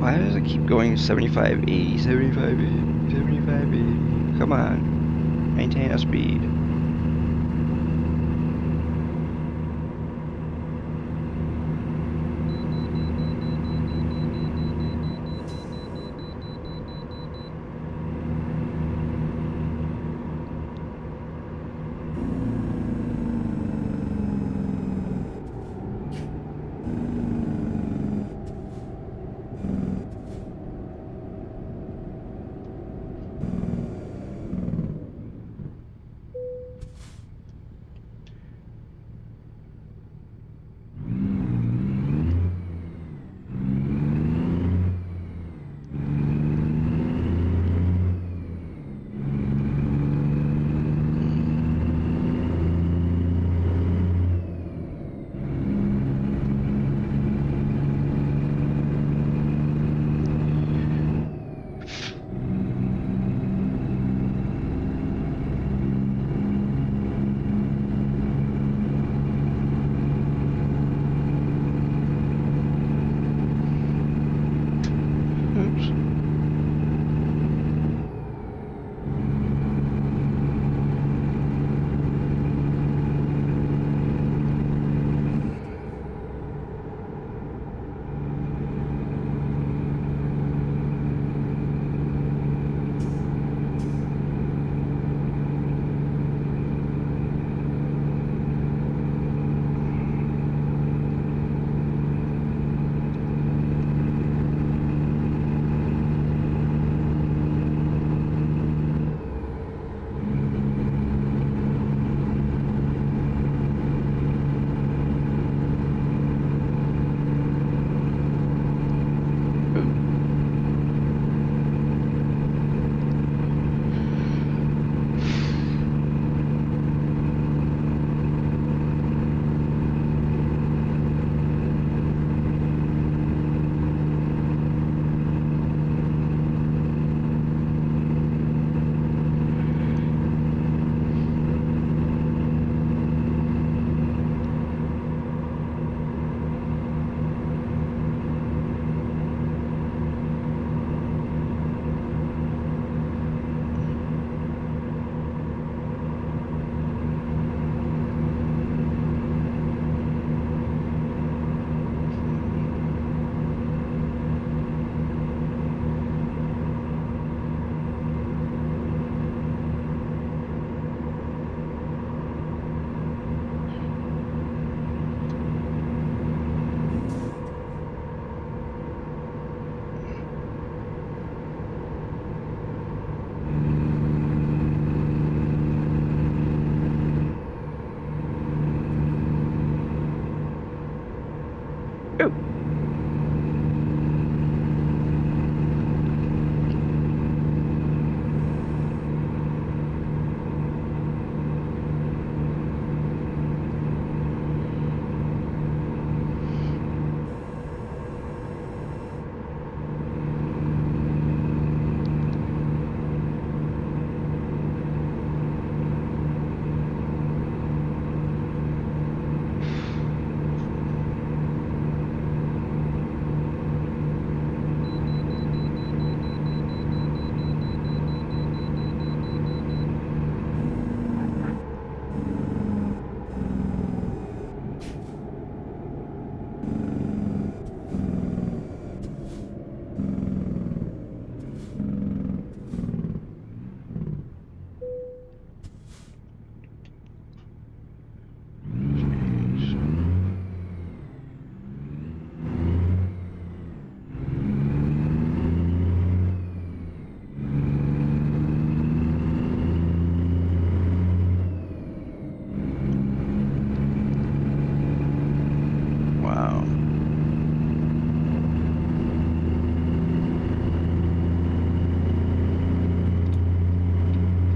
Why does it keep going 75, 80, 75, 80, 75, 80? Come on. Maintain a speed.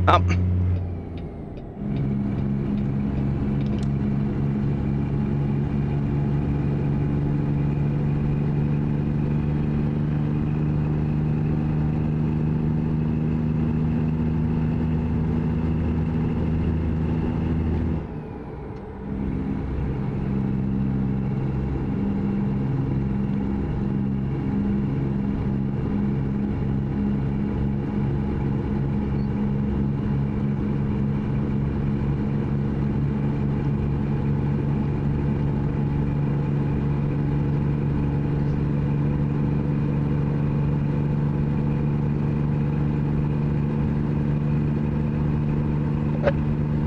Up.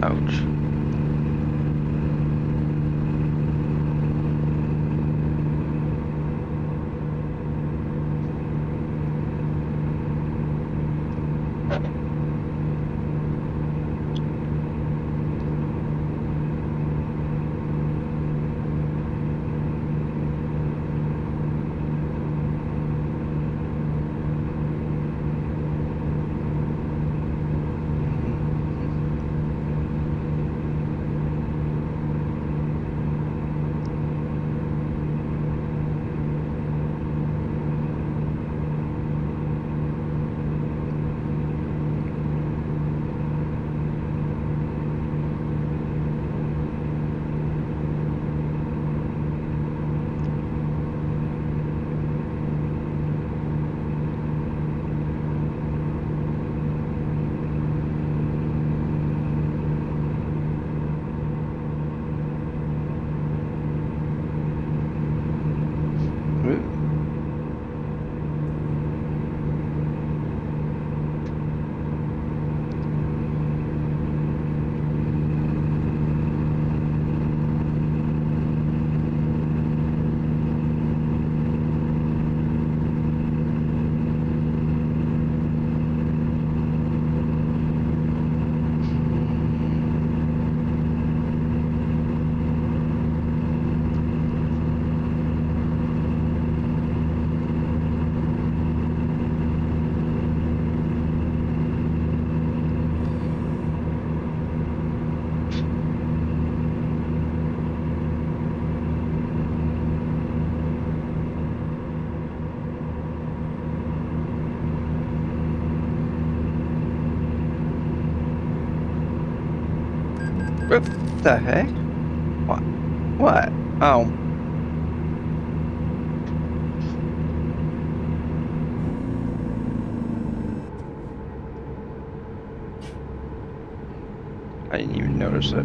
Ouch. What the heck? What? What? Oh. I didn't even notice it.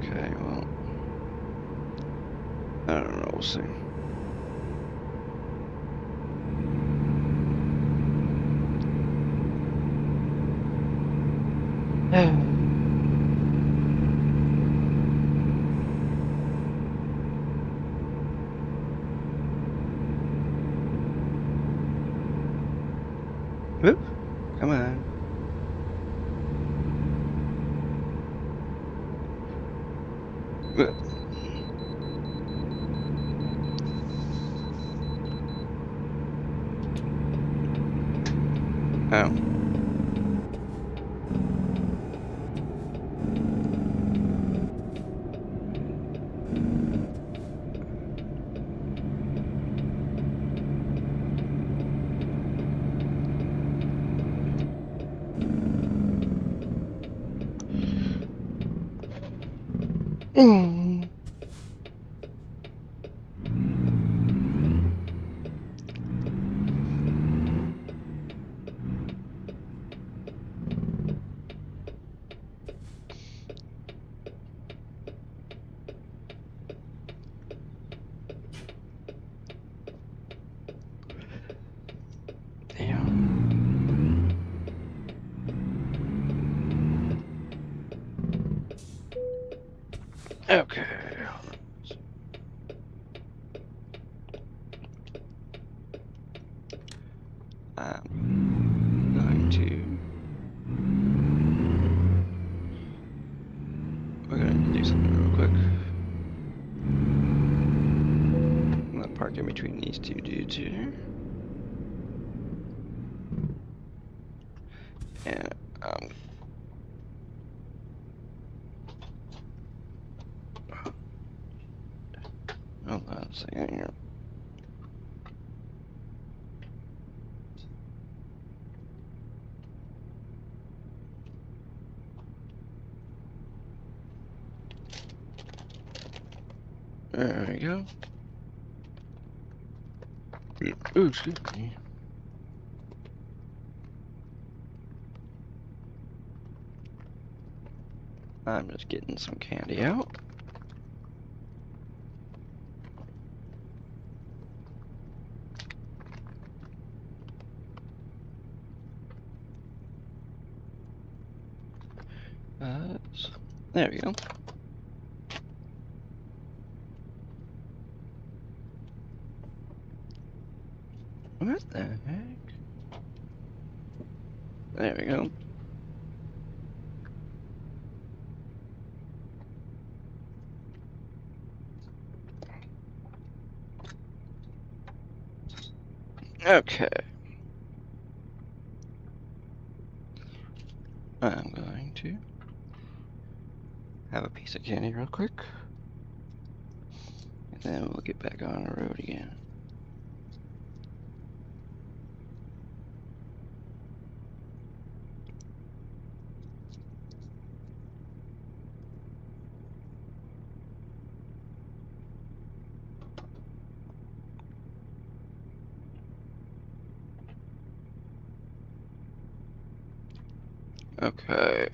Okay, well, I don't know, we'll see. Whoop, come on. Whoop. Oh. Okay. I'm going to. We're gonna do something real quick. I'm gonna park in between these two dudes here. And hold on a second here. There we go. Ooh, excuse me. I'm just getting some candy out. There we go. What the heck? There we go. Okay. I'm going to have a piece of candy real quick. And then we'll get back on the road again. Okay.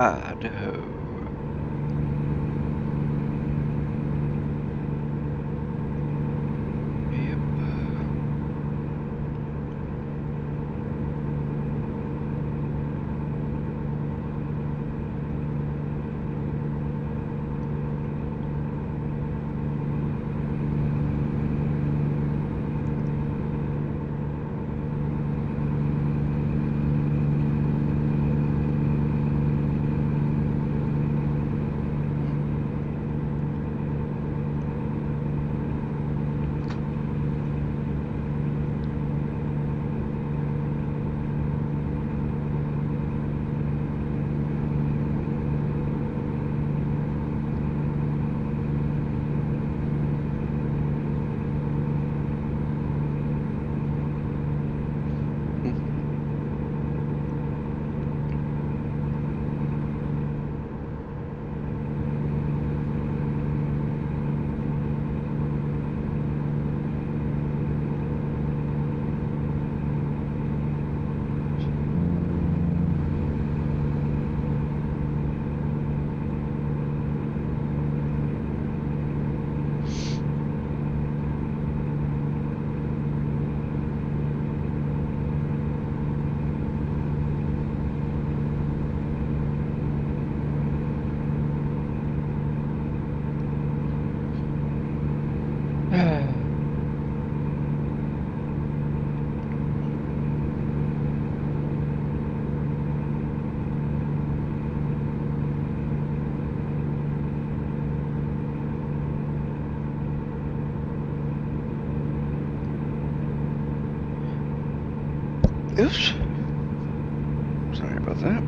Ah, no. Yep. Oops. Sorry about that.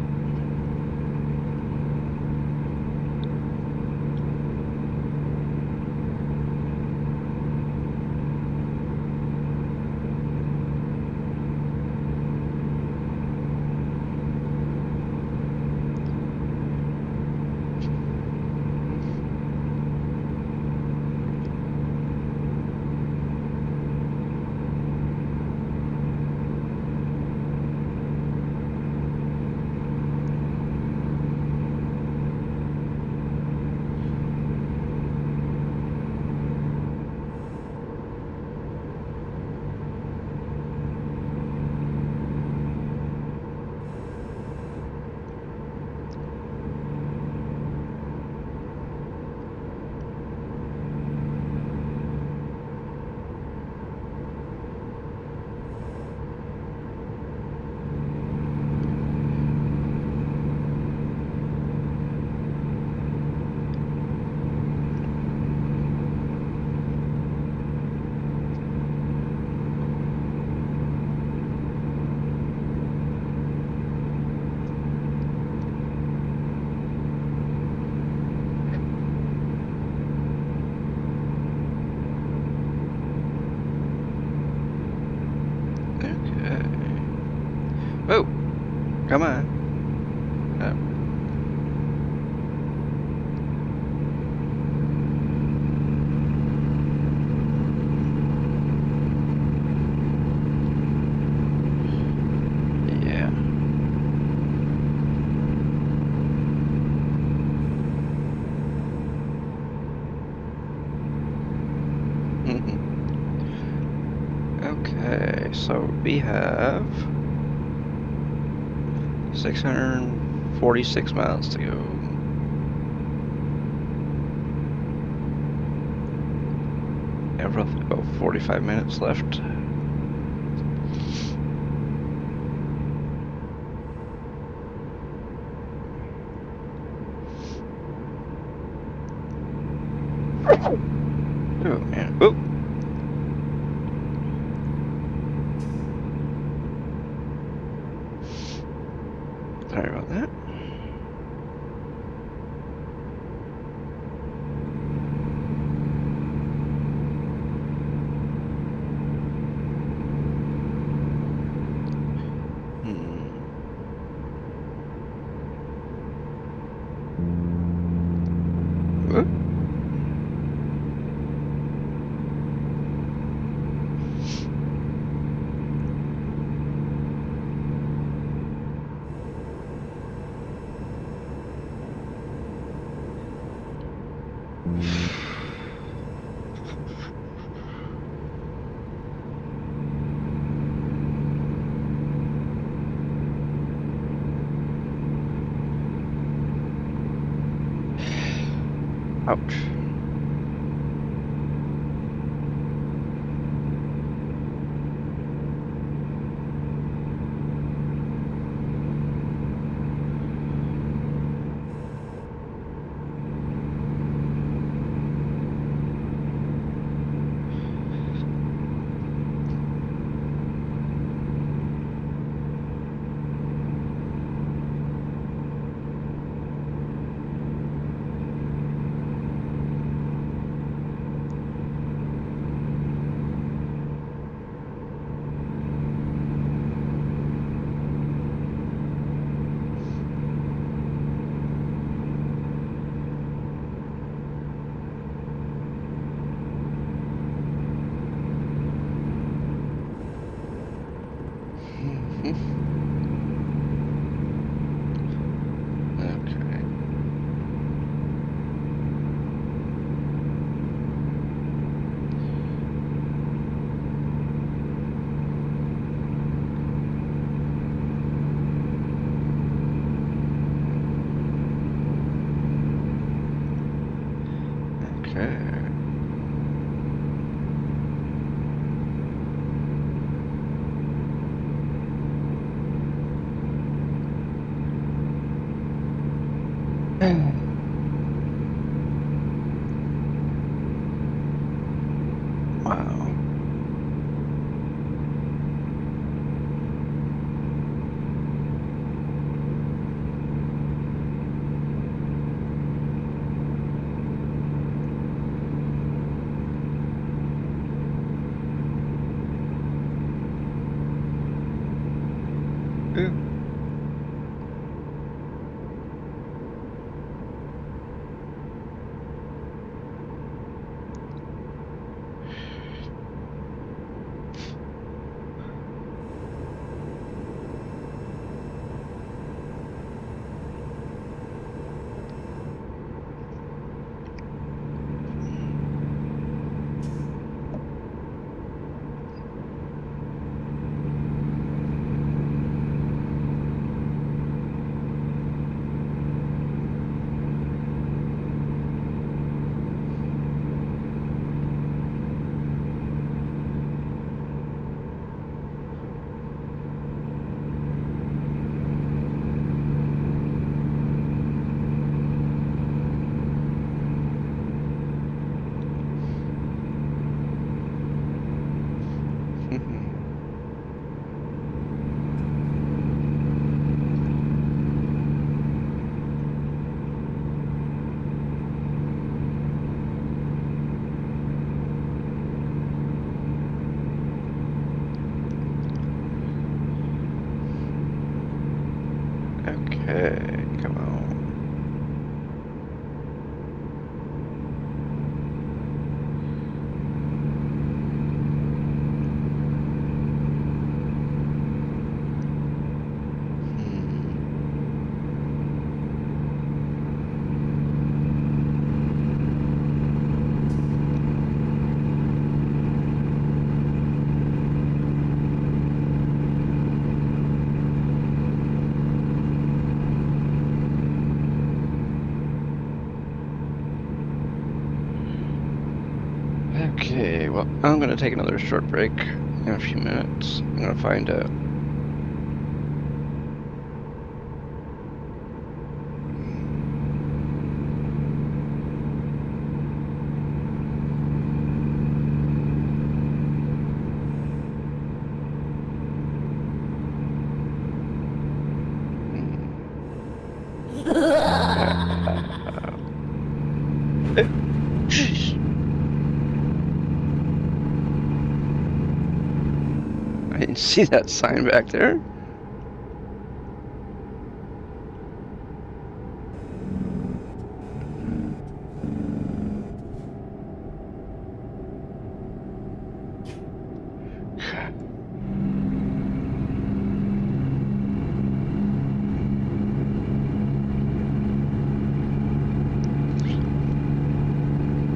Oh, come on. Oh. Yeah. Okay, so we have 646 miles to go. Have roughly about 45 minutes left. Oh man. Oh. Sorry about that. Whoop. Ouch. Okay. Okay. Wow. Okay, well, I'm gonna take another short break in a few minutes. I'm gonna find out. Jeez. I didn't see that sign back there.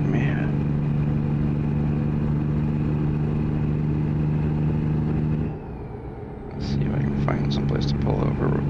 Man. Let's see if I can find someplace to pull over.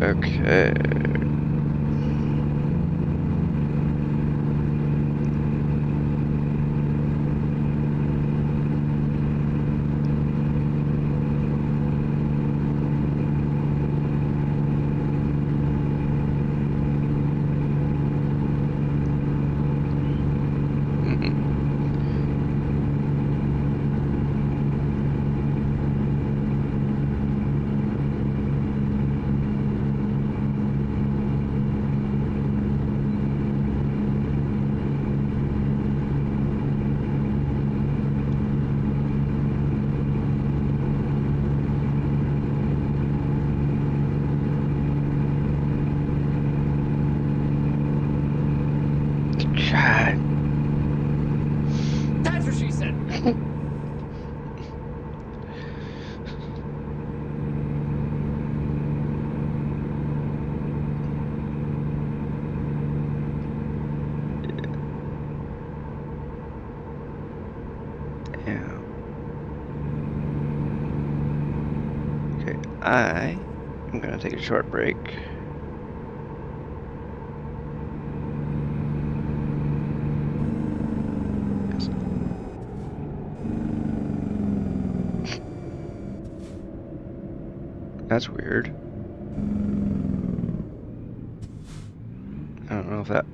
Okay. God. That's what she said. Yeah. Okay, I am gonna take a short break. Yes. That's weird. I don't know if that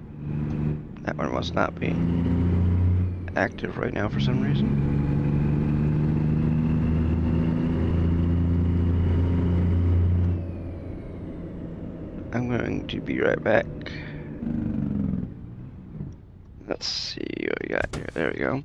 one must not be active right now for some reason. I'm going to be right back. Let's see what we got here. There we go.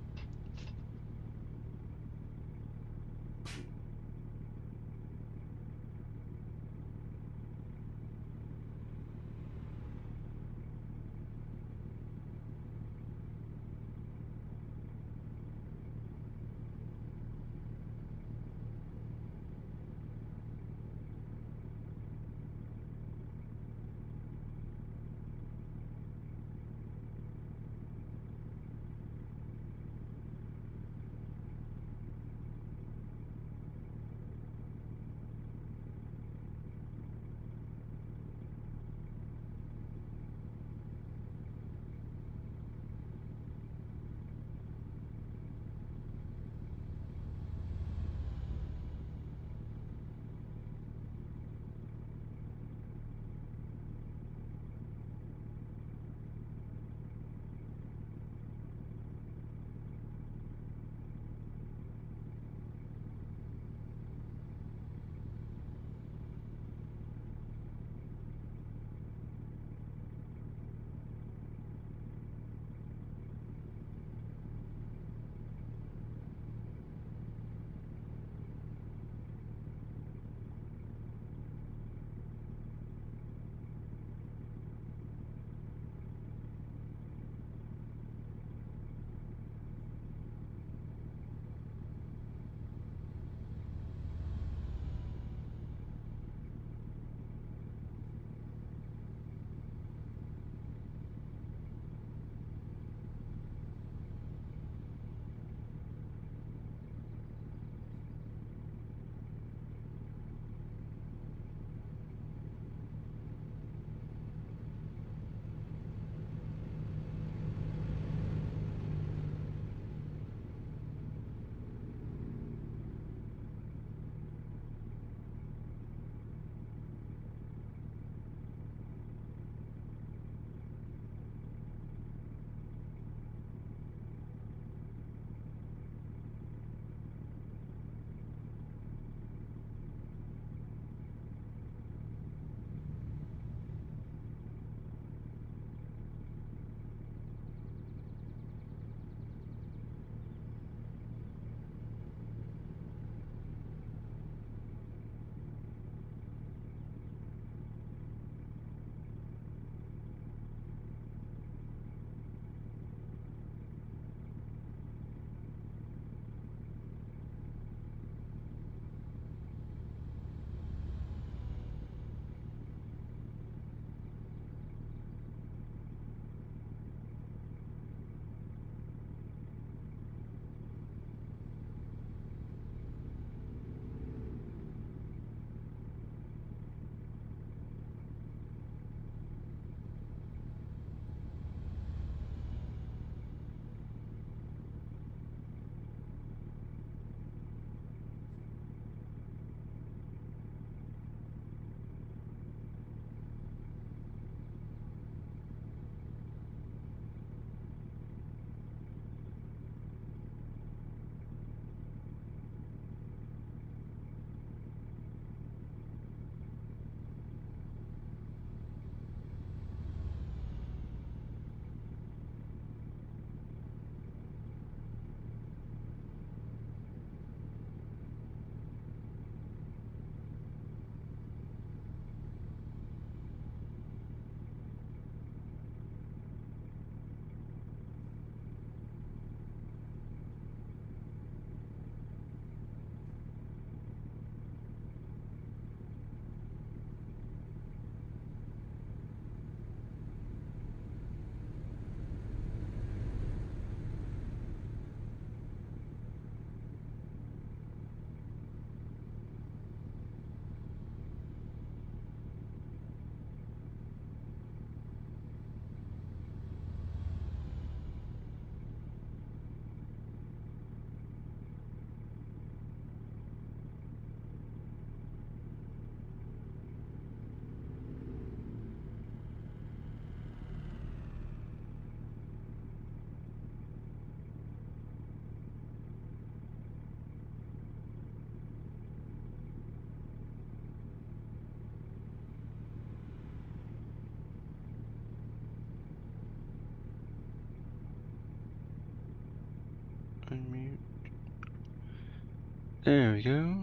There we go.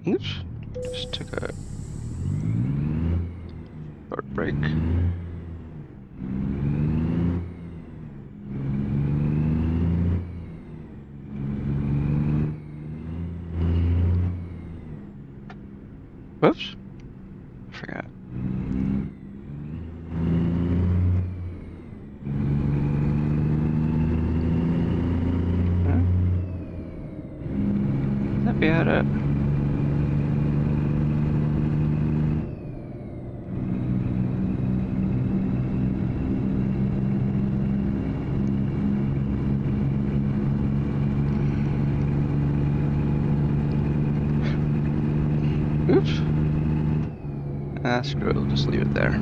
Oops. Just took a short break. Whoops. Forgot. That be at it. Oops. Ah, screw it. We'll just leave it there.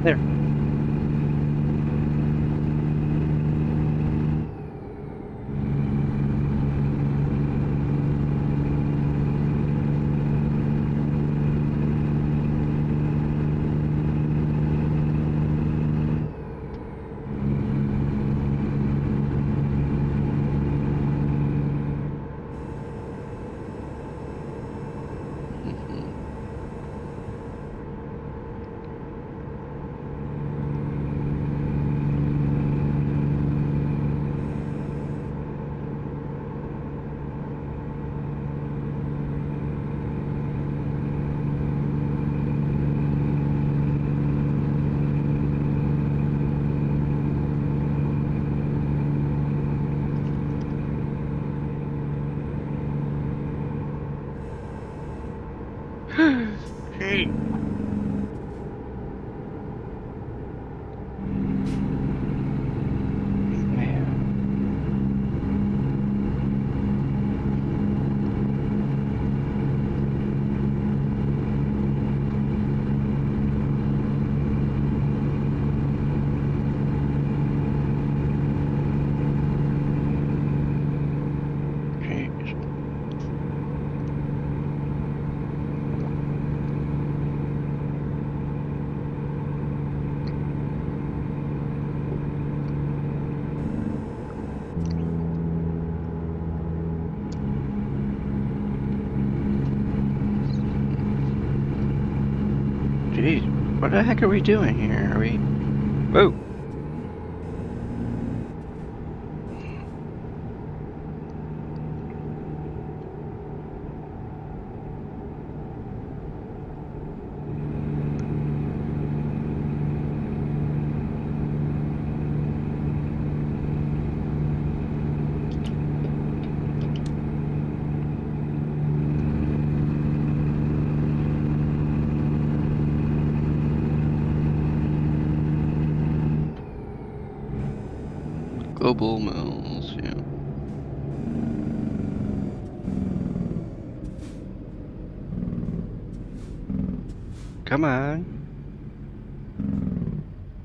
There. Hey. Jeez, what the heck are we doing here? Are we... Whoa! Global Mills, yeah. Come on.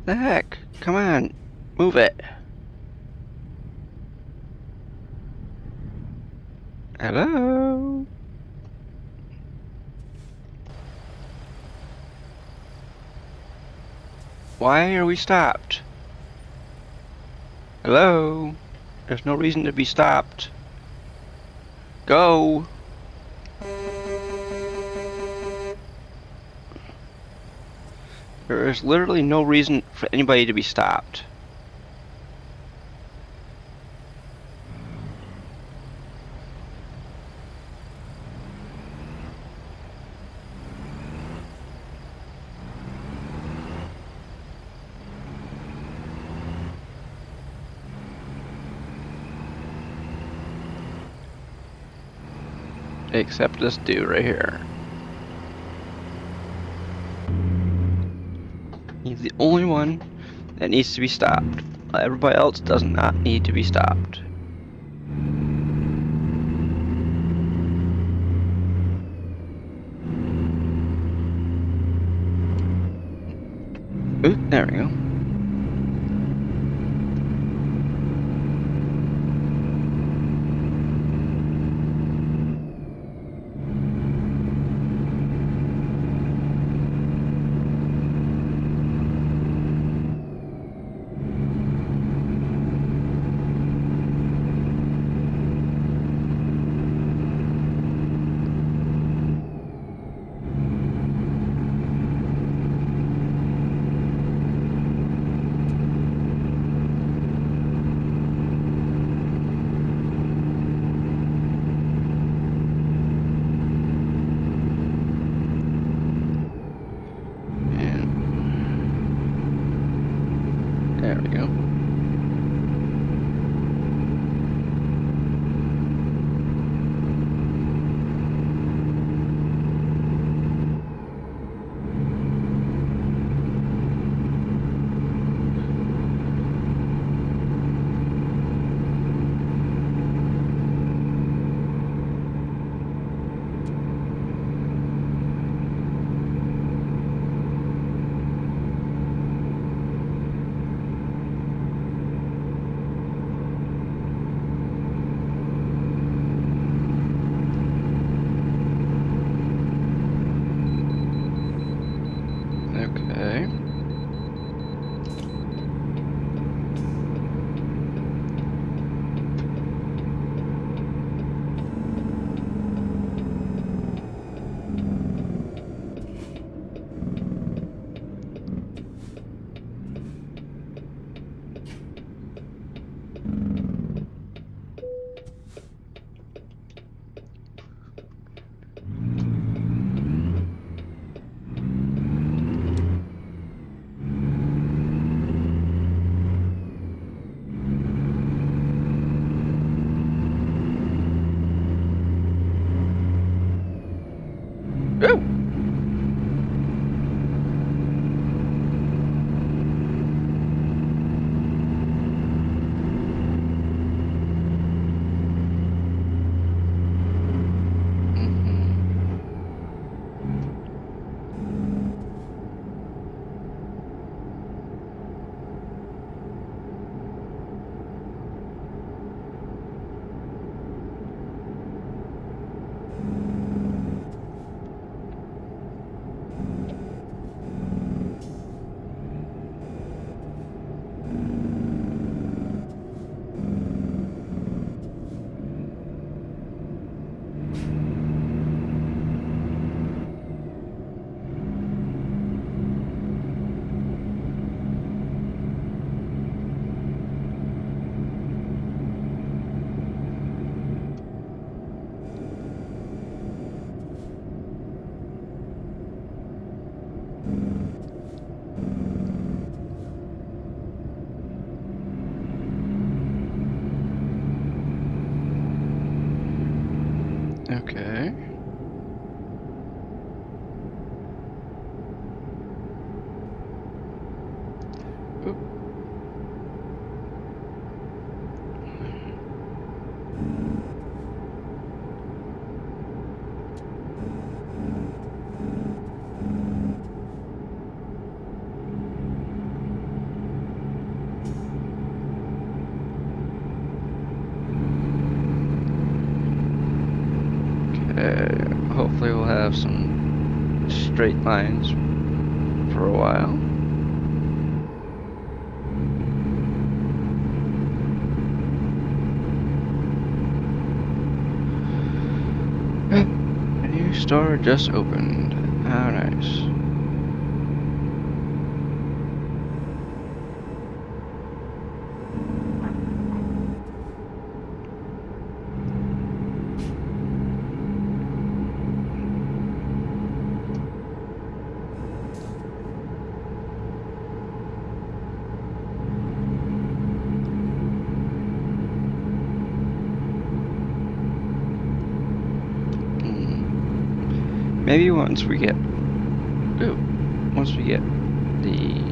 The heck? Come on. Move it. Hello? Why are we stopped? Hello? There's no reason to be stopped. Go! There is literally no reason for anybody to be stopped. Except this dude right here. He's the only one that needs to be stopped. Everybody else does not need to be stopped. Ooh, there we go. Okay. Oop. Okay. Hopefully we'll have some straight lines for a while. A new store just opened. How nice. Maybe once we get the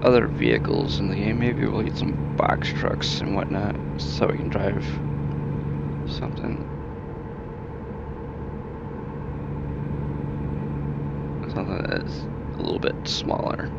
other vehicles in the game, maybe we'll get some box trucks and whatnot so we can drive something that's a little bit smaller.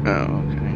Oh, okay.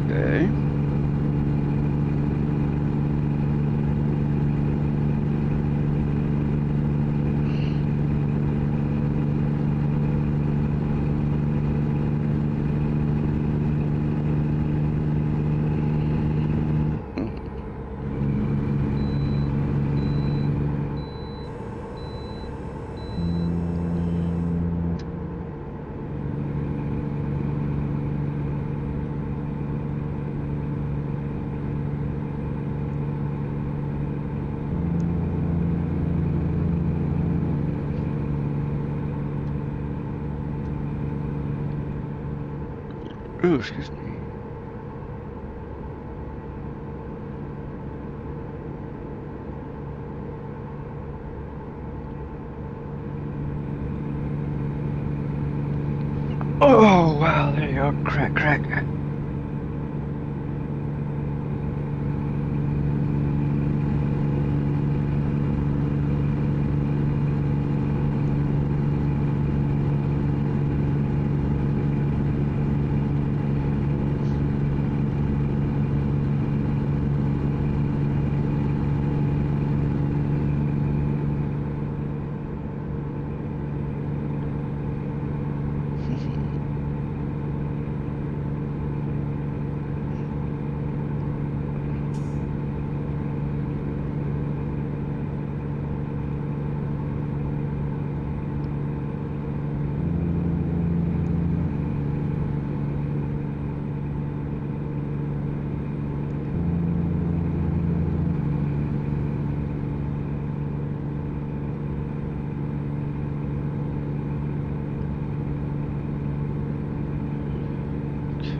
Okay. Ooh, excuse me. Oh, wow, there you go. Crack, crack.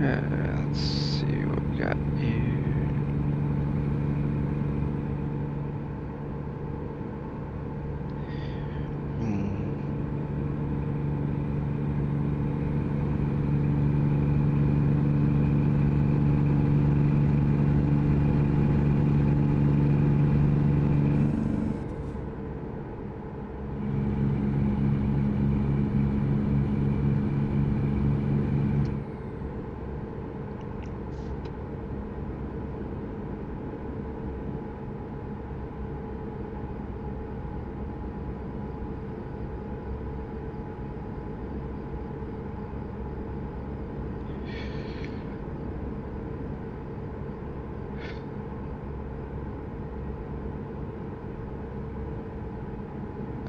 let's see what we got here.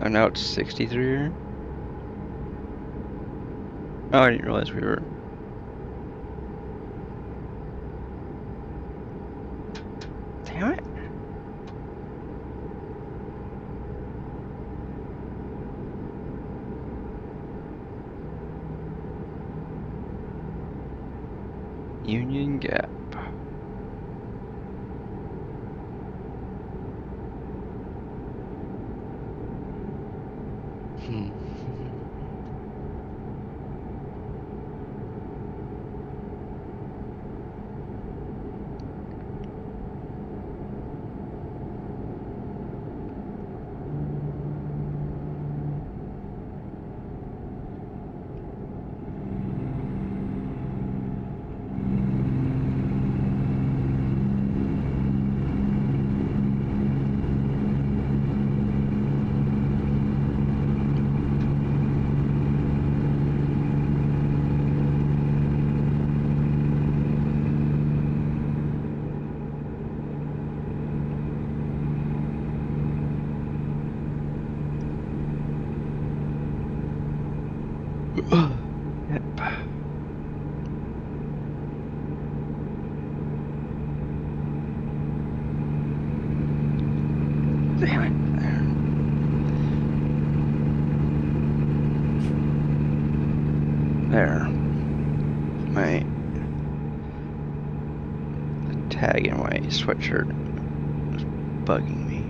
Oh, now it's 63 here? Oh, I didn't realize we were... Damn it. Union Gap. Yep. Damn it. There. My tag in my sweatshirt is bugging me.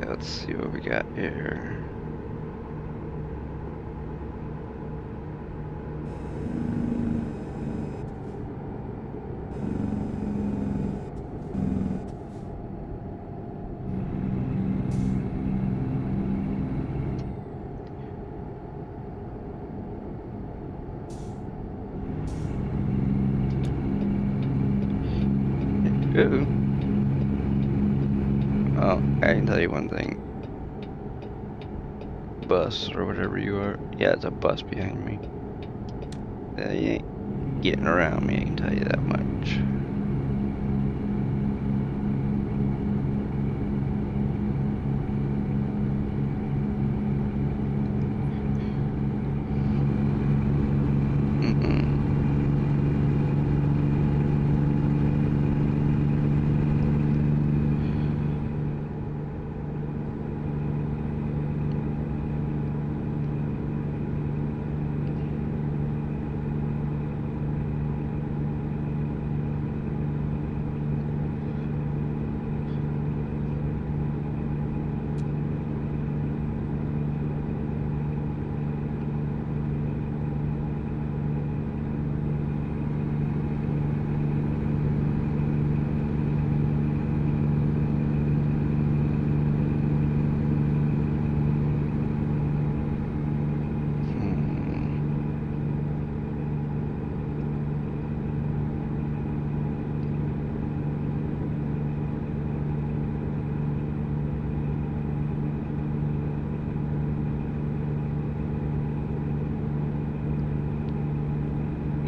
Let's see what we got here. Uh-oh. Oh, I can tell you one thing. Bus or whatever you are. Yeah, it's a bus behind me. You ain't getting around me, I can tell you that much.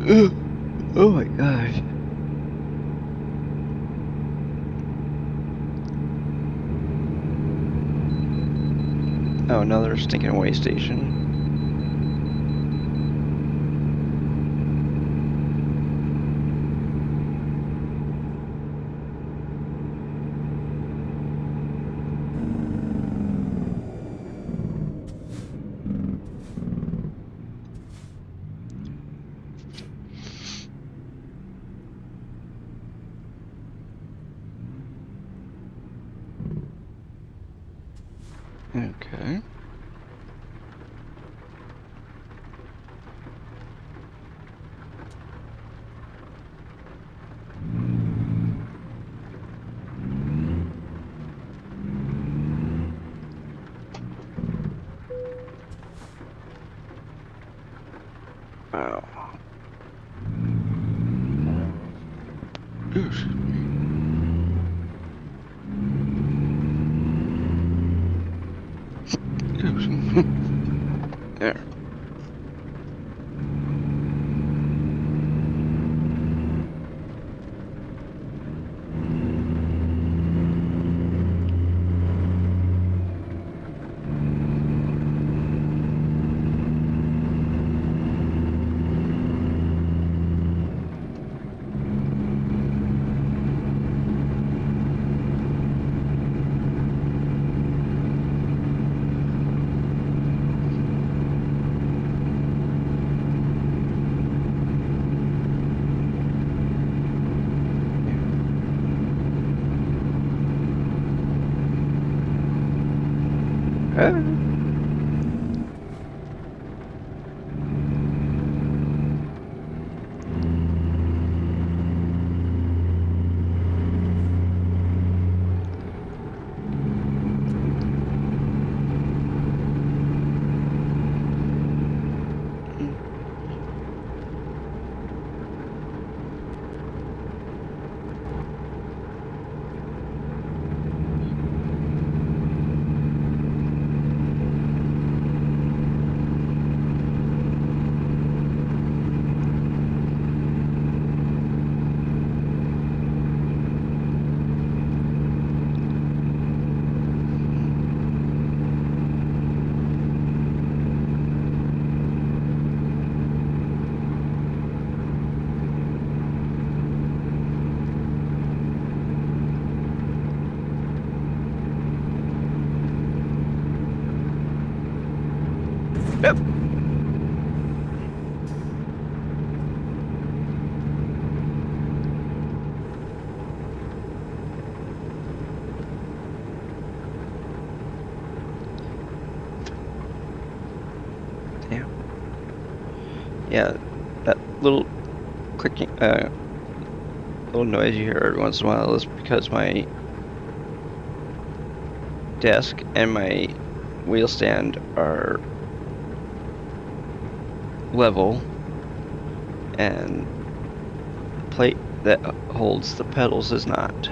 Oh my gosh. Oh, another stinking way station. Okay. Wow. Ooh, excuse me. Ooh. There. Yep. Damn. Yeah, that little clicking, little noise you hear every once in a while is because my desk and my wheel stand are level, and the plate that holds the pedals is not.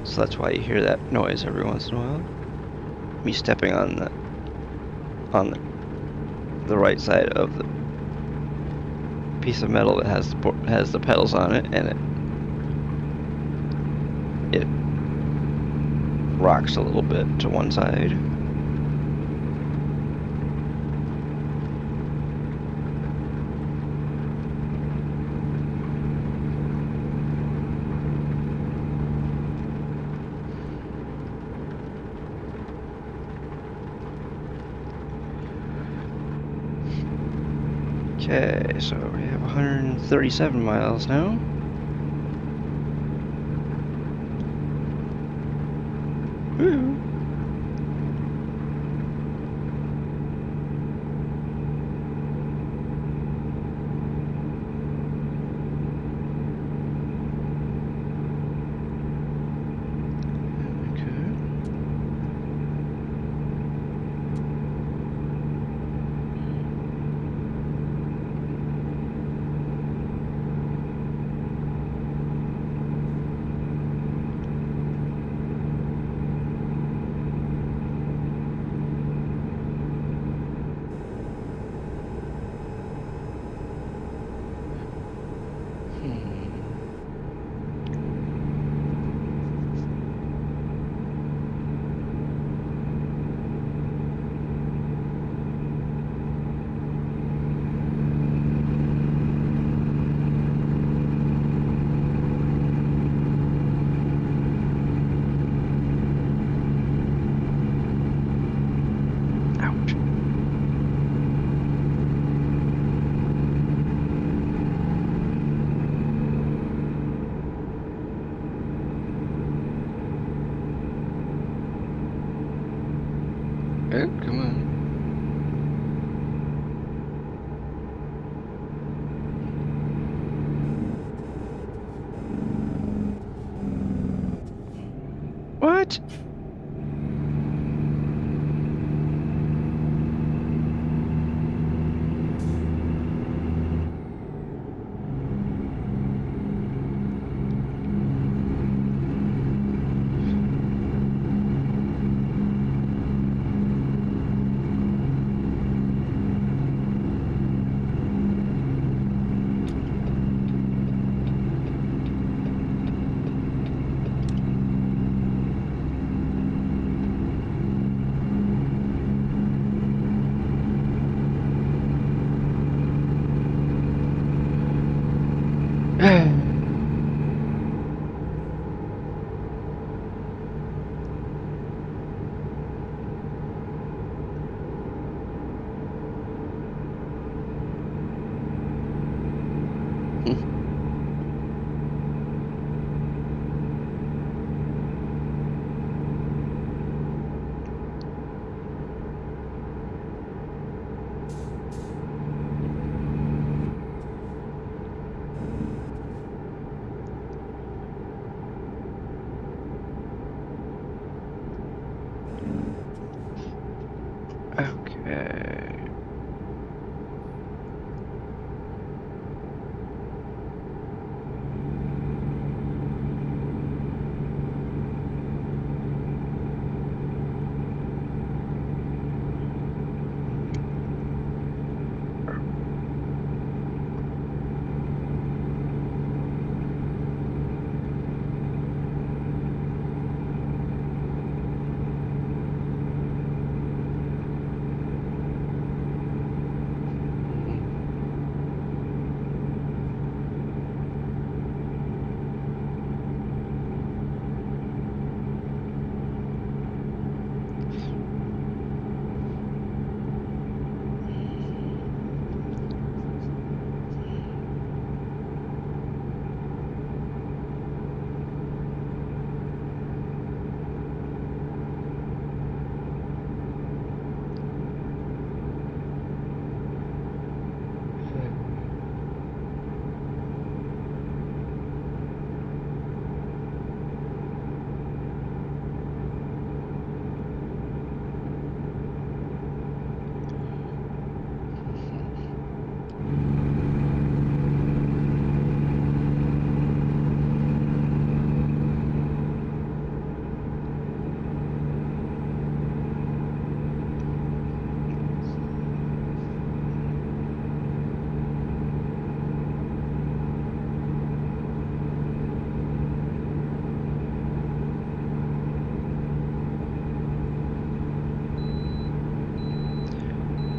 So that's why you hear that noise every once in a while. Me stepping on the right side of the piece of metal that has the pedals on it, and it rocks a little bit to one side. Okay, so we have 137 miles now. Woo. good. Come on. What? Okay.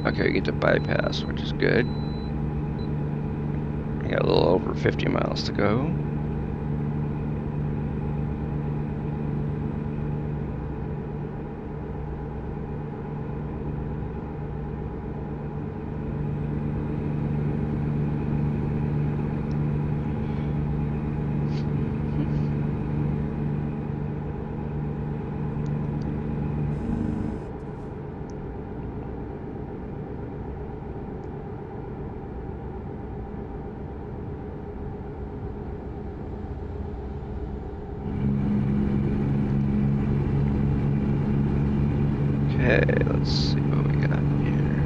Okay, we get to bypass, which is good. I got a little over 50 miles to go. Okay, let's see what we got here.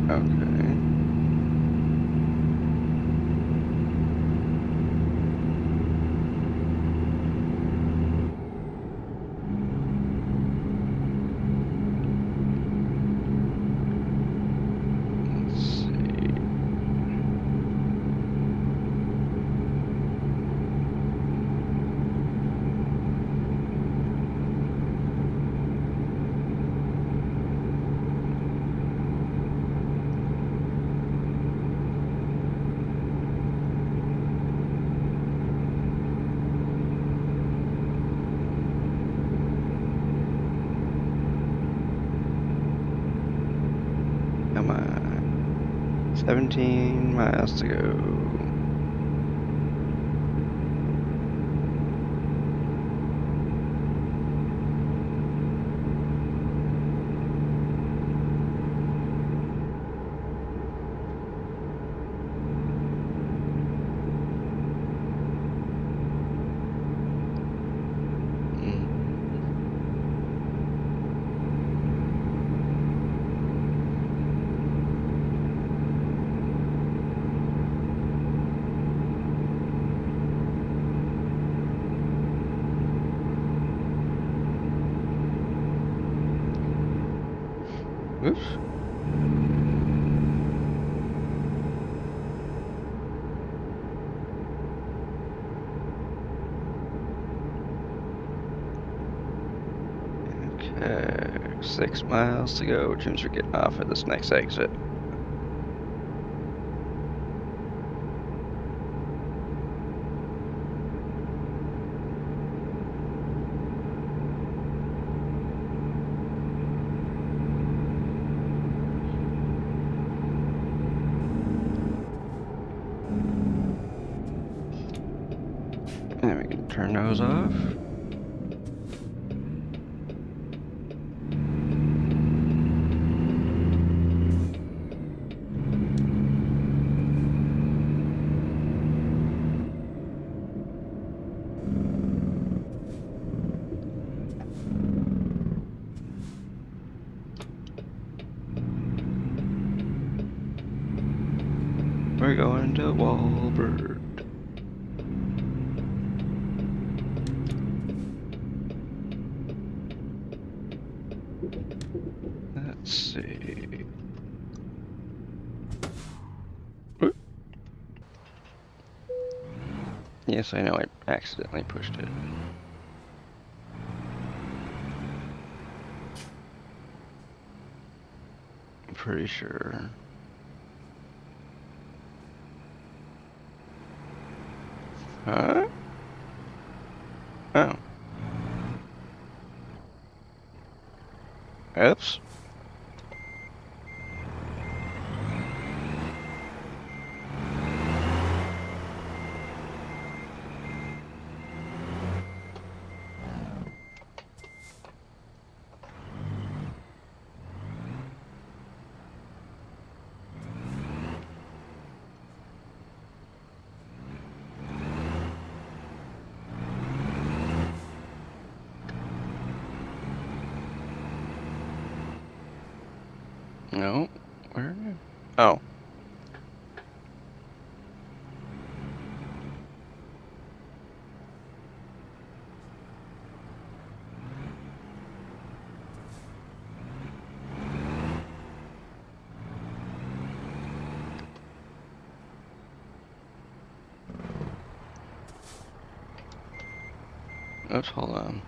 Okay. Let's see. 17 miles to go. Oops. Okay, 6 miles to go, which means we're getting off at this next exit. And we can turn those off. We're going to Wahlberg. Let's see. Oop. Yes, I know I accidentally pushed it. I'm pretty sure. Huh? Oh. Oops. No. Where? Oh. Oops, hold on.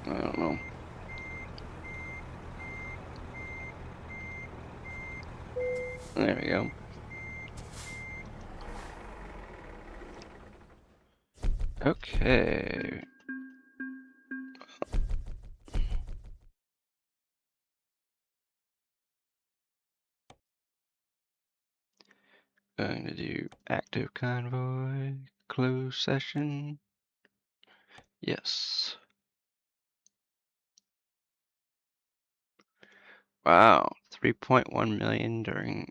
I don't know. There we go. Okay. Going to do active convoy, close session. Yes. Wow, 3.1 million during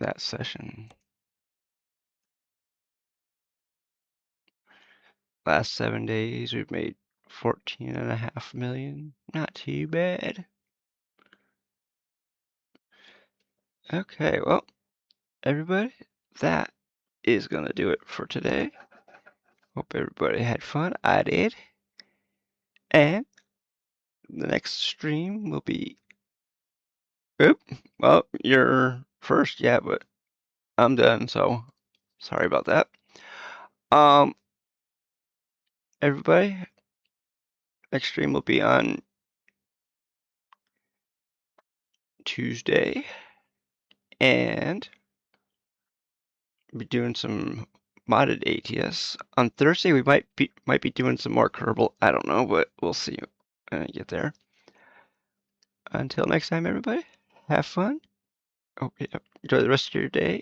that session. Last 7 days, we've made 14.5 million. Not too bad. Okay, well, everybody, that is gonna do it for today. Hope everybody had fun. I did. And the next stream will be. Oop, well, you're first, yeah, but I'm done, so sorry about that. Everybody, next stream will be on Tuesday, and be doing some modded ATS. On Thursday, we might be doing some more Kerbal. I don't know, but we'll see when I get there. Until next time, everybody, have fun. Oh, yeah. Enjoy the rest of your day.